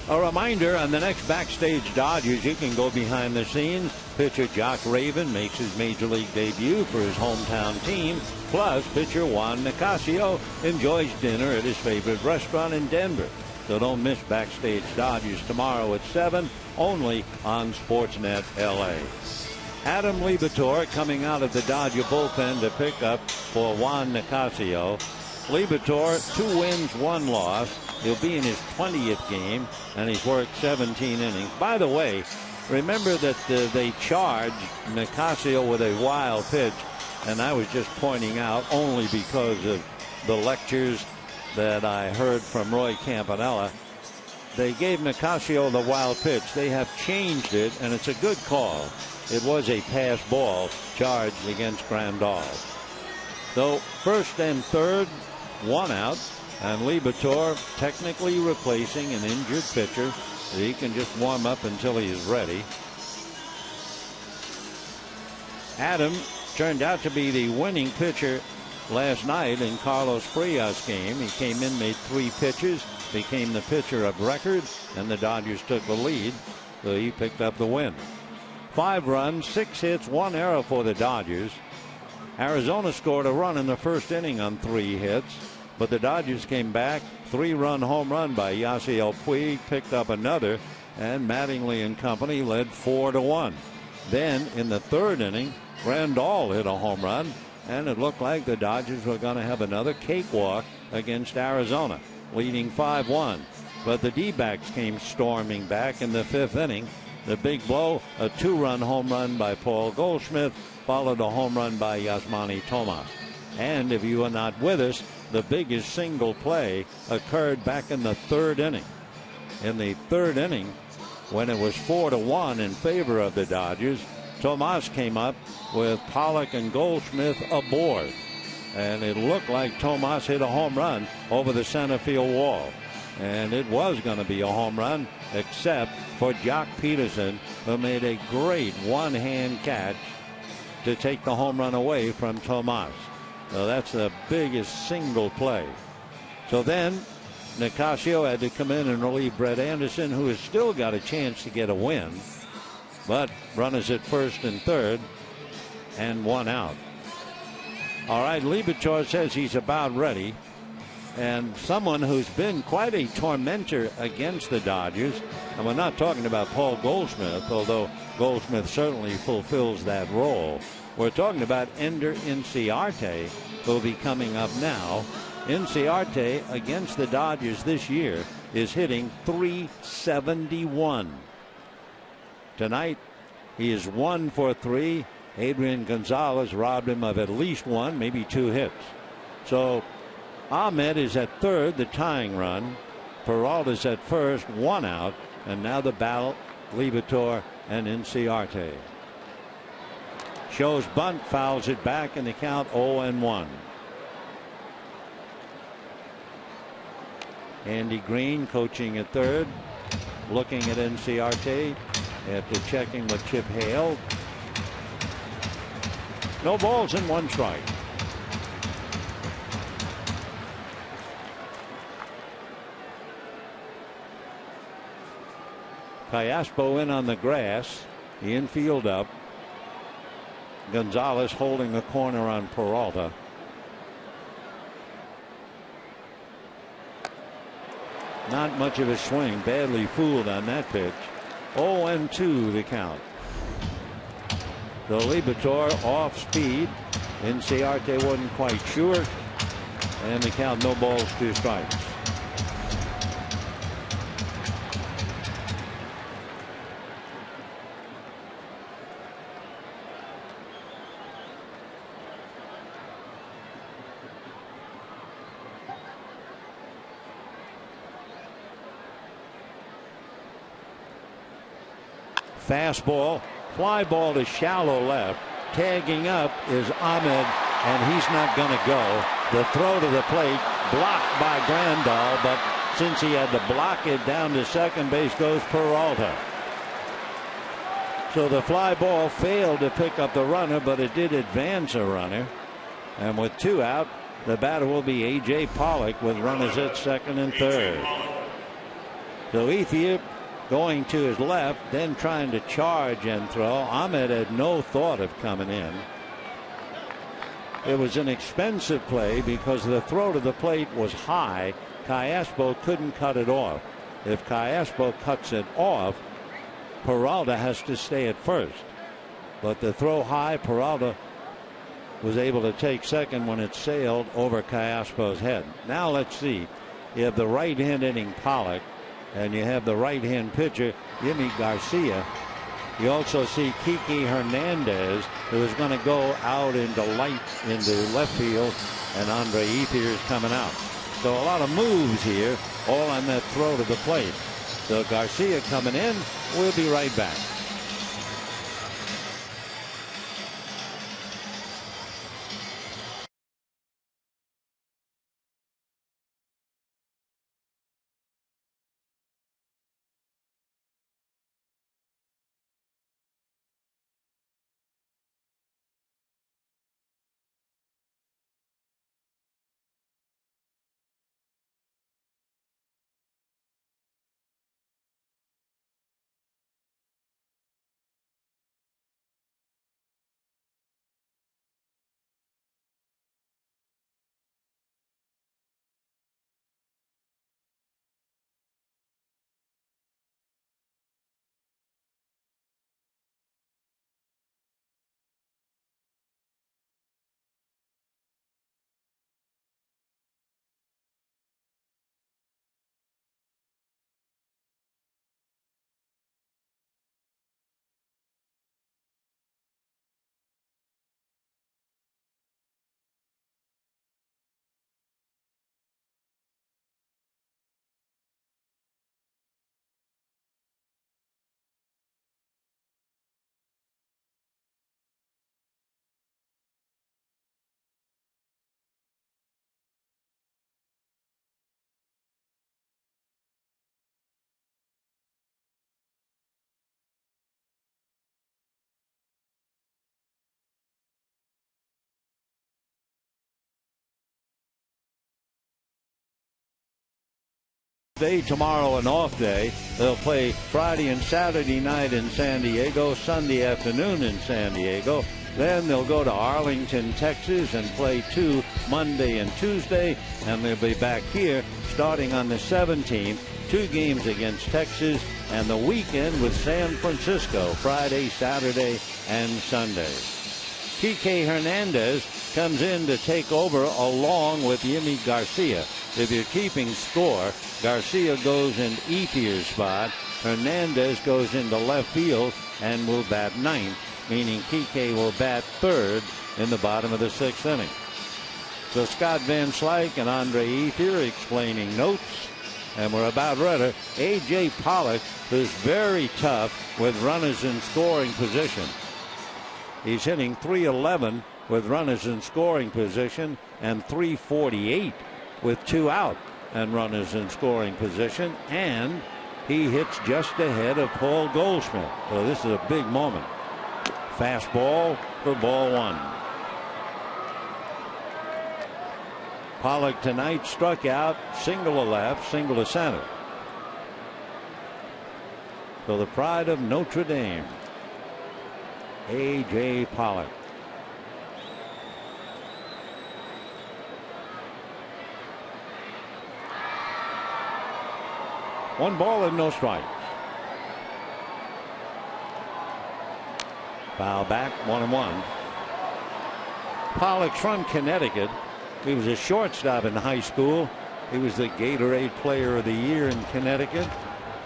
A reminder, on the next Backstage Dodgers, you can go behind the scenes. Pitcher Jock Raven makes his Major League debut for his hometown team. Plus, pitcher Juan Nicasio enjoys dinner at his favorite restaurant in Denver. So don't miss Backstage Dodgers tomorrow at 7, only on Sportsnet LA. Adam Libator coming out of the Dodger bullpen to pick up for Juan Nicasio. Libator, 2 wins, 1 loss. He'll be in his 20th game, and he's worked 17 innings. By the way, remember that they charged Nicasio with a wild pitch, and I was just pointing out only because of the lectures that I heard from Roy Campanella. They gave Nicasio the wild pitch. They have changed it, and it's a good call. It was a pass ball charged against Grandal. So first and third, 1 out. And Libator technically replacing an injured pitcher. He can just warm up until he is ready. Adam turned out to be the winning pitcher last night in Carlos Frias' game. He came in, made 3 pitches, became the pitcher of record, and the Dodgers took the lead. So he picked up the win. 5 runs, 6 hits, 1 error for the Dodgers. Arizona scored a run in the first inning on 3 hits. But the Dodgers came back. 3-run home run by Yasiel Puig, picked up another, and Mattingly and company led 4-1. Then in the 3rd inning, Grandal hit a home run, and it looked like the Dodgers were going to have another cakewalk against Arizona, leading 5-1. But the D-backs came storming back in the 5th inning. The big blow, a 2-run home run by Paul Goldschmidt, followed a home run by Yasmani Tomas. And if you are not with us, the biggest single play occurred back in the 3rd inning. In the 3rd inning, when it was 4-1 in favor of the Dodgers, Tomas came up with Pollock and Goldschmidt aboard. And it looked like Tomas hit a home run over the center field wall. And it was going to be a home run, except for Jock Peterson, who made a great one-hand catch to take the home run away from Tomas. So that's the biggest single play. So then Nicasio had to come in and relieve Brett Anderson, who has still got a chance to get a win. But runners at first and third, and 1 out. All right, Libator says he's about ready. And someone who's been quite a tormentor against the Dodgers, and we're not talking about Paul Goldschmidt, although Goldschmidt certainly fulfills that role. We're talking about Ender Inciarte, who will be coming up now. Inciarte against the Dodgers this year is hitting .371. Tonight, he is 1 for 3. Adrian Gonzalez robbed him of at least 1, maybe 2 hits. So Ahmed is at third, the tying run. Peralta's at first, 1 out. And now the battle, Libator and Inciarte. Shows bunt, fouls it back, in the count 0-1. Andy Green coaching at third, looking at Inciarte after checking with Chip Hale. No balls and 1 strike. Callaspo in on the grass, the infield up. Gonzalez holding the corner on Peralta. Not much of a swing, badly fooled on that pitch. 0-2 the count. The Libator off speed. Inciarte wasn't quite sure. And the count, no balls, 2 strikes. Fastball, fly ball to shallow left. Tagging up is Ahmed, and he's not going to go. The throw to the plate blocked by Grandal, but since he had to block it, down to second base goes Peralta. So the fly ball failed to pick up the runner, but it did advance a runner. And with 2 out, the batter will be A.J. Pollock with runners at second and third. So Ethier going to his left, then trying to charge and throw. Ahmed had no thought of coming in. It was an expensive play because the throw to the plate was high. Callaspo couldn't cut it off. If Callaspo cuts it off, Peralta has to stay at first. But the throw high, Peralta was able to take second when it sailed over Callaspo's head. Now let's see. You have the right-hand hitting Pollock, and you have the right-hand pitcher, Yimi Garcia. You also see Kiki Hernandez, who is going to go out into left field, and Andre Ethier is coming out. So a lot of moves here, all on that throw to the plate. So Garcia coming in. We'll be right back. Tomorrow an off day. They'll play Friday and Saturday night in San Diego, Sunday afternoon in San Diego. Then they'll go to Arlington, Texas, and play 2 Monday and Tuesday, and they'll be back here starting on the 17th. 2 games against Texas, and the weekend with San Francisco, Friday, Saturday, and Sunday. Kike Hernandez comes in to take over along with Yimi Garcia. If you're keeping score, Garcia goes in Ethier's spot. Hernandez goes into left field and will bat 9th, meaning Kike will bat 3rd in the bottom of the 6th inning. So Scott Van Slyke and Andre Ethier explaining notes. And we're about ready. A.J. Pollock is very tough with runners in scoring position. He's hitting .311 with runners in scoring position and .348 with 2 out and runners in scoring position. And he hits just ahead of Paul Goldschmidt. So this is a big moment. Fastball for ball 1. Pollock tonight struck out, single to left, single to center. So the pride of Notre Dame, A.J. Pollock. One ball and no strikes. Foul back, 1-1. Pollock's from Connecticut. He was a shortstop in high school. He was the Gatorade Player of the Year in Connecticut.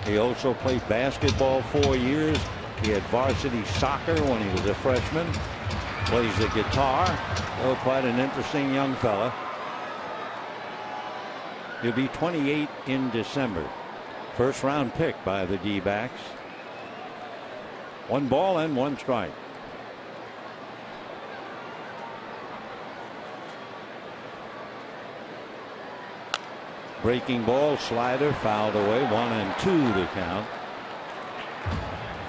He also played basketball 4 years. He had varsity soccer when he was a freshman. Plays the guitar. Oh, quite an interesting young fella. He'll be 28 in December. First round pick by the D-backs. 1 ball and 1 strike. breaking ball, slider, fouled away. 1-2 the count.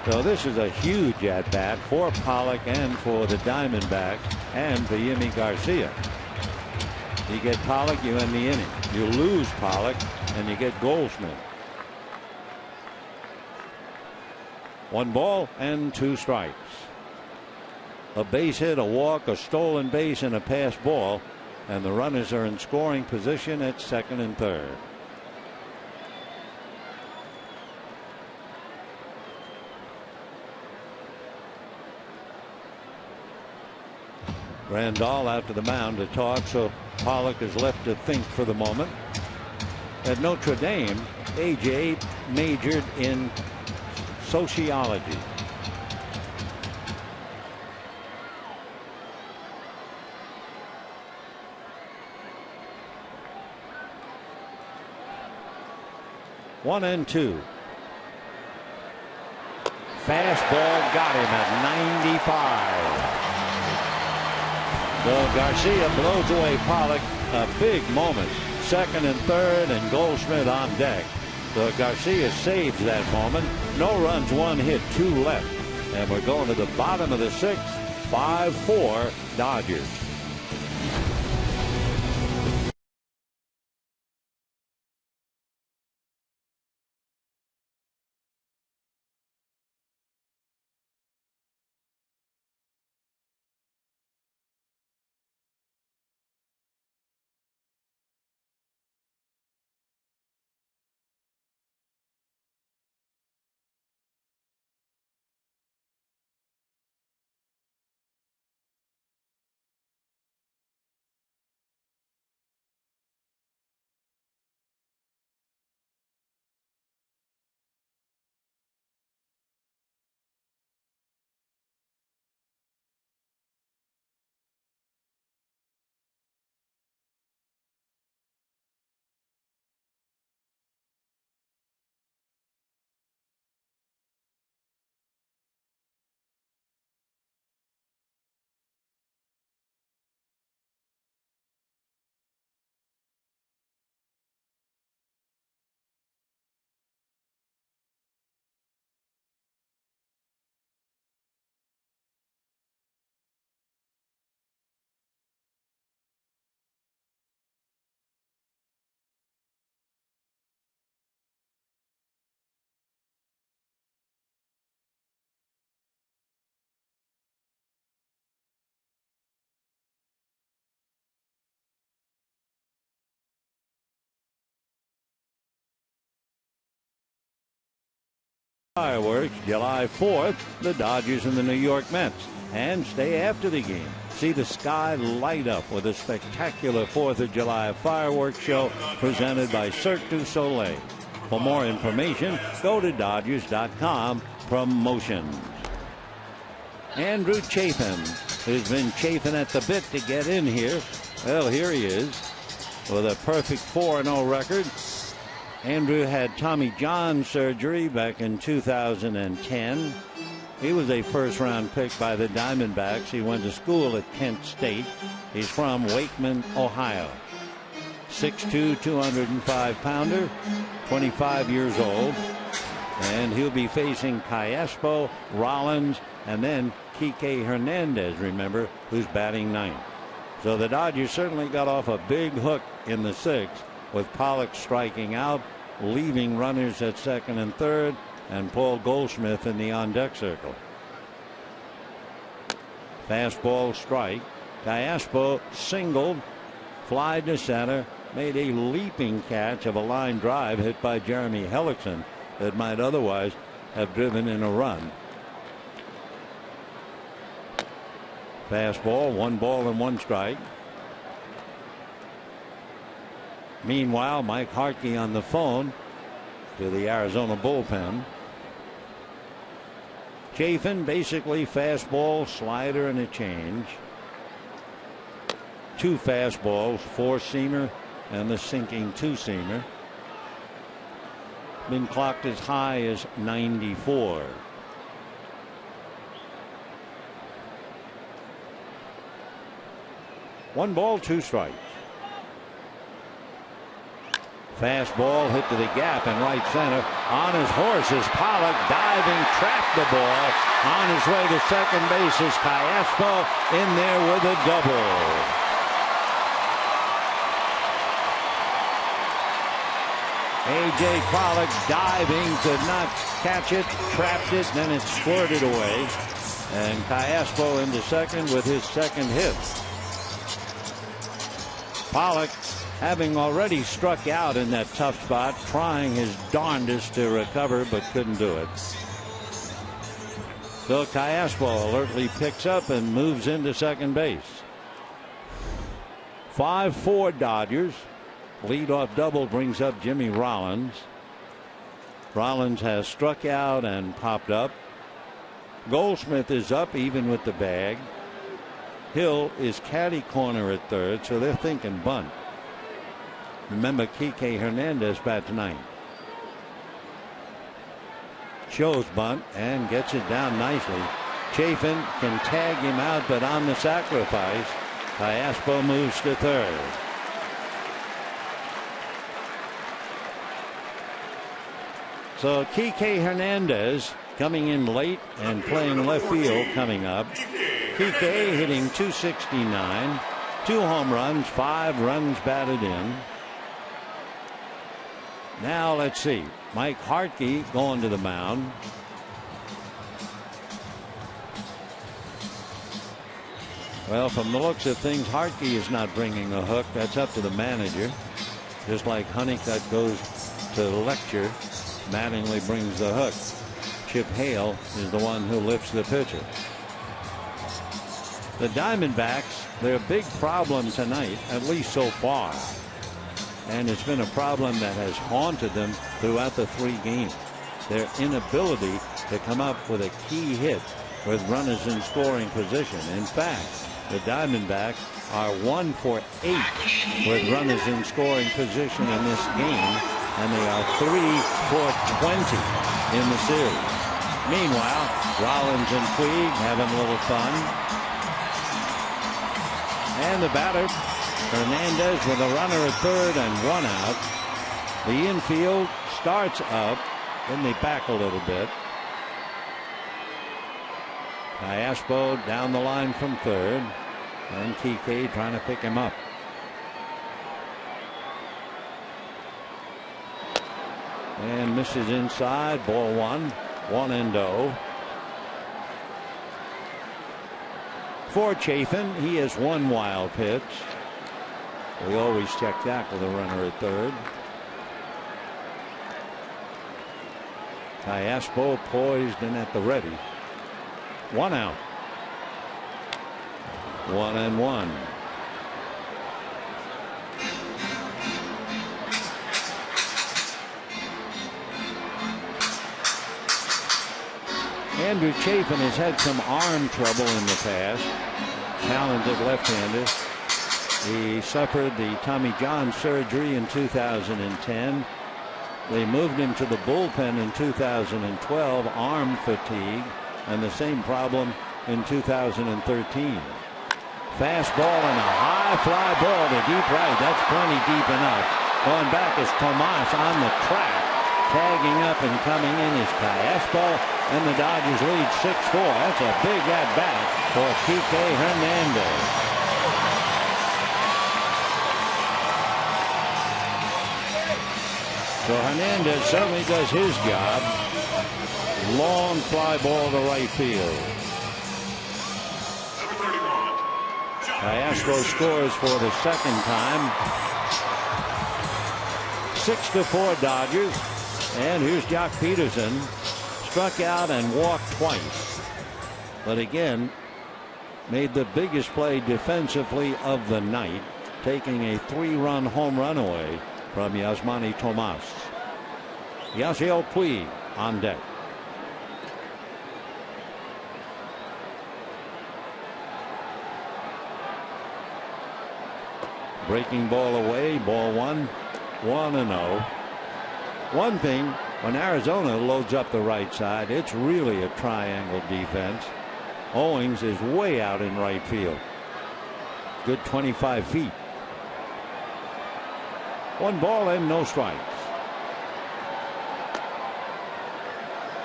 So this is a huge at bat for Pollock and for the Diamondbacks and for Yimi Garcia. You get Pollock, you end the inning. You lose Pollock, and you get Goldschmidt. 1 ball and 2 strikes. A base hit, a walk, a stolen base, and a pass ball, and the runners are in scoring position at second and third. Grandal out to the mound to talk, so Pollock is left to think for the moment. At Notre Dame, A.J. majored in sociology. One and two. Fastball got him at 95. So Garcia blows away Pollock. A big moment. Second and third, and Goldschmidt on deck. So Garcia saves that moment. No runs, 1 hit, 2 left. And we're going to the bottom of the 6th. 5-4 Dodgers. Fireworks July 4th, the Dodgers and the New York Mets. And stay after the game. See the sky light up with a spectacular 4th of July fireworks show presented by Cirque du Soleil. For more information, go to Dodgers.com promotions. Andrew Chafin has been chafing at the bit to get in here. Well, here he is with a perfect 4-0 record. Andrew had Tommy John surgery back in 2010. He was a first-round pick by the Diamondbacks. He went to school at Kent State. He's from Wakeman, Ohio. 6'2", 205-pounder, 25 years old. And he'll be facing Callaspo, Rollins, and then Kike Hernandez, remember, who's batting ninth. So the Dodgers certainly got off a big hook in the 6th, with Pollock striking out, leaving runners at second and third, and Paul Goldschmidt in the on-deck circle. Fastball strike. Callaspo singled, fly to center, made a leaping catch of a line drive hit by Jeremy Hellickson that might otherwise have driven in a run. Fastball, 1 ball and 1 strike. Meanwhile, Mike Harkey on the phone to the Arizona bullpen. Chafin basically fastball, slider, and a change. 2 fastballs, 4-seamer, and the sinking 2-seamer. Been clocked as high as 94. One ball, 2 strikes. Fastball hit to the gap in right center. On his horse is Pollock, diving, trapped the ball. On his way to second base is Cayaspo, in there with a double. A.J. Pollock diving, could not catch it, trapped it, then it squirted away. And Cayaspo into second with his second hit. Pollock, having already struck out in that tough spot, trying his darndest to recover, but couldn't do it. So Cayaspo alertly picks up and moves into second base. 5-4 Dodgers. Leadoff double brings up Jimmy Rollins. Rollins has struck out and popped up. Goldschmidt is up even with the bag. Hill is caddy corner at third, so they're thinking bunt. Remember, Kike Hernandez bats ninth. Shows bunt and gets it down nicely. Chafin can tag him out, but on the sacrifice, Cayaspo moves to third. So Kike Hernandez coming in late and playing left field coming up. Kike hitting .269, 2 home runs, 5 runs batted in. Now let's see. Mike Hartke going to the mound. Well, from the looks of things, Hartke is not bringing a hook. That's up to the manager. Just like Honeycutt goes to lecture, Mattingly brings the hook. Chip Hale is the one who lifts the pitcher. The Diamondbacks, their big problem tonight, at least so far, and it's been a problem that has haunted them throughout the 3 games, their inability to come up with a key hit with runners in scoring position. In fact, the Diamondbacks are 1 for 8 with runners in scoring position in this game, and they are 3 for 20 in the series. Meanwhile, Rollins and Puig having a little fun. And the batter, Hernandez, with a runner at third and 1 out. The infield starts up, then they back a little bit. Cayaspo down the line from third, and Kike trying to pick him up. And misses inside, ball 1, 1-0. For Chafin, he has 1 wild pitch. We always check that with a runner at third. Cayaspo poised and at the ready. 1 out. 1-1. Andrew Chafin has had some arm trouble in the past. Talented left-hander. He suffered the Tommy John surgery in 2010. They moved him to the bullpen in 2012, arm fatigue, and the same problem in 2013. Fastball and a high fly ball to deep right. That's plenty deep enough. Going back is Tomas on the track. Tagging up and coming in is Cayaspo, and the Dodgers lead 6-4. That's a big at-bat for Kike Hernandez. So Hernandez certainly does his job. Long fly ball to right field. Cayaspo scores for the second time. 6-4 Dodgers. And here's Jock Peterson. Struck out and walked twice. But again, made the biggest play defensively of the night, taking a 3-run home run away from Yasmani Tomas. Yasiel Puig on deck. Breaking ball away, ball 1, 1-0. One thing, when Arizona loads up the right side, it's really a triangle defense. Owings is way out in right field. Good 25 feet. 1 ball and no strikes.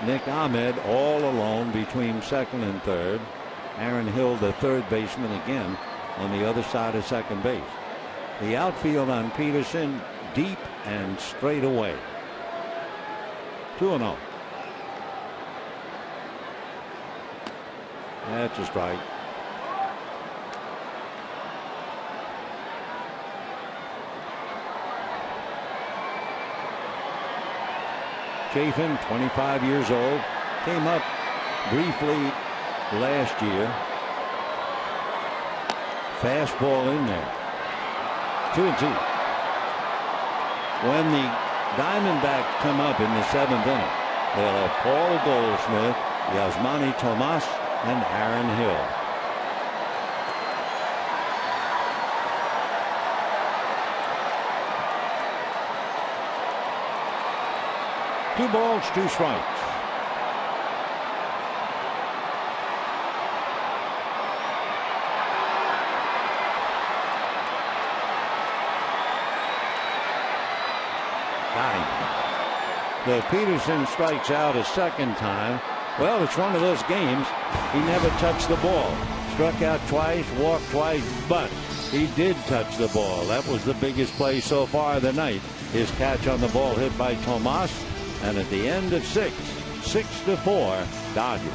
Nick Ahmed all alone between second and third. Aaron Hill, the third baseman, again on the other side of second base. The outfield on Peterson, deep and straight away. 2-0. That's a strike. Chafin, 25 years old, came up briefly last year. Fastball in there. 2-2. When the Diamondbacks come up in the 7th inning, they'll have Paul Goldschmidt, Yasmani Tomas, and Aaron Hill. Two balls, 2 strikes. Got him. The Peterson strikes out a second time. Well, it's one of those games. He never touched the ball. Struck out twice, walked twice, but he did touch the ball. That was the biggest play so far of the night. His catch on the ball hit by Tomas. And at the end of 6-4, Dodgers.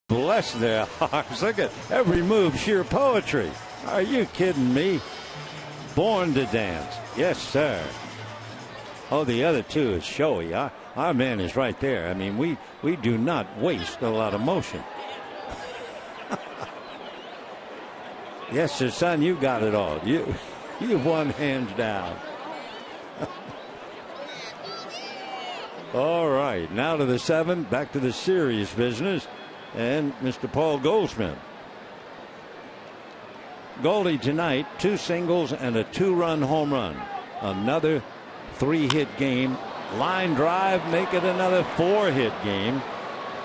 Bless their hearts. Look at every move, sheer poetry. Are you kidding me? Born to dance. Yes, sir. Oh, the other two is showy. Our man is right there. I mean, we do not waste a lot of motion. Yes, sir, son, you got it all. You've won hands down. All right, now to the 7th, back to the serious business. And Mr. Paul Goldschmidt. Goldie tonight, 2 singles and a 2-run home run. Another 3-hit game. Line drive, make it another 4-hit game.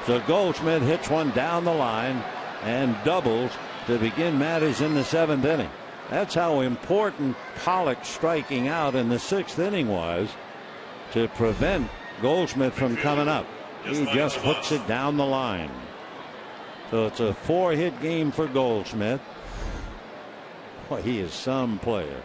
So Goldschmidt hits one down the line and doubles to begin matters in the 7th inning. That's how important Pollock striking out in the 6th inning was to prevent Goldschmidt from coming up. He just hooks it down the line. So it's a 4-hit game for Goldschmidt. Boy, he is some player.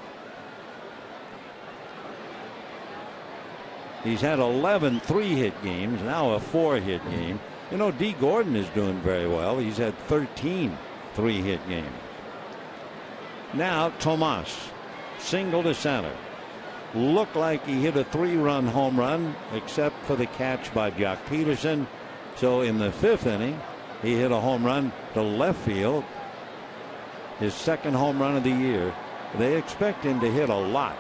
He's had 11 3-hit games, now a 4-hit game. You know, D. Gordon is doing very well. He's had 13 3-hit games. Now Tomas, single to center. Looked like he hit a 3-run home run, except for the catch by Jock Peterson. So in the 5th inning, he hit a home run to left field. His 2nd home run of the year. They expect him to hit a lot.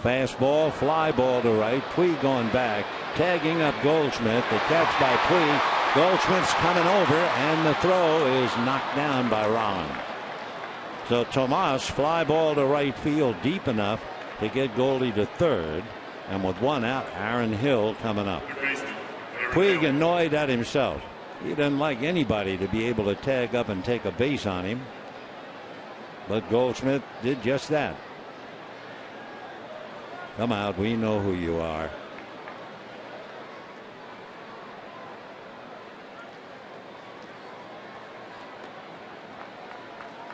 Fastball, fly ball to right. Puig going back, tagging up Goldschmidt. The catch by Puig. Goldschmidt's coming over, and the throw is knocked down by Rollins. So Tomas, fly ball to right field, deep enough to get Goldie to third. And with one out, Aaron Hill coming up. Puig annoyed at himself. He doesn't like anybody to be able to tag up and take a base on him. But Goldschmidt did just that. Come out, we know who you are.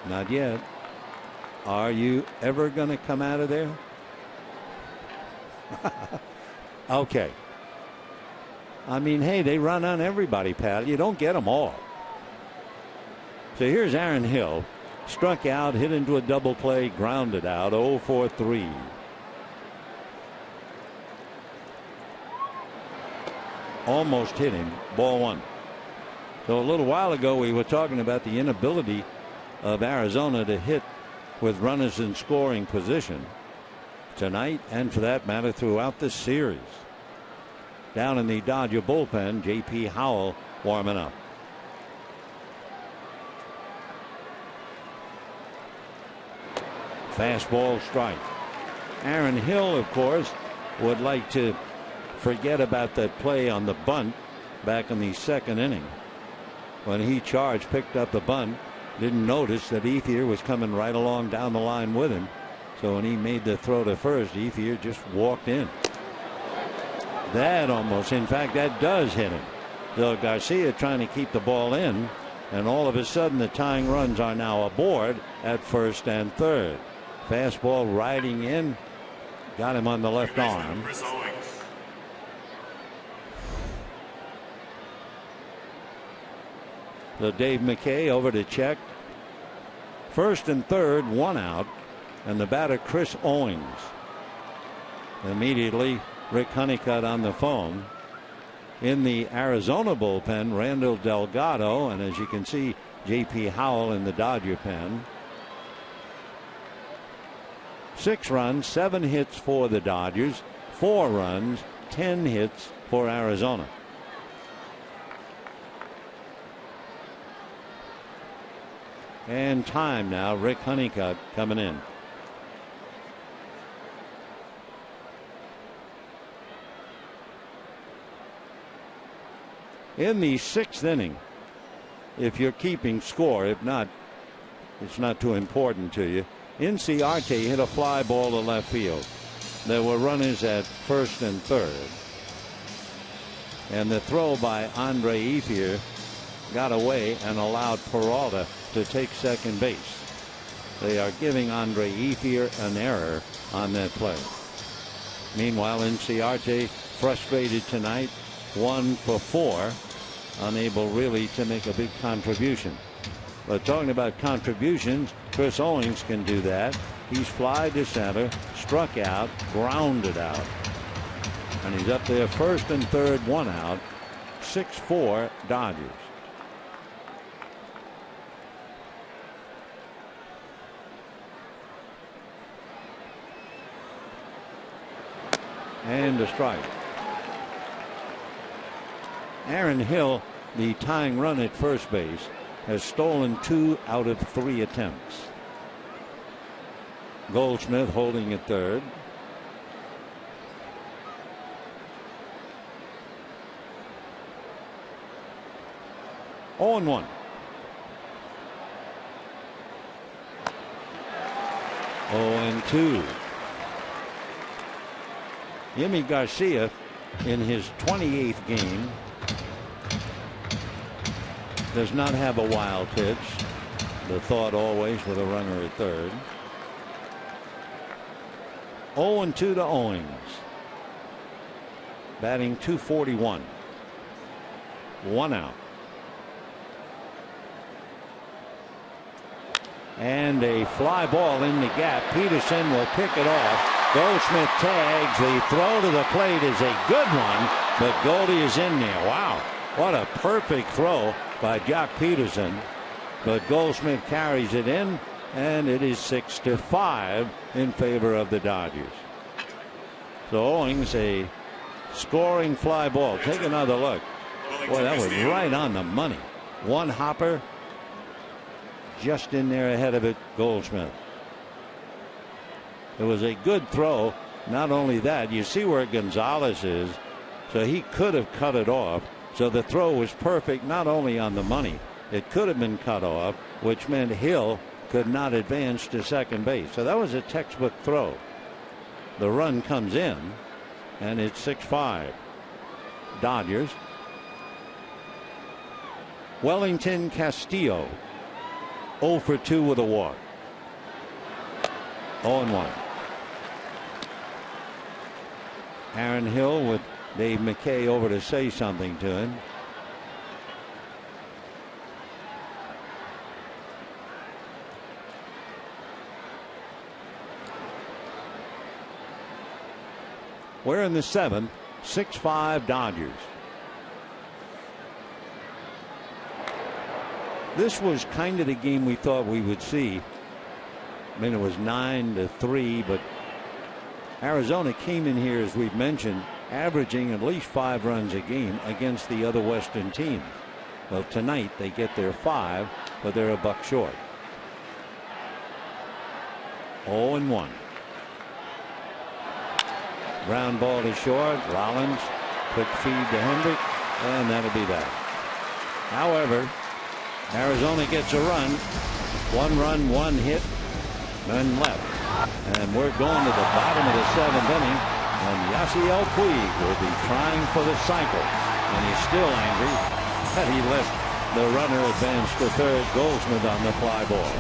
Not yet. Are you ever going to come out of there? Okay. I mean, hey, they run on everybody, pal. You don't get them all. So here's Aaron Hill. Struck out, hit into a double play, grounded out, 0-for-3. Almost hit him, ball one. So a little while ago we were talking about the inability of Arizona to hit with runners in scoring position tonight, and for that matter throughout this series. Down in the Dodger bullpen, J.P. Howell warming up. Fastball strike. Aaron Hill, of course, would like to forget about that play on the bunt back in the second inning. When he charged, picked up the bunt, didn't notice that Ethier was coming right along down the line with him. So when he made the throw to first, Ethier just walked in. That almost, in fact, that does hit him. So Garcia trying to keep the ball in, and all of a sudden the tying runs are now aboard at first and third. Fastball riding in, got him on the left arm. So Dave McKay over to check. First and third, one out, and the batter Chris Owings. Immediately Rick Honeycutt on the phone. In the Arizona bullpen, Randall Delgado, and as you can see, J.P. Howell in the Dodger pen. 6 runs, 7 hits for the Dodgers, 4 runs, 10 hits for Arizona. And time now, Rick Honeycutt coming in. In the 6th inning, if you're keeping score, if not, it's not too important to you. Inciarte hit a fly ball to left field. There were runners at first and third. And the throw by Andre Ethier got away and allowed Peralta to take second base. They are giving Andre Ethier an error on that play. Meanwhile, Inciarte frustrated tonight, 1 for 4, unable really to make a big contribution. But talking about contributions, Chris Owings can do that. He's fly to center, struck out, grounded out. And he's up there first and third, 1 out, 6-4 Dodgers. And a strike. Aaron Hill, the tying run at first base, has stolen 2 out of 3 attempts. Goldschmidt holding at third. Oh and 1. 0-2. Yimi Garcia in his 28th game does not have a wild pitch. The thought always with a runner at third. 0-2 to Owings. Batting .241. 1 out. And a fly ball in the gap. Peterson will pick it off. Goldschmidt tags. The throw to the plate is a good one, but Goldie is in there. Wow, what a perfect throw by Jock Peterson. But Goldschmidt carries it in, and it is 6-5 in favor of the Dodgers. So Owings, a scoring fly ball. Take another look. Boy, that was right on the money. One hopper, just in there ahead of it, Goldschmidt. It was a good throw. Not only that, you see where Gonzalez is, so he could have cut it off. So the throw was perfect, not only on the money, it could have been cut off, which meant Hill could not advance to second base. So that was a textbook throw. The run comes in, and it's 6-5. Dodgers. Wellington Castillo, 0 for 2 with a walk. 0-1. Aaron Hill with Dave McKay over to say something to him. We're in the 7th, 6-5 Dodgers. This was kind of the game we thought we would see. I mean, it was 9-3, but Arizona came in here, as we've mentioned, averaging at least 5 runs a game against the other Western teams. Well, tonight they get their 5, but they're a buck short. 0-1. Ground ball to short. Rollins, quick feed to Hendrick, and that'll be that. However, Arizona gets a run. 1 run, 1 hit, none left. And we're going to the bottom of the 7th inning, and Yasiel Puig will be trying for the cycle. And he's still angry that he let the runner advance to third. Goldschmidt on the fly ball.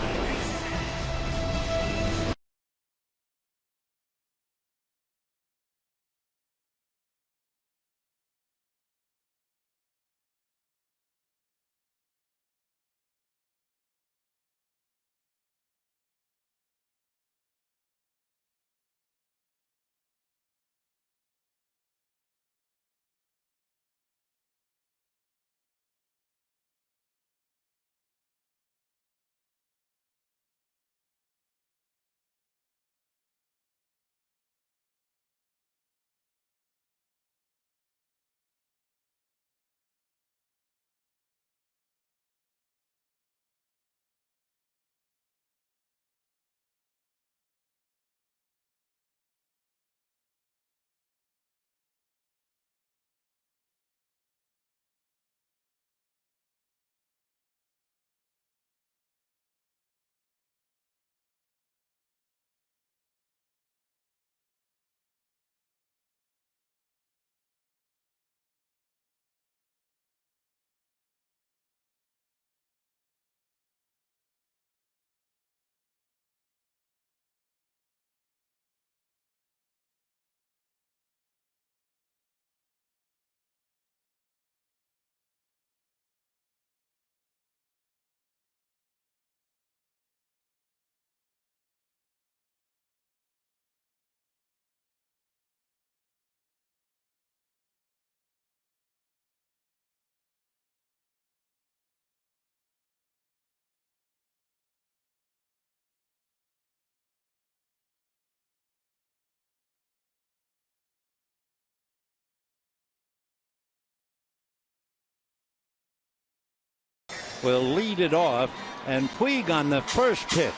Will lead it off, and Puig on the first pitch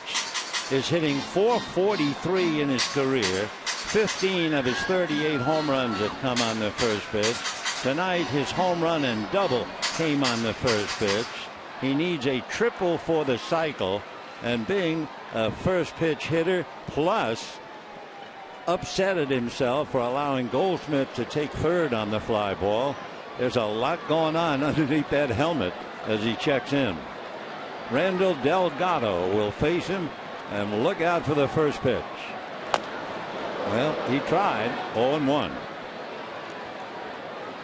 is hitting .443 in his career. 15 of his 38 home runs have come on the first pitch. Tonight his home run and double came on the first pitch. He needs a triple for the cycle, and being a first pitch hitter plus upsetted himself for allowing Goldschmidt to take third on the fly ball. There's a lot going on underneath that helmet as he checks in. Randall Delgado will face him, and look out for the first pitch. Well, he tried. 0-1.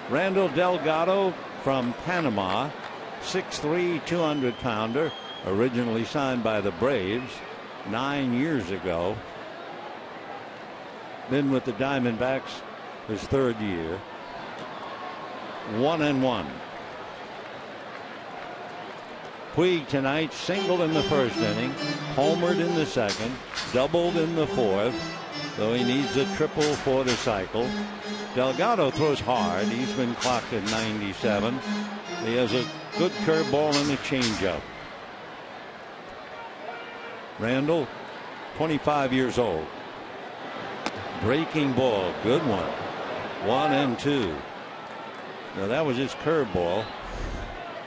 Randall Delgado from Panama, 6'3", 200-pounder, originally signed by the Braves 9 years ago. Been with the Diamondbacks his third year. 1-1. Puig tonight singled in the first inning, homered in the second, doubled in the fourth, so he needs a triple for the cycle. Delgado throws hard. He's been clocked at 97. He has a good curveball and a changeup. Grandal, 25 years old. Breaking ball, good one. 1-2. Now that was his curveball.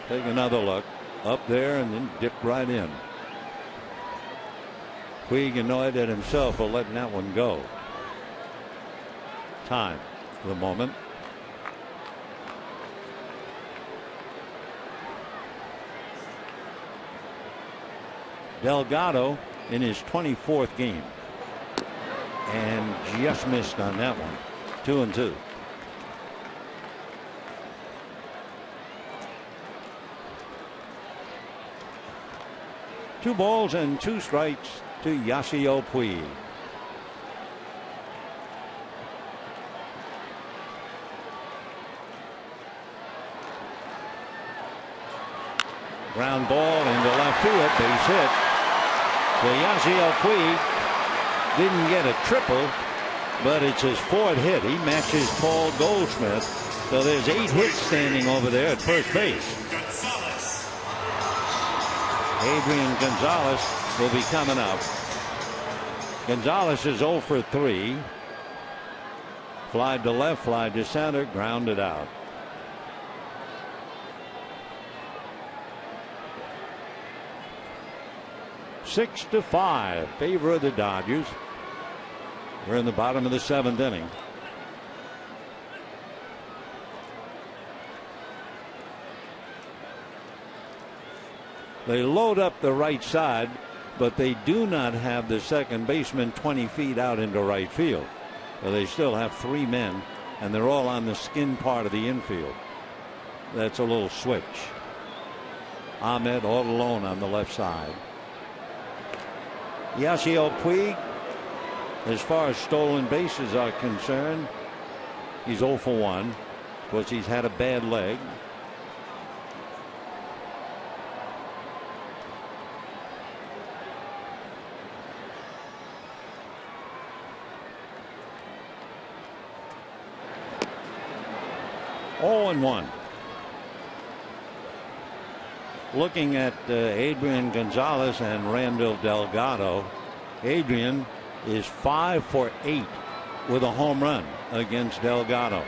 Take another look. Up there and then dip right in. Puig annoyed at himself for letting that one go. Time for the moment. Delgado in his 24th game and just missed on that one. 2-2. Two balls and two strikes to Yasiel Puig. Ground ball into left field, base hit. So Yasiel Puig didn't get a triple, but it's his fourth hit. He matches Paul Goldschmidt. So there's 8 hits standing over there at first base. Adrian Gonzalez will be coming up. Gonzalez is 0 for 3. Fly to left, fly to center, grounded out. Six to 5, favor of the Dodgers. We're in the bottom of the 7th inning. They load up the right side, but they do not have the second baseman 20 feet out into right field. So they still have 3 men, and they're all on the skin part of the infield. That's a little switch. Ahmed all alone on the left side. Yasiel Puig, as far as stolen bases are concerned, he's 0 for 1. Of course, he's had a bad leg. And 1. Looking at Adrian Gonzalez and Randall Delgado, Adrian is 5 for 8 with a home run against Delgado.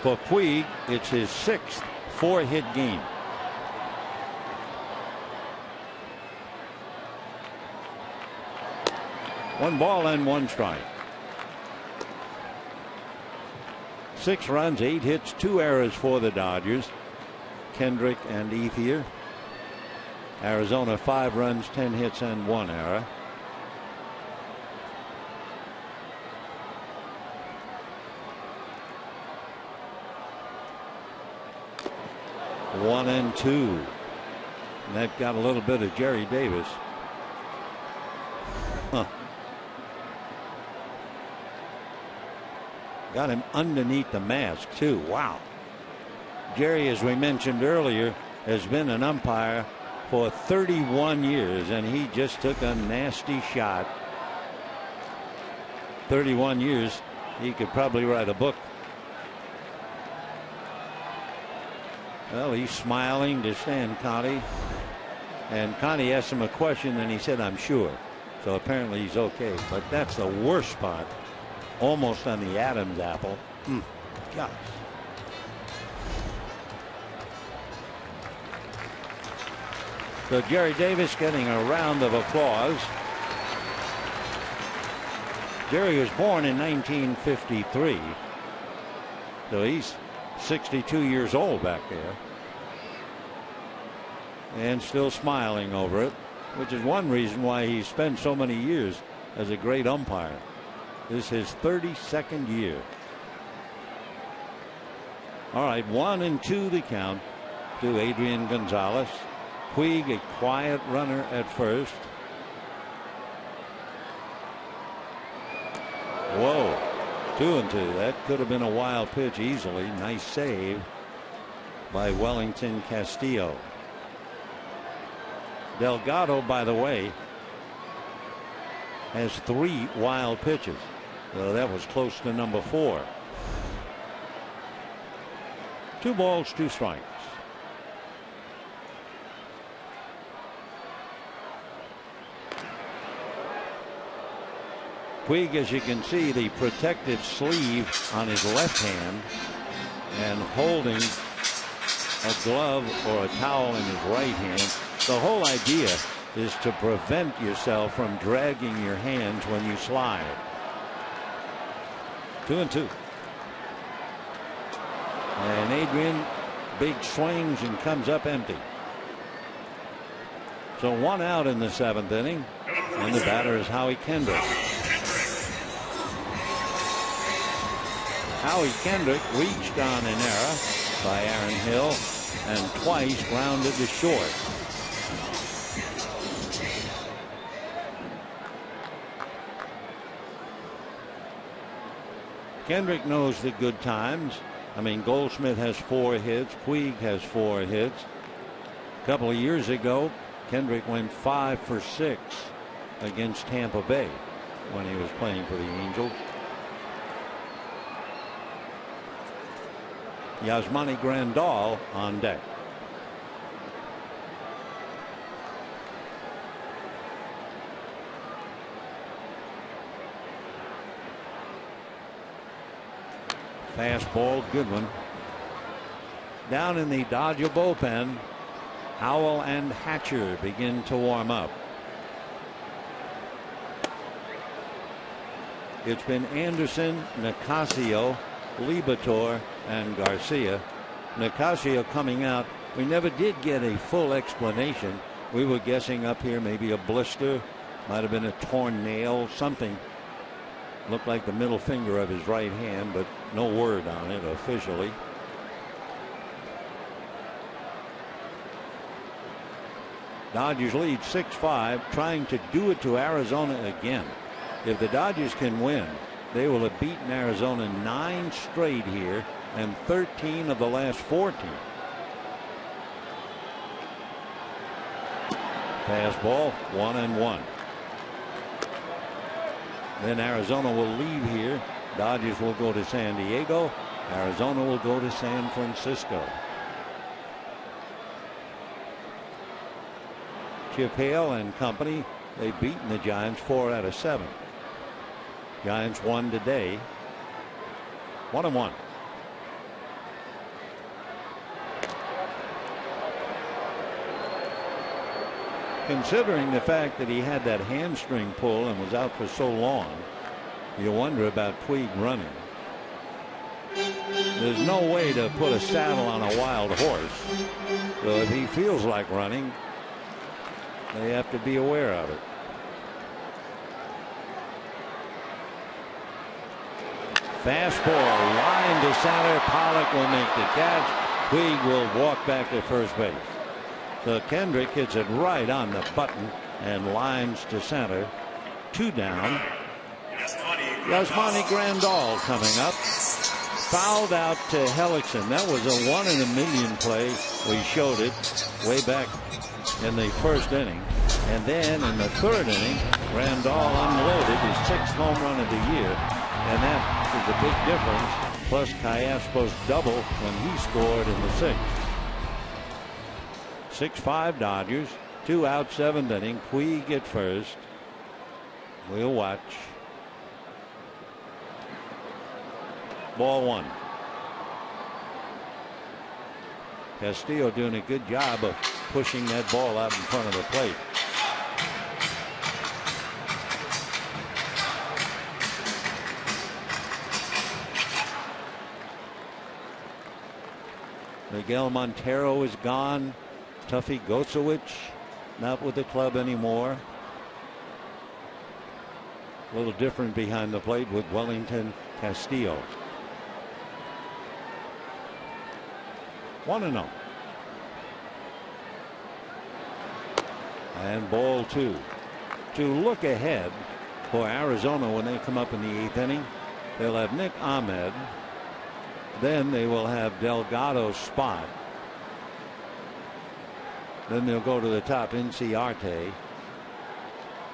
For Puig, it's his 6th 4-hit game. One ball and 1 strike. 6 runs, 8 hits, 2 errors for the Dodgers. Kendrick and Ethier. Arizona 5 runs, 10 hits, and 1 error. One and 2. And that got a little bit of Jerry Davis. Got him underneath the mask, too. Wow. Jerry, as we mentioned earlier, has been an umpire for 31 years, and he just took a nasty shot. 31 years. He could probably write a book. Well, he's smiling to Stan Conti. And Conti asked him a question, and he said, "I'm sure." So apparently he's okay. But that's the worst spot. Almost on the Adam's apple. Gosh. So Jerry Davis getting a round of applause. Jerry was born in 1953. So he's 62 years old back there. And still smiling over it, which is one reason why he spent so many years as a great umpire. This is his 32nd year. All right, 1 and 2 the count to Adrian Gonzalez. Puig, a quiet runner at first. Whoa, 2 and 2. That could have been a wild pitch easily. Nice save. by Wellington Castillo. Delgado, by the way, has 3 wild pitches. So that was close to number 4. 2 balls, 2 strikes. Puig, as you can see, the protective sleeve on his left hand and holding a glove or a towel in his right hand. The whole idea is to prevent yourself from dragging your hands when you slide. 2-2. And Adrian, big swings and comes up empty. So 1 out in the 7th inning, and the batter is Howie Kendrick. Howie Kendrick reached on an error by Aaron Hill and twice grounded to short. Kendrick knows the good times. I mean, Goldschmidt has 4 hits. Puig has 4 hits. A couple of years ago, Kendrick went 5 for 6 against Tampa Bay when he was playing for the Angels. Yasmani Grandal on deck. Fastball, good one. Down in the Dodger bullpen, Howell and Hatcher begin to warm up. It's been Anderson, Nicasio, Libator, and Garcia. Nicasio coming out. We never did get a full explanation. We were guessing up here maybe a blister, might have been a torn nail, something. Looked like the middle finger of his right hand, but no word on it officially. Dodgers lead 6-5, trying to do it to Arizona again. If the Dodgers can win, they will have beaten Arizona 9 straight here and 13 of the last 14. Fastball, 1-1. Then Arizona will leave here. Dodgers will go to San Diego. Arizona will go to San Francisco. Chip Hale and company, they've beaten the Giants 4 out of 7. Giants won today. 1-1. Considering the fact that he had that hamstring pull and was out for so long, you wonder about Puig running. There's no way to put a saddle on a wild horse. So if he feels like running, they have to be aware of it. Fastball, line to center. Pollock will make the catch. Puig will walk back to first base. So Kendrick hits it right on the button and lines to center. 2 down. Yasmani Grandal coming up. Fouled out to Hellickson. That was a 1 in a million play. We showed it way back in the 1st inning. And then in the 3rd inning, Grandal unloaded his 6th home run of the year. And that is a big difference. Plus Callaspo's double when he scored in the 6th. 6-5 Dodgers. 2 out, 7th inning. Puig at first. We'll watch. Ball 1. Castillo doing a good job of pushing that ball out in front of the plate. Miguel Montero is gone. Tuffy Gosowicz not with the club anymore. A little different behind the plate with Wellington Castillo. 1-0. And ball 2. To look ahead for Arizona when they come up in the 8th inning, they'll have Nick Ahmed. Then they will have Delgado's spot Then they'll go to the top, Inciarte.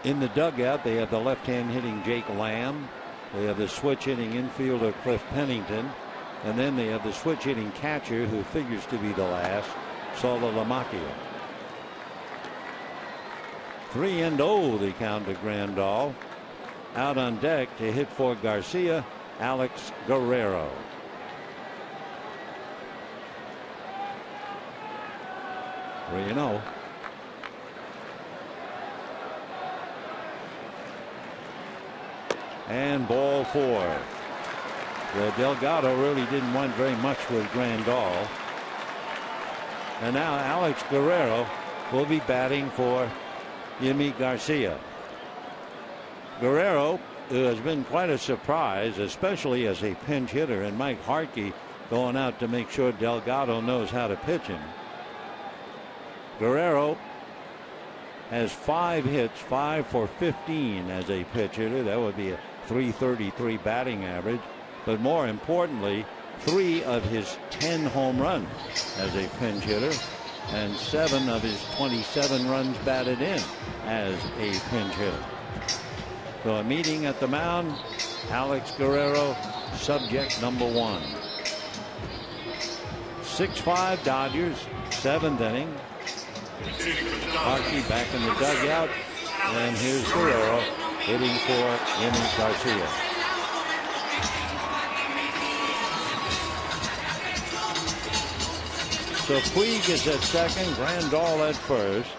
In the dugout, they have the left-hand hitting Jake Lamb. They have the switch hitting infielder Cliff Pennington. And then they have the switch hitting catcher, who figures to be the last, Saula Lamacchia. 3-0 the count to Grandal. Out on deck to hit for Garcia, Alex Guerrero. Well, you know. And ball 4. The Delgado really didn't want very much with Grandal. And now Alex Guerrero will be batting for Yimi Garcia. Guerrero, who has been quite a surprise, especially as a pinch hitter, and Mike Harkey going out to make sure Delgado knows how to pitch him. Guerrero has 5 hits, 5 for 15 as a pitch hitter. That would be a .333 batting average. But more importantly, 3 of his 10 home runs as a pinch hitter, and 7 of his 27 runs batted in as a pinch hitter. So a meeting at the mound, Alex Guerrero, subject number 1. 6-5 Dodgers, 7th inning. Harkey back in the dugout, and here's Guerrero hitting for Yimi Garcia. So Puig is at second, Grandal at first.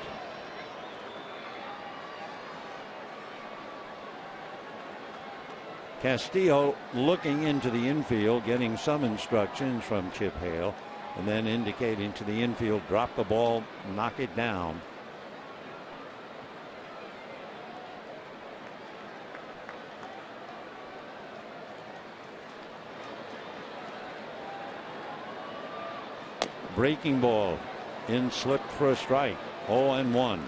Castillo looking into the infield, getting some instructions from Chip Hale, and then indicating to the infield, drop the ball, knock it down. Breaking ball, in slipped for a strike, 0-1.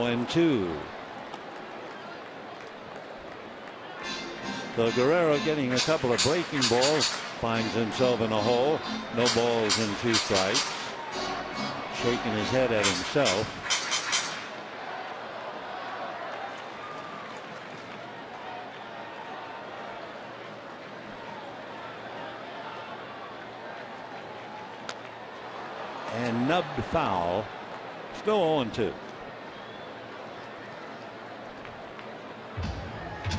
And 2. So Guerrero getting a couple of breaking balls, finds himself in a hole. No balls and 2 strikes. Shaking his head at himself. And nubbed foul. Still 0-2.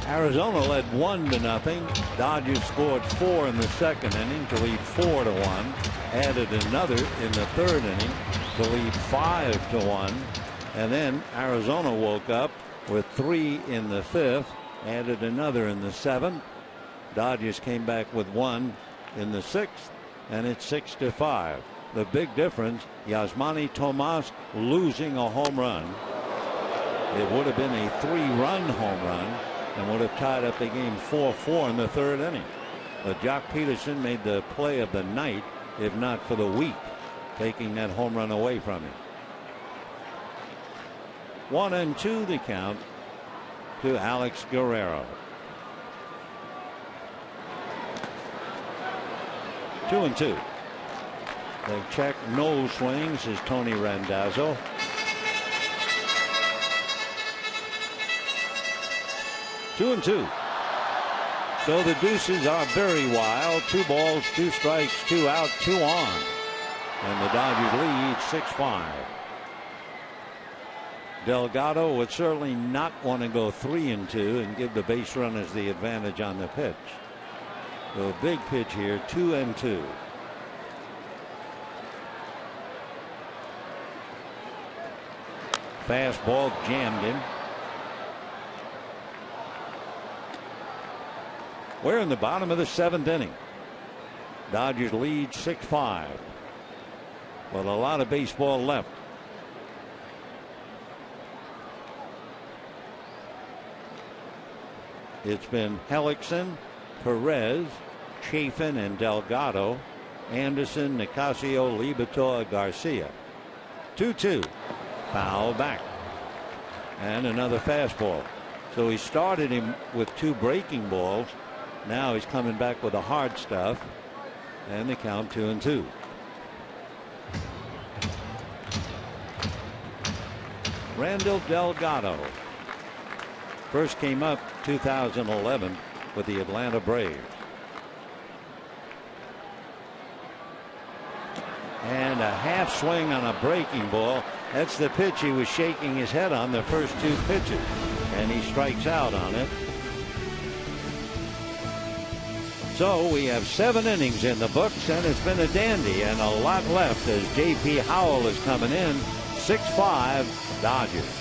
Arizona led 1-0. Dodgers scored 4 in the second inning to lead 4-1. Added another in the third inning to lead 5-1. And then Arizona woke up with 3 in the fifth. Added another in the seventh. Dodgers came back with 1 in the sixth, and it's 6-5. The big difference, Yasmani Tomas losing a home run. It would have been a 3-run home run and would have tied up the game 4-4 in the third inning. But Jock Peterson made the play of the night, if not for the week, taking that home run away from him. 1-2 the count to Alex Guerrero. 2-2. The check, no swings, is Tony Randazzo. 2-2. So the deuces are very wild. 2 balls, 2 strikes, 2 out, 2 on. And the Dodgers lead 6-5. Delgado would certainly not want to go 3-2 and give the base runners the advantage on the pitch. So big pitch here, 2-2. Fastball jammed him. We're in the bottom of the 7th inning. Dodgers lead 6-5. But a lot of baseball left. It's been Hellickson, Perez, Chafin, and Delgado. Anderson, Nicasio, Liberatore, Garcia. 2-2. Foul back. And another fastball. So he started him with 2 breaking balls. Now he's coming back with the hard stuff. And the count 2-2. Randall Delgado. First came up 2011 with the Atlanta Braves. And a half swing on a breaking ball. That's the pitch he was shaking his head on the first 2 pitches. And he strikes out on it. So we have 7 innings in the books, and it's been a dandy, and a lot left as J.P. Howell is coming in. 6-5 Dodgers.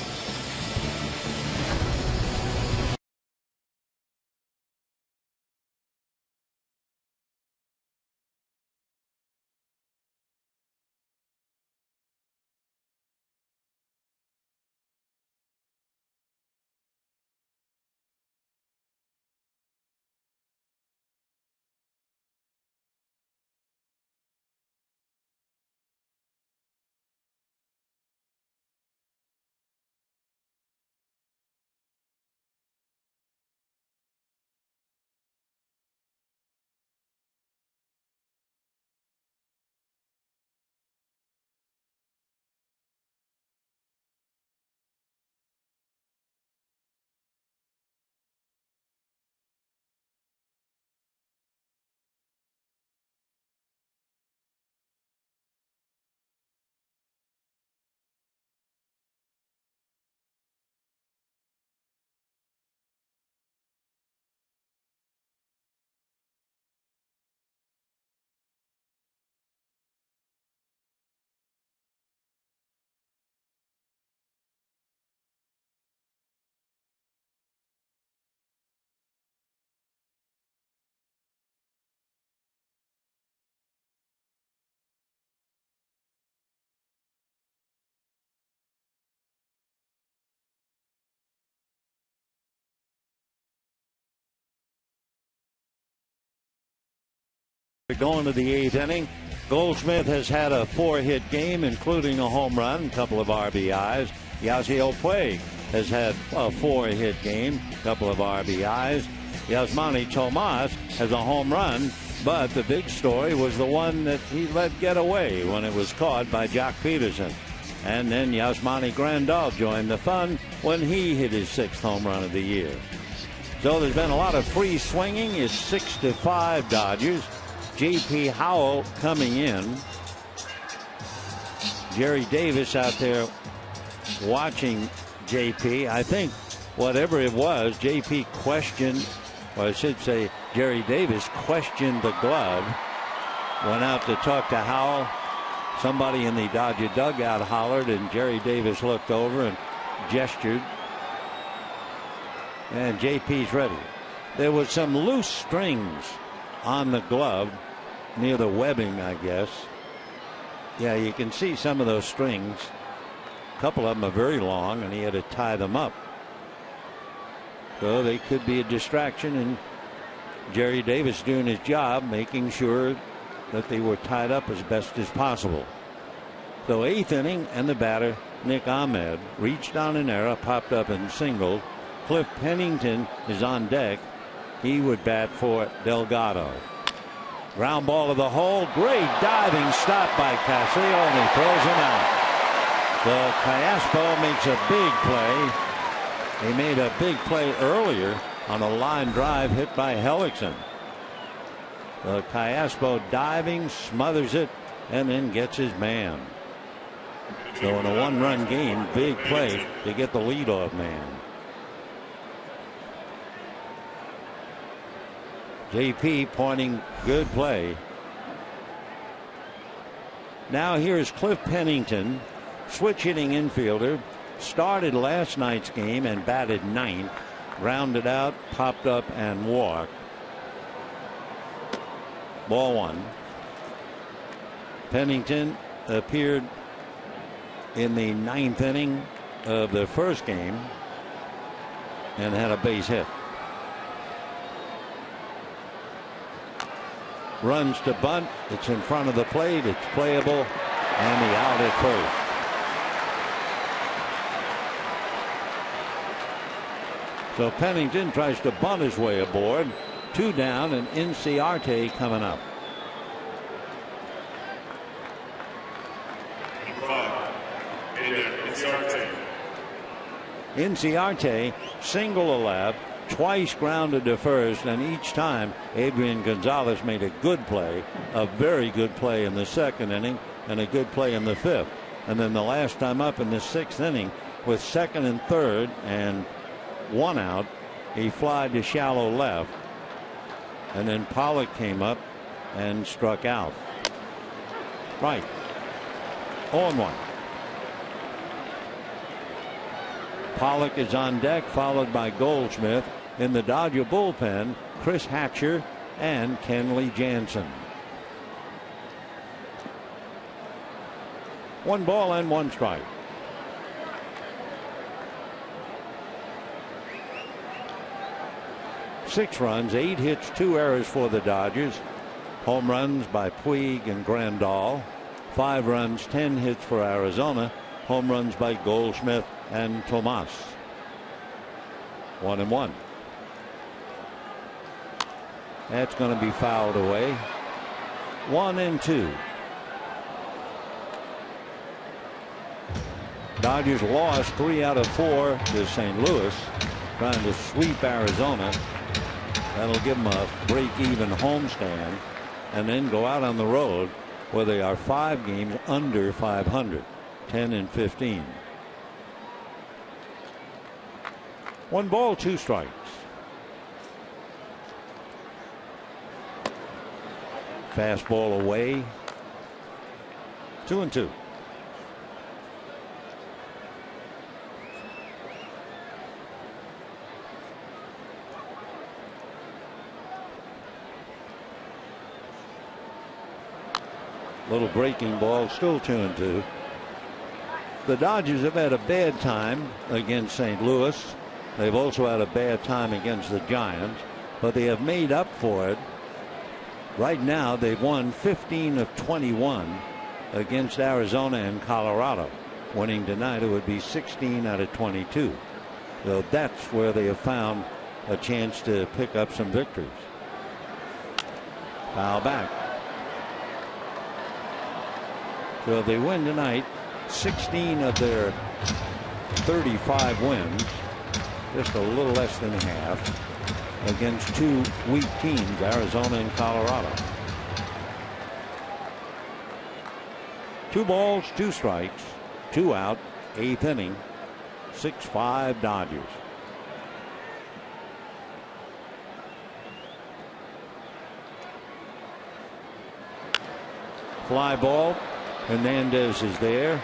Going to the 8th inning. Goldschmidt has had a 4-hit game, including a home run, a couple of RBIs. Yasiel Puig has had a 4-hit game, a couple of RBIs. Yasmani Tomas has a home run, but the big story was the one that he let get away when it was caught by Jock Peterson. And then Yasmani Grandal joined the fun when he hit his 6th home run of the year. So there's been a lot of free swinging. It's 6-5 Dodgers. J.P. Howell coming in. Jerry Davis out there watching J.P. I think whatever it was, J.P. questioned, or I should say Jerry Davis questioned the glove. Went out to talk to Howell. Somebody in the Dodger dugout hollered, and Jerry Davis looked over and gestured. And J.P.'s ready. There was some loose strings on the glove near the webbing, I guess. Yeah, you can see some of those strings. A couple of them are very long, and he had to tie them up. So they could be a distraction, and Jerry Davis doing his job, making sure that they were tied up as best as possible. So 8th inning, and the batter, Nick Ahmed, reached on an error, popped up and singled. Cliff Pennington is on deck. He would bat for Delgado. Ground ball to the hole. Great diving stop by Castillo, and he throws him out. So Callaspo makes a big play. He made a big play earlier on a line drive hit by Hellickson. So Callaspo diving, smothers it, and then gets his man. So in a 1-run game, big play to get the leadoff man. JP pointing good play. Now here's Cliff Pennington, switch hitting infielder. Started last night's game and batted 9th. Grounded out, popped up, and walked. Ball 1. Pennington appeared in the 9th inning of the first game and had a base hit. runs to bunt. It's in front of the plate. It's playable, and the out at first. So Pennington tries to bunt his way aboard. 2 down, and Inciarte coming up. Inciarte single a left, twice grounded to first, and each time Adrian Gonzalez made a good play, a very good play in the second inning, and a good play in the fifth. And then the last time up in the 6th inning, with second and third and 1 out, he flied to shallow left, and then Pollock came up and struck out. Right. 0-1. Pollock is on deck, followed by Goldschmidt. In the Dodger bullpen, Chris Hatcher and Kenley Jansen. 1 ball and 1 strike. Six runs, 8 hits, 2 errors for the Dodgers. Home runs by Puig and Grandal. 5 runs, 10 hits for Arizona. Home runs by Goldschmidt and Tomas. 1-1. That's going to be fouled away. 1-2. Dodgers lost 3 out of 4 to St. Louis, trying to sweep Arizona. That'll give them a break-even homestand, and then go out on the road where they are 5 games under 500, 10-15. 1 ball, 2 strikes. Fastball away. 2-2. Little breaking ball, still 2-2. The Dodgers have had a bad time against St. Louis. They've also had a bad time against the Giants, but they have made up for it. Right now, they've won 15 of 21 against Arizona and Colorado. Winning tonight, it would be 16 out of 22. So that's where they have found a chance to pick up some victories. Foul back. So if they win tonight, 16 of their 35 wins, just a little less than half, against 2 weak teams, Arizona and Colorado. 2 balls, 2 strikes, 2 out, 8th inning, 6-5 Dodgers. Fly ball. Hernandez is there.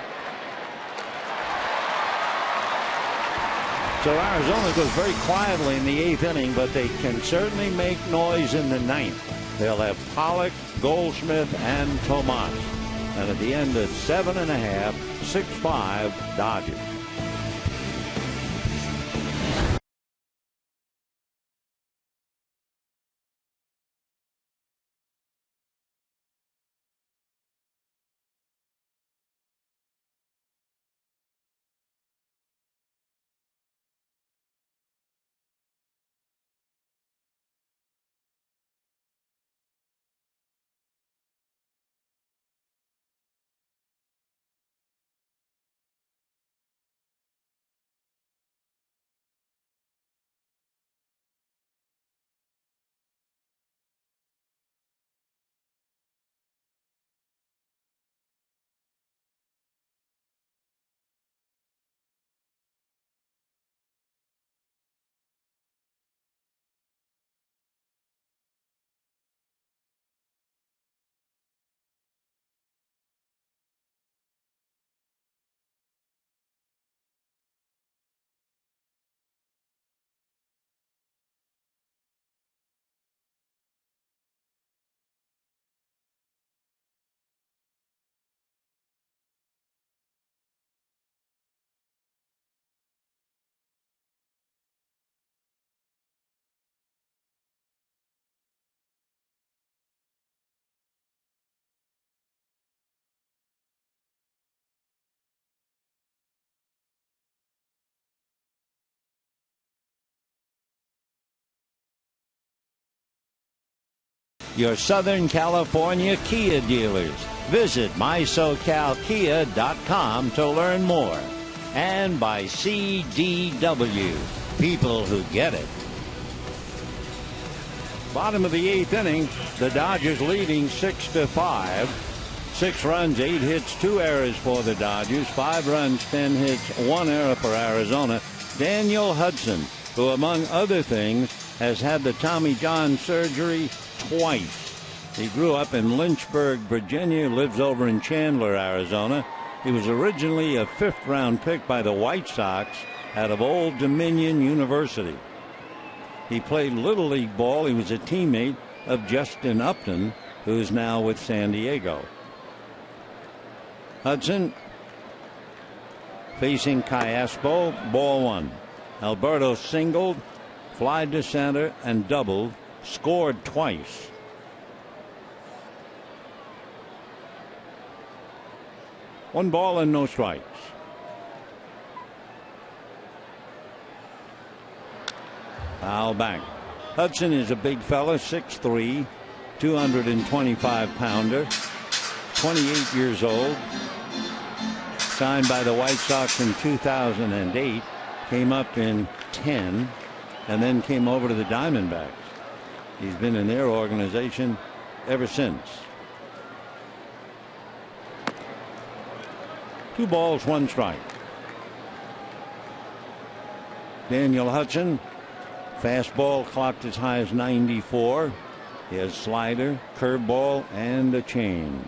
So Arizona goes very quietly in the 8th inning, but they can certainly make noise in the 9th. They'll have Pollock, Goldschmidt, and Tomas. And at the end of 7.5, 6-5 Dodgers. your Southern California Kia dealers. Visit mysocalkia.com to learn more. And by CDW, people who get it. Bottom of the 8th inning, the Dodgers leading 6-5. 6 runs, 8 hits, 2 errors for the Dodgers. 5 runs, 10 hits, 1 error for Arizona. Daniel Hudson, who among other things has had the Tommy John surgery twice. He grew up in Lynchburg, Virginia, lives over in Chandler, Arizona. He was originally a 5th-round pick by the White Sox out of Old Dominion University. He played Little League ball. He was a teammate of Justin Upton, who is now with San Diego. Hudson facing Callaspo, ball 1. Alberto singled, fly to center, and doubled, scored twice. One ball and no strikes. Foul back. Hudson is a big fella, 6'3", 225-pounder, 28 years old. Signed by the White Sox in 2008, came up in 10, and then came over to the Diamondbacks. He's been in their organization ever since. 2 balls, 1 strike. Daniel Hudson, fastball clocked as high as 94. He has slider, curveball, and a change.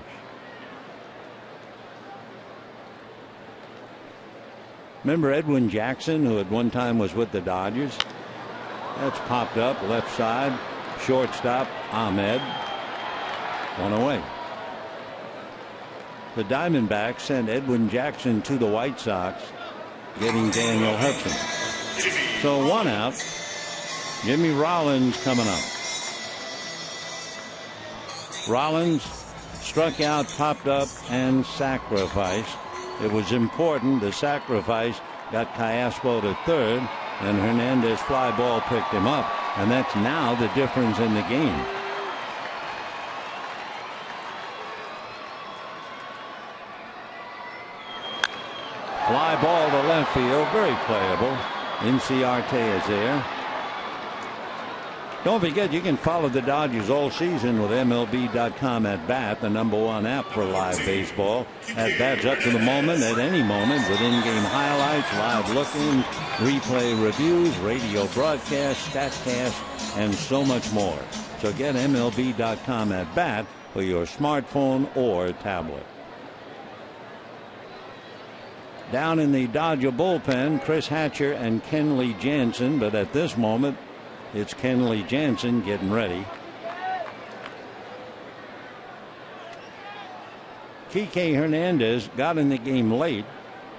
Remember Edwin Jackson, who at one time was with the Dodgers? That's popped up left side. Shortstop Ahmed. 1 away. The Diamondbacks sent Edwin Jackson to the White Sox, getting Daniel Hudson. So 1 out. Jimmy Rollins coming up. Rollins struck out, popped up, and sacrificed. It was important. The sacrifice got Callaspo to third, and Hernandez fly ball picked him up. And that's now the difference in the game. Fly ball to left field, very playable. Inciarte is there. Don't forget, you can follow the Dodgers all season with MLB.com at bat, the #1 app for live baseball. At bats up to the moment, at any moment, with in-game highlights, live look-ins, replay reviews, radio broadcasts, statcasts, and so much more. So get MLB.com at bat for your smartphone or tablet. Down in the Dodger bullpen, Chris Hatcher and Kenley Jansen, but at this moment, it's Kenley Jansen getting ready. Kike Hernandez got in the game late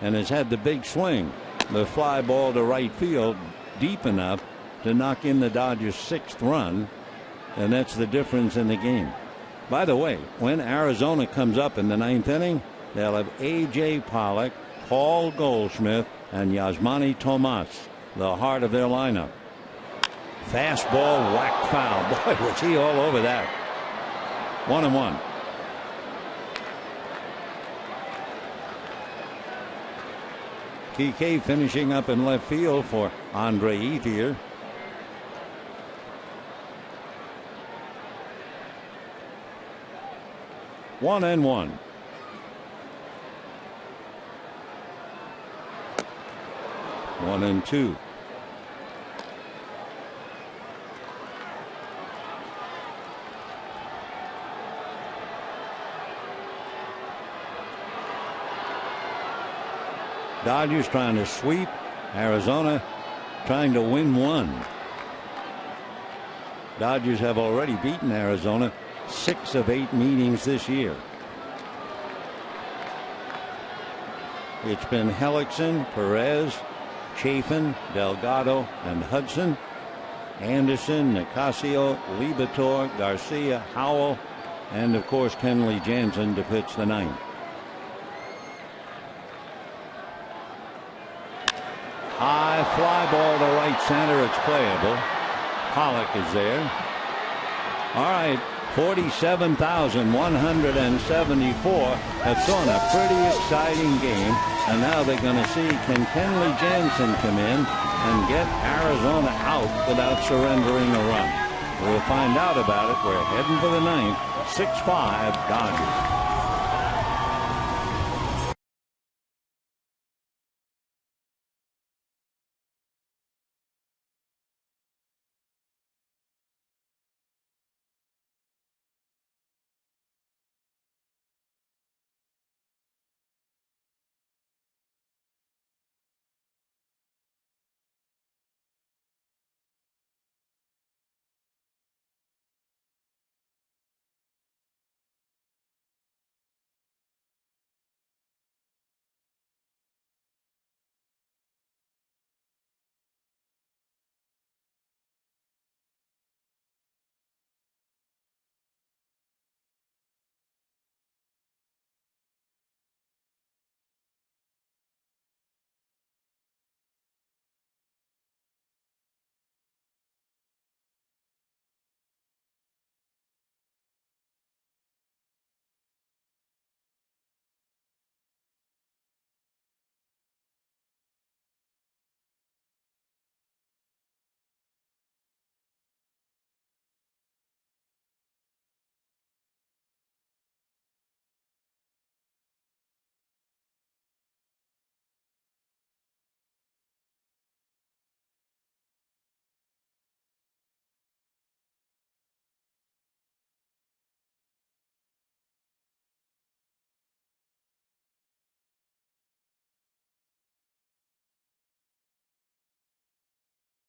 and has had the big swing. The fly ball to right field deep enough to knock in the Dodgers' 6th run, and that's the difference in the game. By the way, when Arizona comes up in the 9th inning, they'll have A.J. Pollock, Paul Goldschmidt, and Yasmani Tomas, the heart of their lineup. Fastball whacked foul. Boy, was he all over that. 1-1. Kike finishing up in left field for Andre Ethier. One and one. One and two. Dodgers trying to sweep. Arizona trying to win one. Dodgers have already beaten Arizona 6 of 8 meetings this year. It's been Hellickson, Perez, Chafin, Delgado, and Hudson. Anderson, Nicasio, Liberatore, Garcia, Howell, and of course Kenley Jansen to pitch the 9th. High fly ball to right center. It's playable. Pollock is there. All right, 47,174. That's on a pretty exciting game. And now they're going to see, can Kenley Jansen come in and get Arizona out without surrendering a run? We'll find out about it. We're heading for the ninth. 6-5 Dodgers.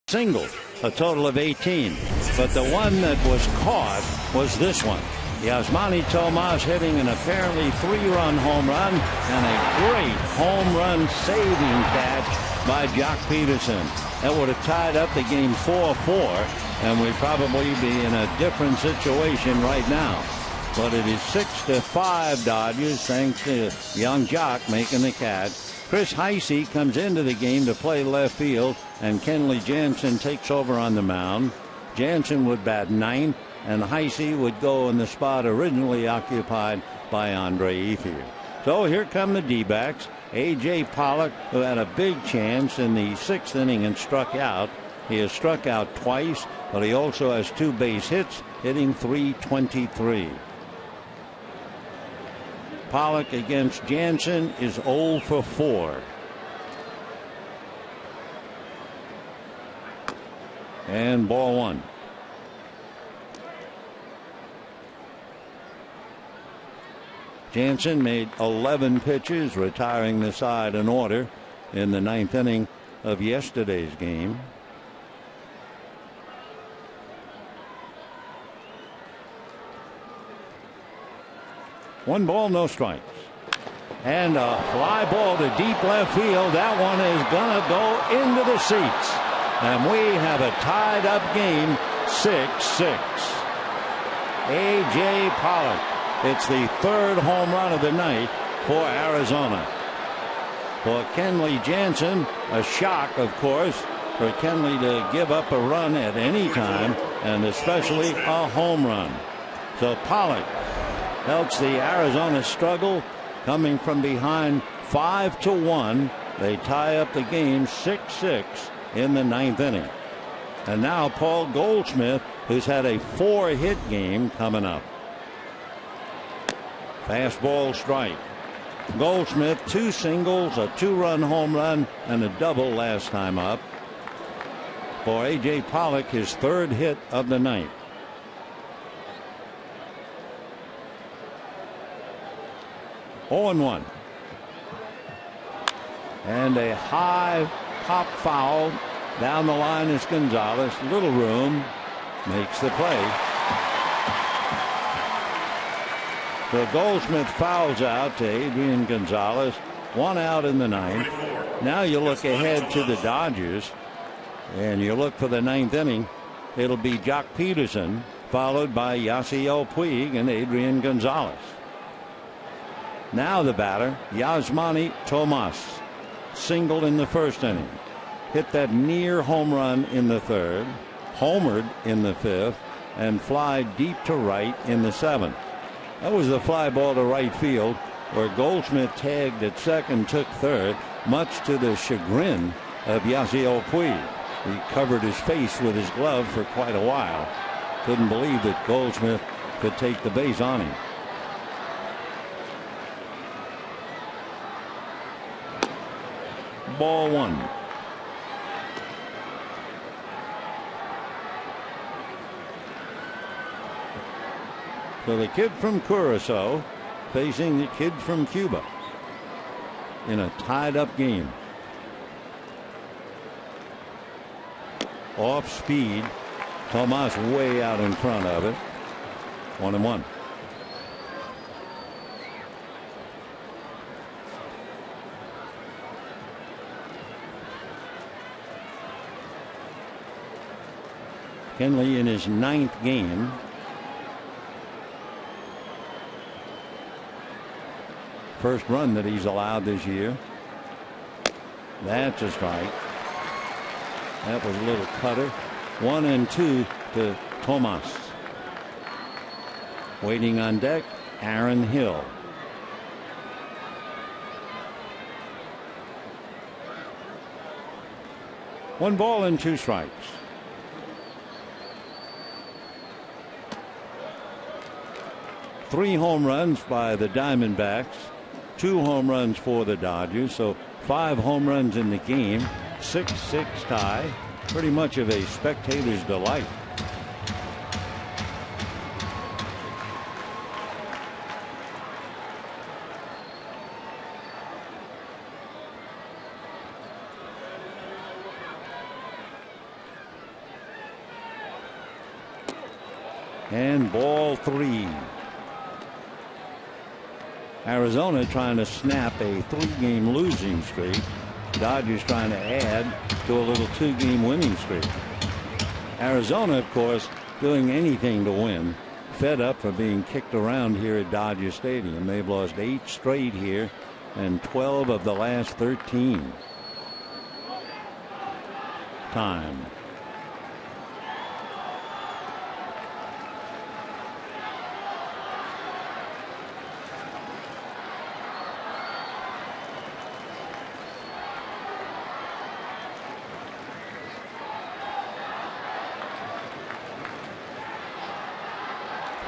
Single, a total of 18. But the one that was caught was this one. Yasmani Tomas hitting an apparently 3-run home run and a great home run saving catch by Jock Peterson. That would have tied up the game 4-4, and we'd probably be in a different situation right now. But it is 6-5 Dodgers, thanks to young Jock making the catch. Chris Heisey comes into the game to play left field, and Kenley Jansen takes over on the mound. Jansen would bat ninth, and Heisey would go in the spot originally occupied by Andre Ethier. So here come the D-backs. A.J. Pollock, who had a big chance in the 6th inning and struck out. He has struck out twice, but he also has 2 base hits, hitting .323. Pollock against Jansen is 0 for 4. And ball 1. Jansen made 11 pitches, retiring the side in order in the 9th inning of yesterday's game. One ball, no strikes. And a fly ball to deep left field. That one is going to go into the seats. And we have a tied up game, 6-6. A.J. Pollock. It's the 3rd home run of the night for Arizona. For Kenley Jansen, a shock, of course, for Kenley to give up a run at any time, and especially a home run. So Pollock helps the Arizona struggle, coming from behind 5-1. They tie up the game 6-6 in the 9th inning. And now Paul Goldschmidt, who's had a 4-hit game, coming up. Fastball strike. Goldschmidt, 2 singles, a 2-run home run, and a double last time up. For A.J. Pollock, his 3rd hit of the night. (0-1). And a high pop foul down the line is Gonzalez. Little room, makes the play. So Goldschmidt fouls out to Adrian Gonzalez. 1 out in the 9th. Now you look ahead to the Dodgers, and you look for the 9th inning. It'll be Jock Peterson, followed by Yasiel Puig and Adrian Gonzalez. Now the batter, Yasmani Tomas, singled in the 1st inning. Hit that near home run in the 3rd. Homered in the 5th. and fly deep to right in the 7th. That was the fly ball to right field, where Goldschmidt tagged at second, took third, much to the chagrin of Yasiel Puig. He covered his face with his glove for quite a while. Couldn't believe that Goldschmidt could take the base on him. Ball 1. So the kid from Curacao facing the kid from Cuba in a tied-up game. Off speed. Tomas way out in front of it. 1-1. Kenley in his 9th game. First run that he's allowed this year. That's a strike. That was a little cutter. 1-2 to Tomas. Waiting on deck, Aaron Hill. One ball and 2 strikes. Three home runs by the Diamondbacks. 2 home runs for the Dodgers. So 5 home runs in the game. 6-6 tie. Pretty much of a spectator's delight. And ball 3. Arizona trying to snap a 3-game losing streak. Dodgers trying to add to a little 2-game winning streak. Arizona, of course, doing anything to win. Fed up for being kicked around here at Dodger Stadium. They've lost 8 straight here and 12 of the last 13. Time.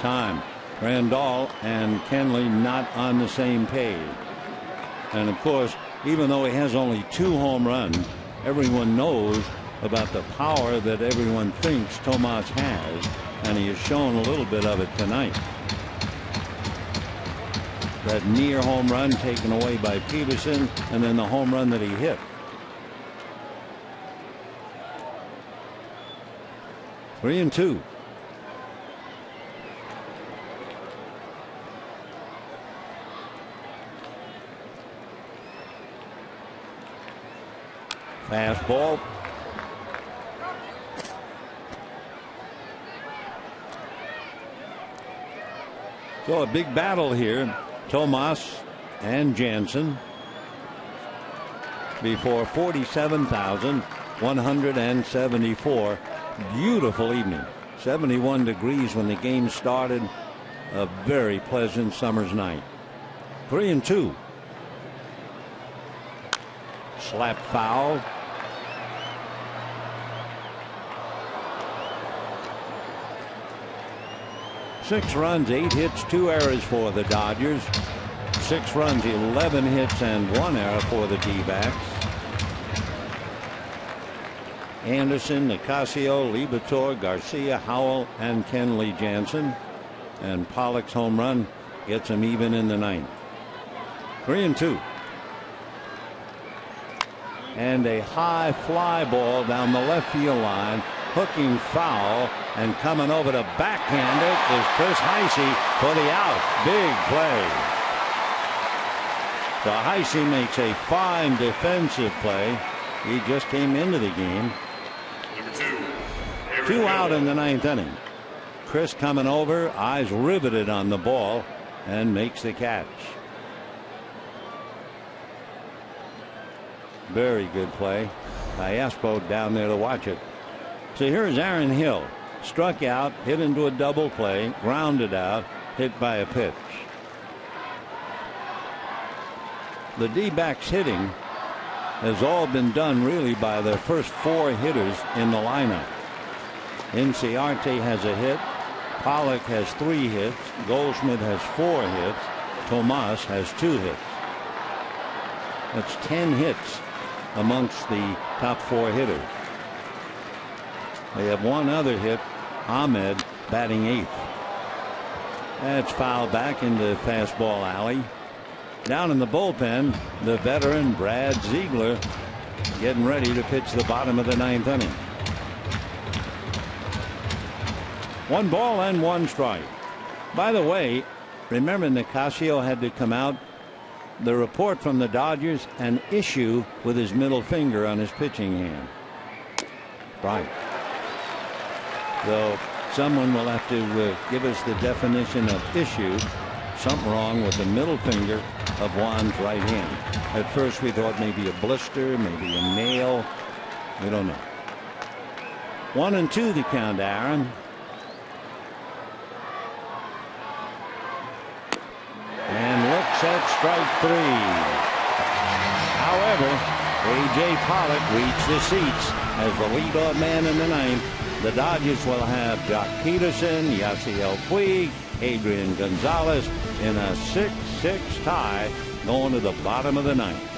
Time. Grandal and Kenley not on the same page. And of course, even though he has only 2 home runs, everyone knows about the power that everyone thinks Tomas has, and he has shown a little bit of it tonight. That near home run taken away by Peterson, and then the home run that he hit. Three and two. Fastball. So a big battle here. Tomas and Jansen before 47,174. Beautiful evening. 71 degrees when the game started. A very pleasant summer's night. 3 and 2. Slap foul. Six runs, 8 hits, 2 errors for the Dodgers. 6 runs, 11 hits, and 1 error for the D-backs. Anderson, Nicasio, Liberatore, Garcia, Howell, and Kenley Jansen. And Pollock's home run gets him even in the 9th. 3 and 2. And a high fly ball down the left field line. Hooking foul, and coming over to backhand it is Chris Heisey for the out. Big play. So Heisey makes a fine defensive play. He just came into the game. Number 2. 2 out in the 9th inning. Chris coming over, eyes riveted on the ball, and makes the catch. Very good play. Iaspo down there to watch it. So here's Aaron Hill, Struck out, hit into a double play, grounded out, hit by a pitch. The D-backs hitting has all been done really by their first 4 hitters in the lineup. Inciarte has a hit. Pollock has 3 hits. Goldschmidt has 4 hits. Tomas has 2 hits. That's 10 hits amongst the top 4 hitters. They have one other hit, Ahmed, batting 8th. That's fouled back into fastball alley. Down in the bullpen, the veteran Brad Ziegler getting ready to pitch the bottom of the 9th inning. 1 ball and 1 strike. By the way, remember Nicasio had to come out. The report from the Dodgers, an issue with his middle finger on his pitching hand. Right. So someone will have to give us the definition of issue. Something wrong with the middle finger of Juan's right hand. At first we thought maybe a blister, maybe a nail. We don't know. 1-2 the count, Aaron. And looks at strike 3. However, A.J. Pollock reached the seats as the leadoff man in the 9th. The Dodgers will have Jock Peterson, Yasiel Puig, Adrian Gonzalez in a 6-6 tie going to the bottom of the 9th.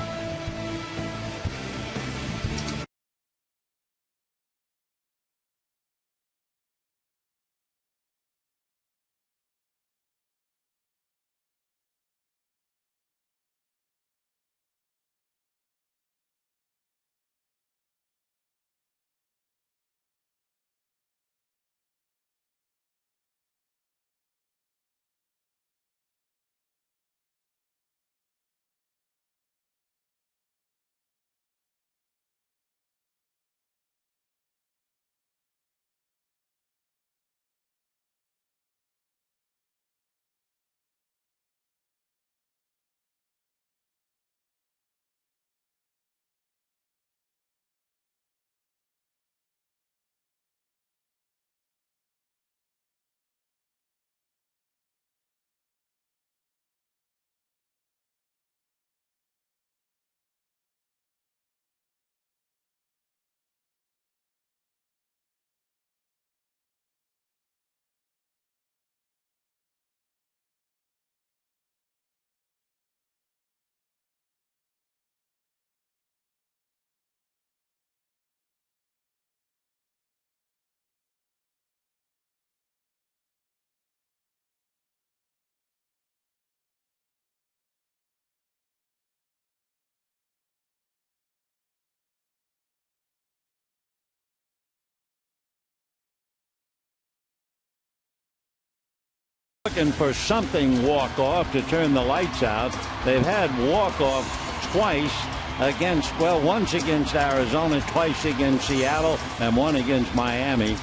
Looking for something walk-off to turn the lights out. They've had walk-off twice against, well, once against Arizona, twice against Seattle, and one against Miami.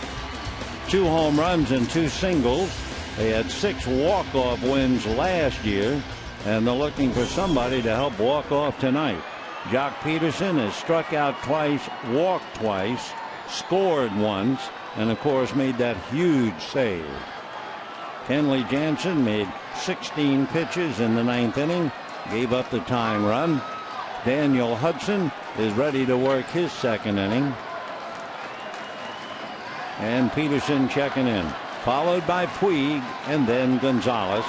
2 home runs and 2 singles. They had 6 walk-off wins last year, and they're looking for somebody to help walk off tonight. Jock Peterson has struck out twice, walked twice, scored once, and of course made that huge save. Kenley Jansen made 16 pitches in the 9th inning, gave up the tying run. Daniel Hudson is ready to work his 2nd inning. And Peterson checking in, followed by Puig and then Gonzalez.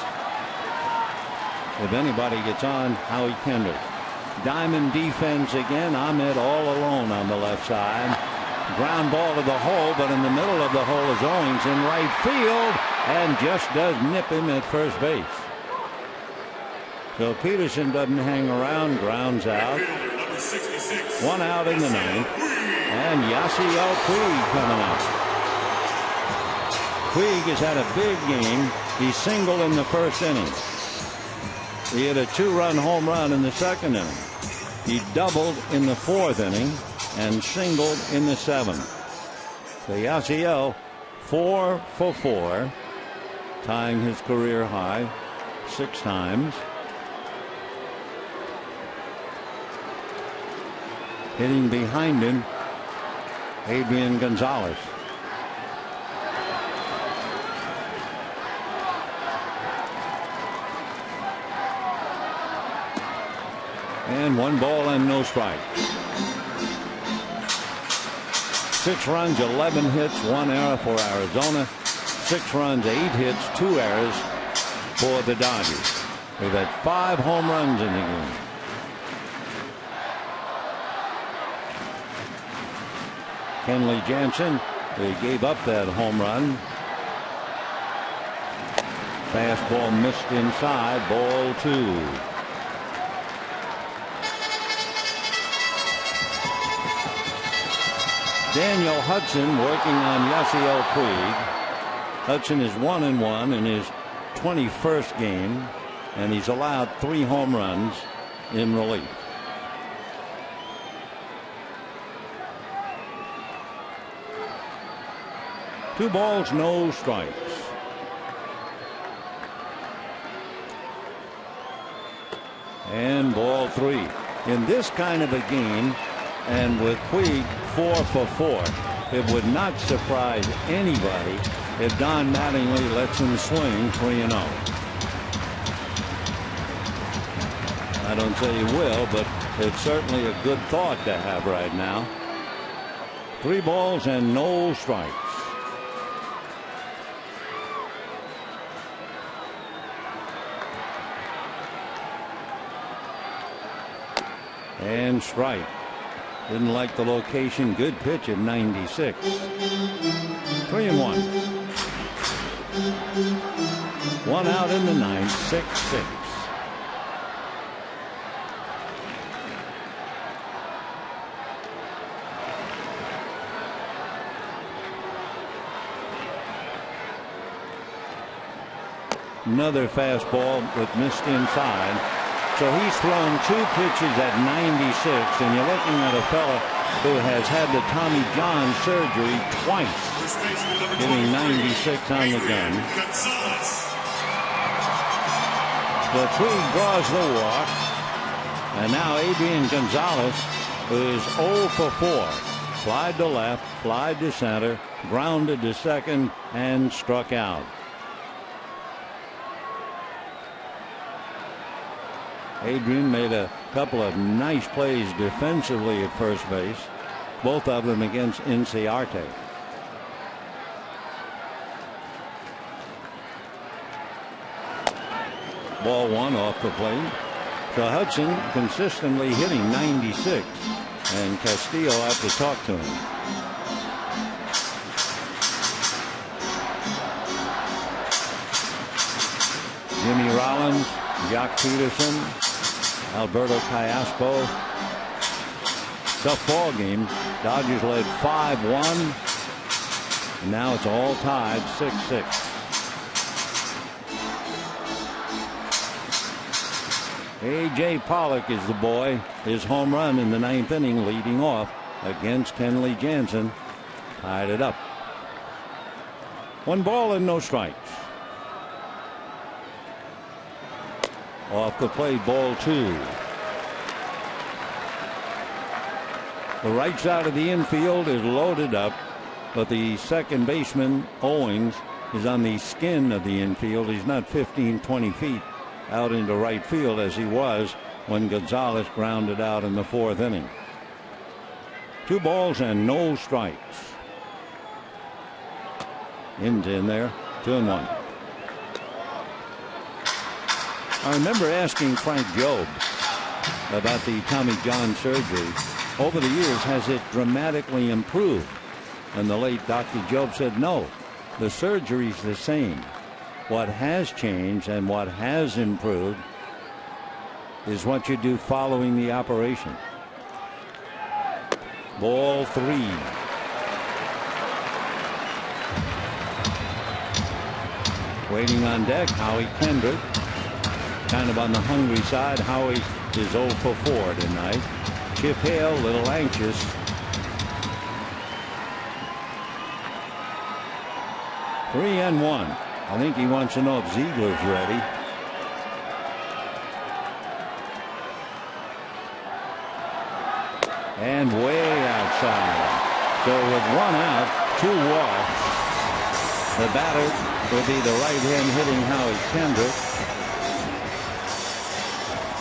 If anybody gets on, Howie Kendall. Diamond defense again. Ahmed all alone on the left side. Ground ball to the hole, but in the middle of the hole is Owings in right field and just does nip him at first base. So Peterson doesn't hang around, grounds out. 1 out in the 9th. And Yasiel Puig coming out. Puig has had a big game. He singled in the 1st inning. He had a 2-run home run in the 2nd inning. He doubled in the 4th inning and singled in the 7th. So Yasiel 4 for 4, tying his career high 6 times. Hitting behind him, Adrian Gonzalez. And 1 ball and no strike. 6 runs, 11 hits, 1 error for Arizona. 6 runs, 8 hits, 2 errors for the Dodgers. They've had 5 home runs in the game. Kenley Jansen, they gave up that home run. Fastball missed inside, ball 2. Daniel Hudson working on Yasiel Puig. Hudson is 1-1 in his 21st game, and he's allowed 3 home runs in relief. Two balls, no strikes. And ball 3. In this kind of a game, and with Puig 4 for 4, it would not surprise anybody if Don Mattingly lets him swing 3-0. I don't say he will, but it's certainly a good thought to have right now. 3 balls and no strikes. And strike. Didn't like the location. Good pitch at 96. 3-1. 1 out in the 9th. 6-6. Another fastball that missed inside. So he's thrown 2 pitches at 96, and you're looking at a fella who has had the Tommy John surgery twice, hitting 96 on the gun. The Puig draws the walk, and now Adrian Gonzalez is 0 for 4. Flied to left, flied to center, grounded to second, and struck out. Adrian made a couple of nice plays defensively at first base, both of them against Inciarte. Ball 1 off the plate. So Hudson consistently hitting 96, and Castillo had to talk to him. Jimmy Rollins, Jock Peterson, Alberto Callaspo. Tough ball game. Dodgers led 5-1. And now it's all tied 6-6. A.J. Pollock is the boy. His home run in the 9th inning leading off against Kenley Jansen tied it up. 1 ball and no strikes. Off the plate, ball 2. The right side of the infield is loaded up, but the second baseman, Owings, is on the skin of the infield. He's not 15-20 feet out into right field as he was when Gonzalez grounded out in the 4th inning. 2 balls and no strikes. In there, 2-1. I remember asking Frank Jobe about the Tommy John surgery. Over the years, has it dramatically improved? And the late Dr. Jobe said, no, the surgery's the same. What has changed and what has improved is what you do following the operation. Ball 3. Waiting on deck, Howie Kendrick. Kind of on the hungry side. Howie is 0 for 4 tonight. Chip Hale, a little anxious. Three and 1. I think he wants to know if Ziegler's ready. And way outside. So with 1 out, 2 walks. The batter will be the right-hand hitting Howie Kendrick.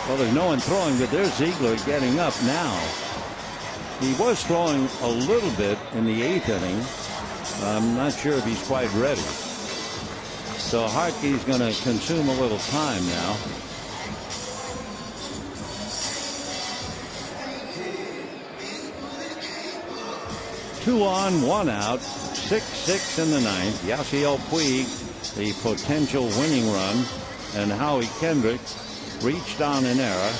Well, there's no one throwing, but there's Ziegler getting up now. He was throwing a little bit in the 8th inning. I'm not sure if he's quite ready. So Hartke's going to consume a little time now. Two on, one out, 6-6 in the 9th. Yasiel Puig, the potential winning run, and Howie Kendrick reached on an error.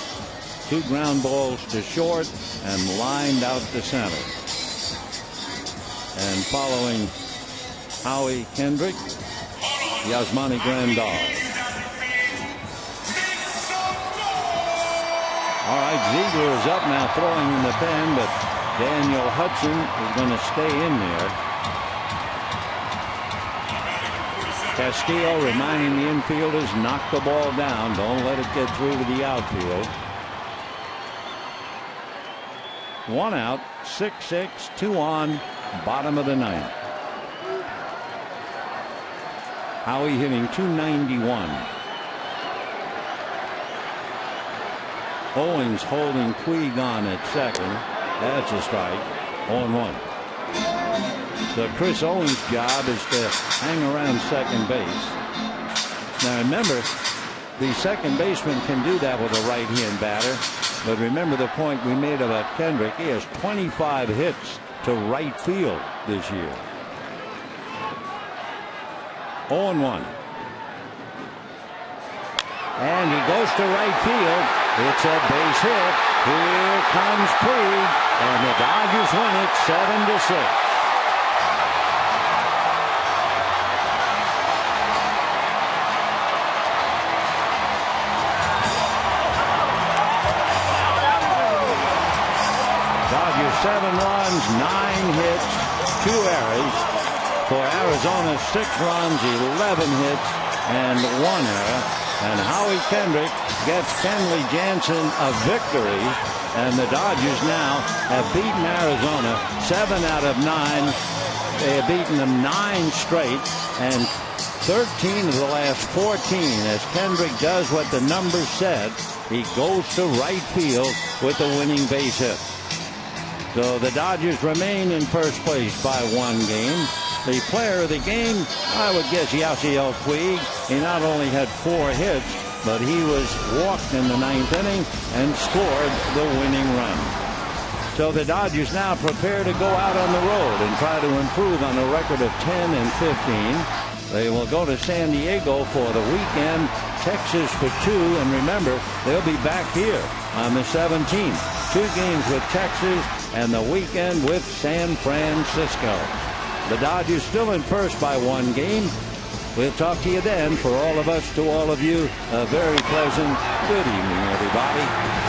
2 ground balls to short and lined out to center. And following Howie Kendrick, Yasmani Grandal. All right, Ziegler is up now throwing in the pen, but Daniel Hudson is going to stay in there. Castillo reminding the infielders, knock the ball down. Don't let it get through to the outfield. 1 out, 6-6, 2 on, bottom of the 9th. Howie hitting .291. Owens holding Puig on at second. That's a strike. 0-1. So Chris Owens' job is to hang around second base. Now remember, the second baseman can do that with a right-hand batter. But remember the point we made about Kendrick. He has 25 hits to right field this year. 0-1. And he goes to right field. It's a base hit. Here comes Puig, and the Dodgers win it 7-6. Dodgers 7 runs, 9 hits, 2 errors. For Arizona, 6 runs, 11 hits, and 1 error. And Howie Kendrick gets Kenley Jansen a victory. And the Dodgers now have beaten Arizona 7 out of 9. They have beaten them 9 straight and 13 of the last 14. As Kendrick does what the numbers said, he goes to right field with the winning base hit. So the Dodgers remain in first place by 1 game. The player of the game, I would guess Yasiel Puig. He not only had 4 hits, but he was walked in the 9th inning and scored the winning run. So the Dodgers now prepare to go out on the road and try to improve on a record of 10-15. They will go to San Diego for the weekend, Texas for 2, and remember, they'll be back here on the 17th. 2 games with Texas and the weekend with San Francisco. The Dodgers still in first by 1 game. We'll talk to you then. For all of us, to all of you, a very pleasant good evening, everybody.